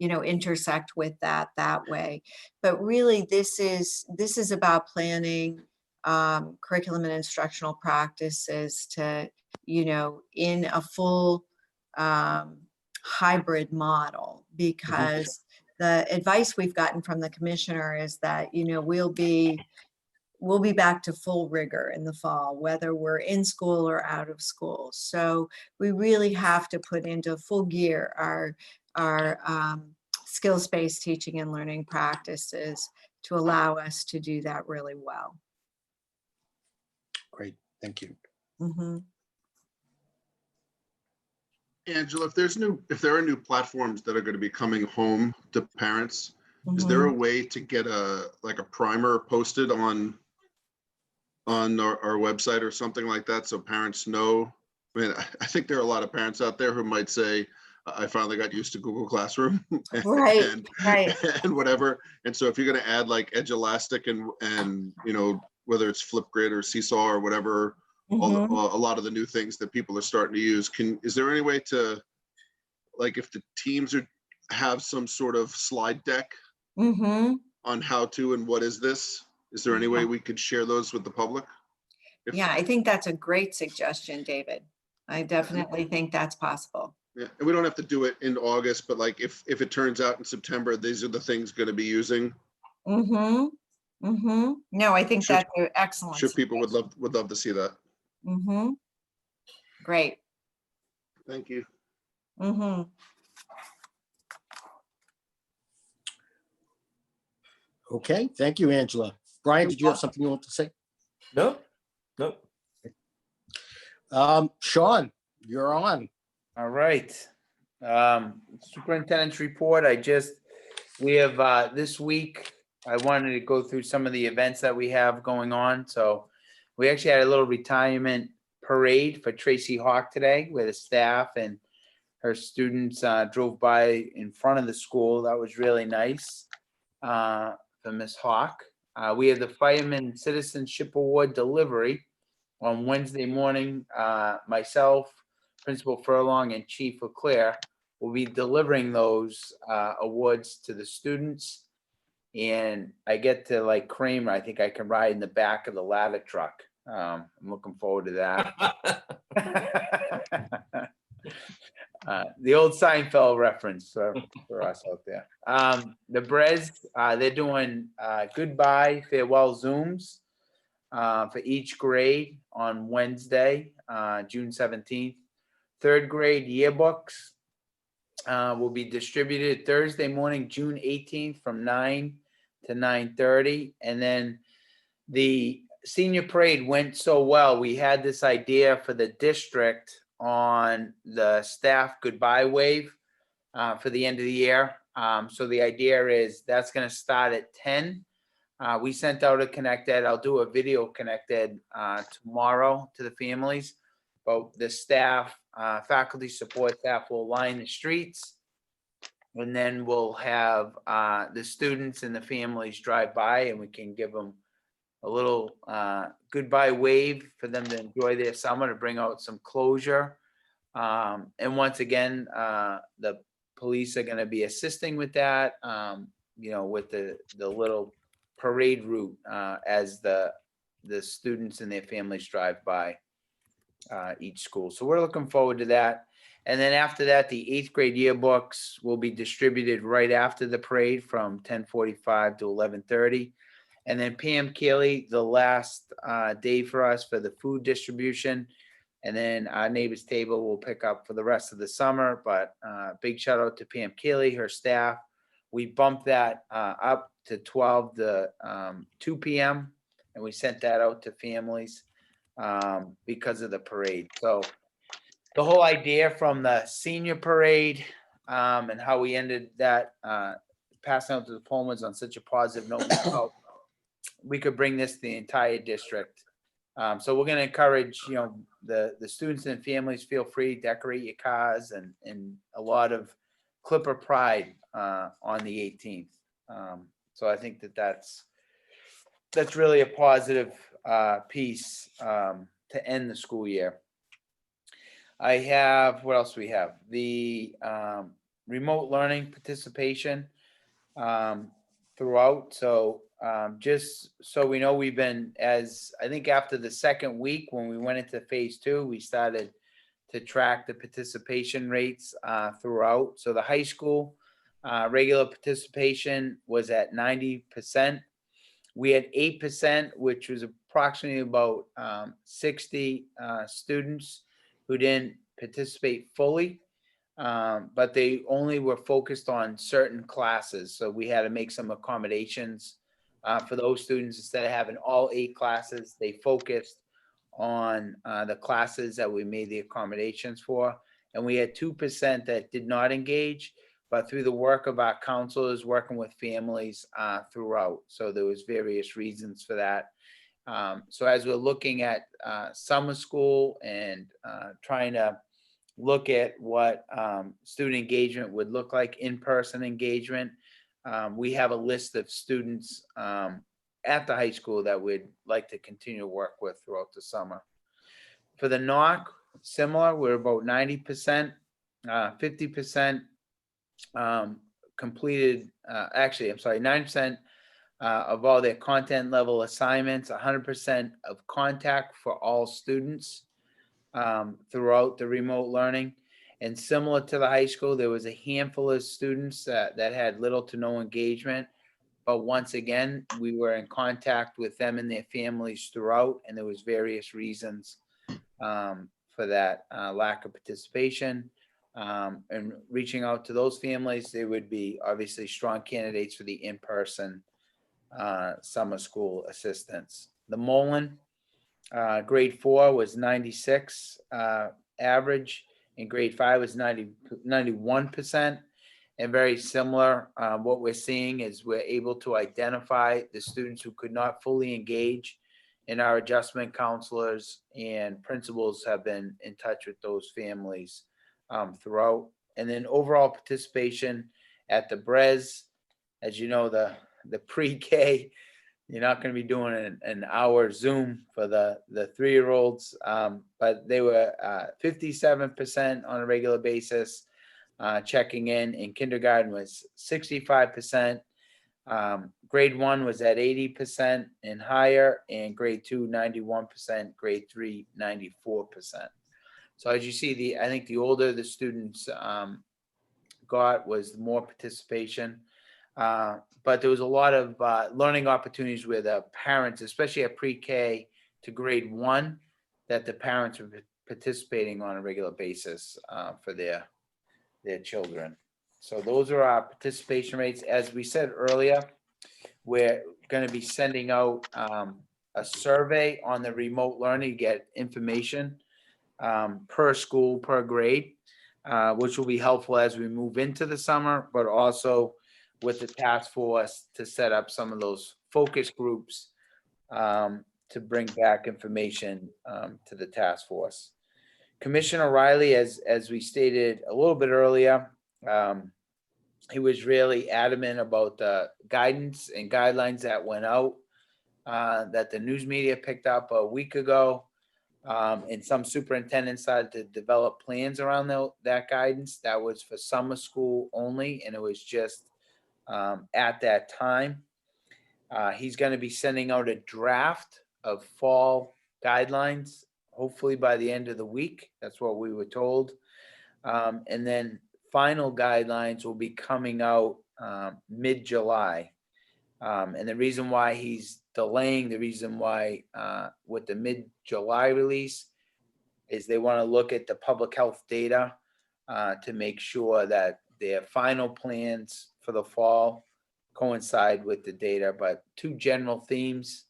intersect with that way. But really, this is about planning curriculum and instructional practices to, you know, in a full hybrid model, because the advice we've gotten from the commissioner is that, you know, we'll be back to full rigor in the fall, whether we're in school or out of school. So we really have to put into full gear our skills-based teaching and learning practices to allow us to do that really well. Great, thank you. Mm-hmm. Angela, if there are new platforms that are going to be coming home to parents, is there a way to get a primer posted on our website or something like that, so parents know? I mean, I think there are a lot of parents out there who might say, I finally got used to Google Classroom and whatever. And so if you're going to add like Edulastic and you know, whether it's Flipgrid or Seesaw or whatever, a lot of the new things that people are starting to use, is there any way to, like, if the teams have some sort of slide deck on how to and what is this? Is there any way we could share those with the public? Yeah, I think that's a great suggestion, David. I definitely think that's possible. Yeah, and we don't have to do it in August, but like if it turns out in September, these are the things going to be using. No, I think that's excellent. Sure, people would love to see that. Great. Thank you. Okay, thank you, Angela. Brian, did you have something you want to say? No. Sean, you're on. All right. Superintendent's report, I just We have, this week, I wanted to go through some of the events that we have going on. So we actually had a little retirement parade for Tracy Hawk today, where the staff and her students drove by in front of the school. That was really nice for Miss Hawk. We have the Fireman Citizenship Award delivery on Wednesday morning. Myself, Principal Furlong, and Chief Leclerc will be delivering those awards to the students. And I get to, like Kramer, I think I can ride in the back of the ladder truck. I'm looking forward to that. The old Seinfeld reference for us out there. The Brez, they're doing goodbye, farewell Zooms for each grade on Wednesday, June 17th. Third grade yearbooks will be distributed Thursday morning, June 18th from 9 to 9:30. And then the senior parade went so well. We had this idea for the district on the staff goodbye wave for the end of the year. So the idea is that's going to start at 10. We sent out a Connect-Ed. I'll do a video Connect-Ed tomorrow to the families. But the staff, faculty support staff will line the streets. And then we'll have the students and the families drive by, and we can give them a little goodbye wave for them to enjoy their summer, to bring out some closure. And once again, the police are going to be assisting with that, with the little parade route as the students and their families drive by each school. So we're looking forward to that. And then after that, the 8th grade yearbooks will be distributed right after the parade from 10:45 to 11:30. And then Pam Keeley, the last day for us for the food distribution. And then our neighbor's table will pick up for the rest of the summer. But big shout out to Pam Keeley, her staff. We bumped that up to 12 to 2 p.m. And we sent that out to families because of the parade. So the whole idea from the senior parade and how we ended that, passing out the diplomas on such a positive note, now we could bring this to the entire district. So we're going to encourage, the students and families, feel free to decorate your cars and a lot of Clipper pride on the 18th. So I think that's really a positive piece to end the school year. I have, what else we have? The remote learning participation throughout. So just so we know, we've been, as I think after the second week, when we went into phase 2, we started to track the participation rates throughout. So the high school regular participation was at 90%. We had 8%, which was approximately about 60 students who didn't participate fully, but they only were focused on certain classes. So we had to make some accommodations for those students. Instead of having all 8 classes, they focused on the classes that we made the accommodations for. And we had 2% that did not engage, but through the work of our counselors working with families throughout. So there was various reasons for that. So as we're looking at summer school and trying to look at what student engagement would look like, in-person engagement, we have a list of students at the high school that we'd like to continue to work with throughout the summer. For the NOC, similar, we're about 90%, 50% completed, 9% of all their content level assignments, 100% of contact for all students throughout the remote learning. And similar to the high school, there was a handful of students that had little to no engagement. But once again, we were in contact with them and their families throughout, and there was various reasons for that lack of participation. And reaching out to those families, they would be obviously strong candidates for the in-person summer school assistance. The Mullen grade 4 was 96 average, and grade 5 was 91%. and very similar. What we're seeing is we're able to identify the students who could not fully engage, and our adjustment counselors and principals have been in touch with those families throughout. And then overall participation at the BRES, as you know, the pre-K, you're not going to be doing an hour Zoom for the 3-year-olds, but they were 57% on a regular basis checking in kindergarten was 65%. Grade 1 was at 80% and higher, and grade 2, 91%, grade 3, 94%. So as you see, I think the older the students got was more participation. But there was a lot of learning opportunities where the parents, especially at pre-K to grade 1, that the parents were participating on a regular basis for their children. So those are our participation rates. As we said earlier, we're going to be sending out a survey on the remote learning to get information per school, per grade, which will be helpful as we move into the summer, but also with the task force to set up some of those focus groups to bring back information to the task force. Commissioner Riley, as we stated a little bit earlier, he was really adamant about the guidance and guidelines that went out that the news media picked up a week ago. And some superintendents started to develop plans around that guidance. That was for summer school only, and it was just at that time. He's going to be sending out a draft of fall guidelines, hopefully by the end of the week. That's what we were told. And then final guidelines will be coming out mid-July. And the reason why he's delaying, the reason why with the mid-July release is they want to look at the public health data to make sure that their final plans for the fall coincide with the data. But 2 general themes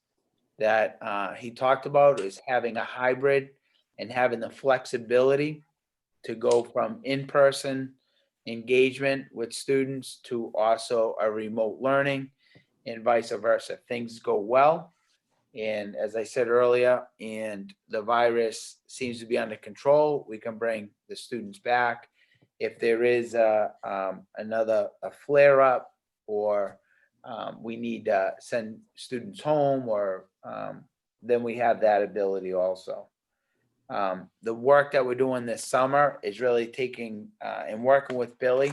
that he talked about is having a hybrid and having the flexibility to go from in-person engagement with students to also a remote learning, and vice versa. Things go well, and as I said earlier, and the virus seems to be under control, we can bring the students back. If there is another flare up, or we need to send students home, or then we have that ability also. The work that we're doing this summer is really taking and working with Billy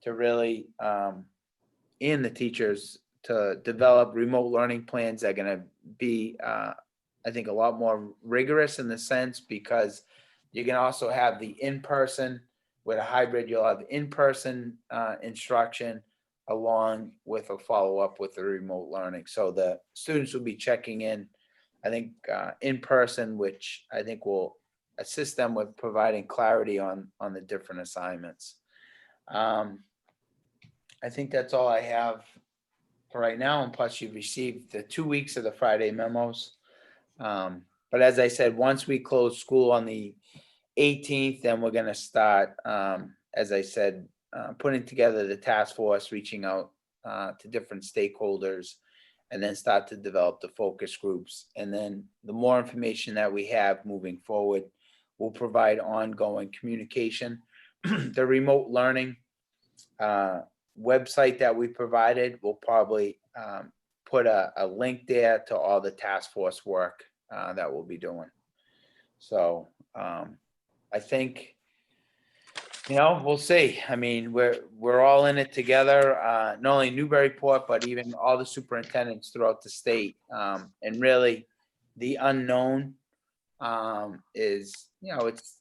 to really and the teachers to develop remote learning plans that are going to be, I think, a lot more rigorous in the sense, because you can also have the in-person with a hybrid. You'll have in-person instruction along with a follow-up with the remote learning. So the students will be checking in, I think, in person, which I think will assist them with providing clarity on the different assignments. I think that's all I have for right now. And plus, you've received the 2 weeks of the Friday memos. But as I said, once we close school on the 18th, then we're going to start, as I said, putting together the task force, reaching out to different stakeholders, and then start to develop the focus groups. And then the more information that we have moving forward will provide ongoing communication. The remote learning website that we provided will probably put a link there to all the task force work that we'll be doing. So I think, we'll see. I mean, we're all in it together, not only Newburyport, but even all the superintendents throughout the state. And really, the unknown is,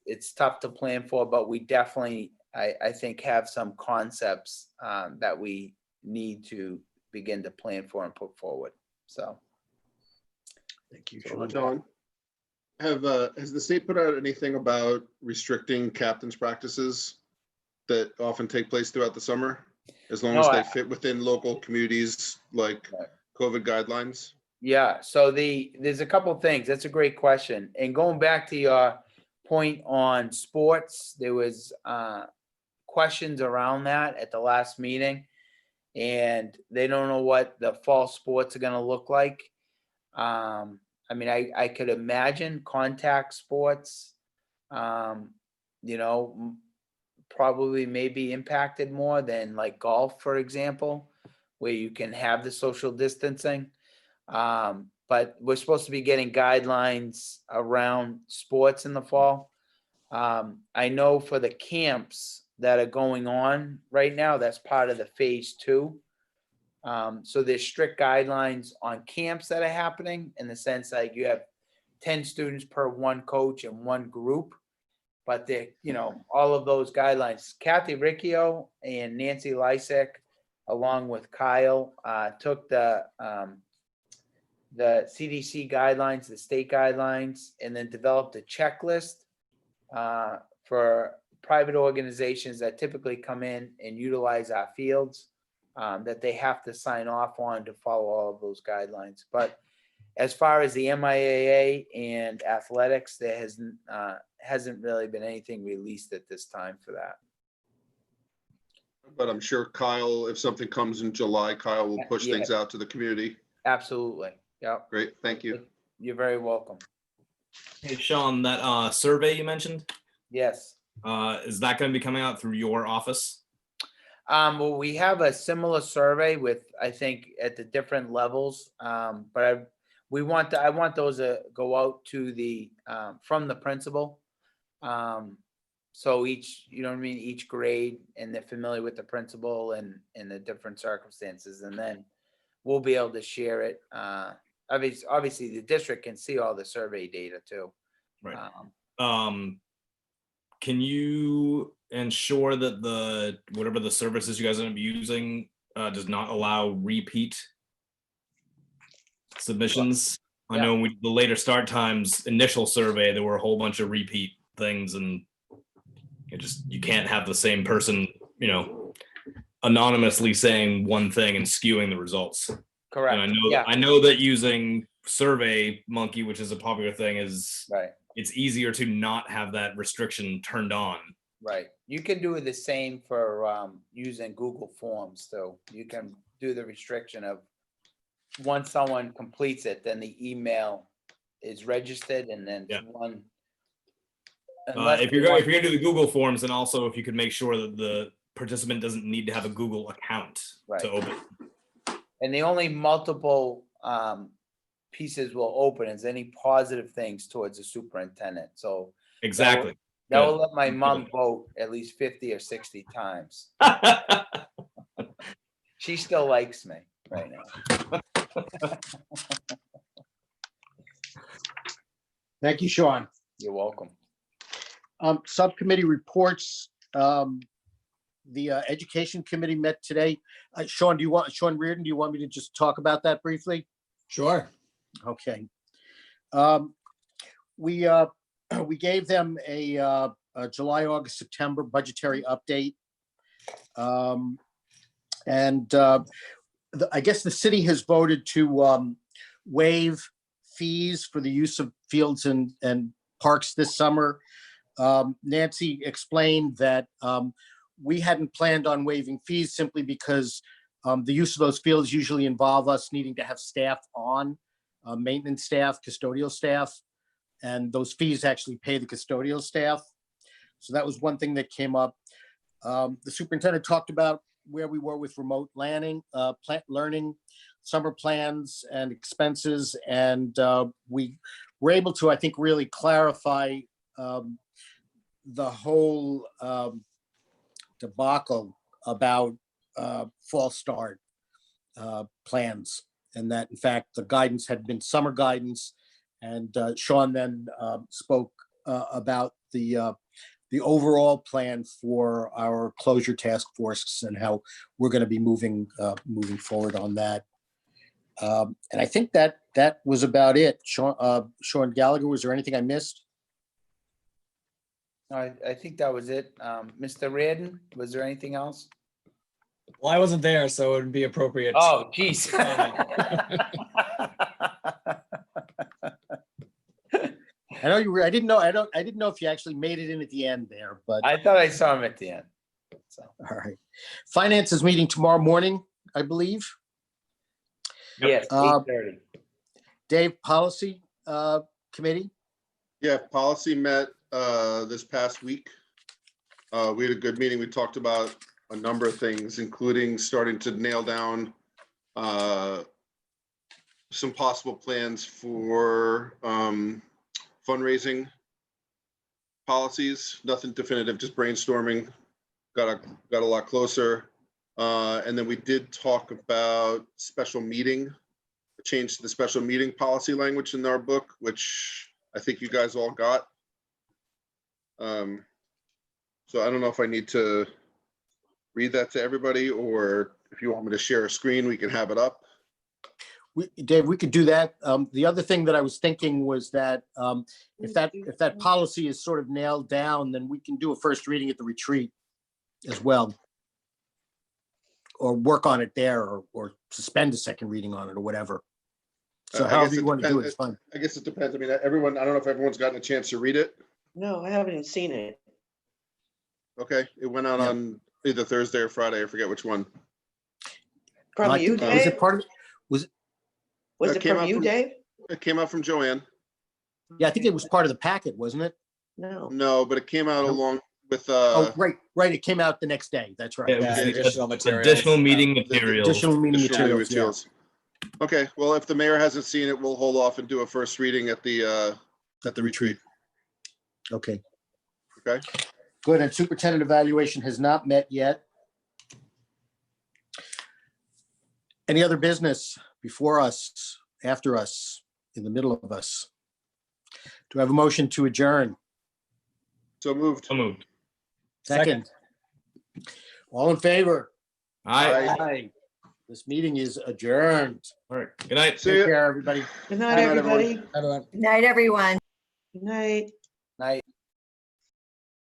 it's tough to plan for, but we definitely, I think, have some concepts that we need to begin to plan for and put forward. So. Thank you, So, John, has the state put out anything about restricting captain's practices that often take place throughout the summer, as long as they fit within local communities like COVID guidelines? Yeah, so there's a couple of things. That's a great question. And going back to your point on sports, there was questions around that at the last meeting. And they don't know what the fall sports are gonna look like. I mean, I could imagine contact sports, you know, probably maybe impacted more than like golf, for example, where you can have the social distancing. But we're supposed to be getting guidelines around sports in the fall. I know for the camps that are going on right now, that's part of the phase 2. So there's strict guidelines on camps that are happening in the sense like you have 10 students per one coach and one group. But they, you know, all of those guidelines, Kathy Riccio and Nancy Lysick, along with Kyle, took the CDC guidelines, the state guidelines, and then developed a checklist for private organizations that typically come in and utilize our fields, that they have to sign off on to follow all of those guidelines. But as far as the MIAA and athletics, there hasn't really been anything released at this time for that. But I'm sure Kyle, if something comes in July, Kyle will push things out to the community. Absolutely. Yep. Great. Thank you. You're very welcome. Hey, Sean, that survey you mentioned, Yes. is that going to be coming out through your office? Well, we have a similar survey with, I think, at the different levels. But I want those to go out to the, from the principal. So each, you know what I mean, each grade, and they're familiar with the principal and the different circumstances, and then we'll be able to share it. Obviously the district can see all the survey data too. Right. Can you ensure that whatever the services you guys are going to be using does not allow repeat submissions? I know the later start times initial survey, there were a whole bunch of repeat things, and you can't have the same person, you know, anonymously saying one thing and skewing the results. Correct. And I know that using Survey Monkey, which is a popular thing, is right. It's easier to not have that restriction turned on. Right. You can do the same for using Google Forms, so you can do the restriction of once someone completes it, then the email is registered, and then one. If you're gonna do the Google Forms, and also if you could make sure that the participant doesn't need to have a Google account to open. And the only multiple pieces will open is any positive things towards the superintendent. So exactly. That will let my mom vote at least 50 or 60 times. She still likes me right now. Thank you, Sean. You're welcome. Subcommittee reports. The Education Committee met today. Sean Reardon, do you want me to just talk about that briefly? Sure. Okay. We gave them a July, August, September budgetary update. I guess the city has voted to waive fees for the use of fields and parks this summer. Nancy explained that we hadn't planned on waiving fees simply because the use of those fields usually involve us needing to have staff on, maintenance staff, custodial staff, and those fees actually pay the custodial staff. So that was one thing that came up. The superintendent talked about where we were with remote learning, summer plans and expenses, and we were able to, I think, really clarify the whole debacle about fall start plans, and that in fact the guidance had been summer guidance, and Sean then spoke about the overall plan for our closure task force and how we're going to be moving forward on that. And I think that was about it. Sean Gallagher, was there anything I missed? I think that was it. Mr. Reardon, was there anything else? Well, I wasn't there, so it would be appropriate. Oh, geez. I know you were. I didn't know if you actually made it in at the end there, but I thought I saw him at the end. All right. Finance is meeting tomorrow morning, I believe. Yes, Uh, 8:30. Dave, Policy Committee? Yeah, policy met this past week. We had a good meeting. We talked about a number of things, including starting to nail down some possible plans for fundraising policies. Nothing definitive, just brainstorming. Got a lot closer. And then we did talk about special meeting, change to the special meeting policy language in our book, which I think you guys all got. So I don't know if I need to read that to everybody, or if you want me to share a screen, we can have it up. Dave, we could do that. The other thing that I was thinking was that if that policy is sort of nailed down, then we can do a first reading at the retreat as well. Or work on it there, or suspend a second reading on it, or whatever. So I however guess you it want to do it, depends. it's fine. I guess it depends. I mean, everyone, I don't know if everyone's gotten a chance to read it. No, I haven't even seen it. Okay, it went out Yeah. on either Thursday or Friday. I forget which one. From I you, think- Was Dave? it part of, Was It it came from out you, from- Dave? It came out from Joanne. yeah, I think it was part of the packet, wasn't it? No. No, but it came out No. along with, Oh, right. It came out the next day. That's right. Yeah, it was Yeah, the additional materials. additional meeting the materials. Additional meeting additional meeting materials, yeah. materials. Okay, well, if the mayor hasn't seen it, we'll hold off and do a first reading at the retreat. Okay, Okay, good. And superintendent evaluation has not met yet. Any other business before us, after us, in the middle of us? Do I have a motion to adjourn? so moved. So moved. Second. All in favor? Aye. Aye. This meeting is adjourned. All right. Good night. See Take ya. care, everybody. Good night, Good night, everyone. everybody. Everyone. Night, everyone. Good night.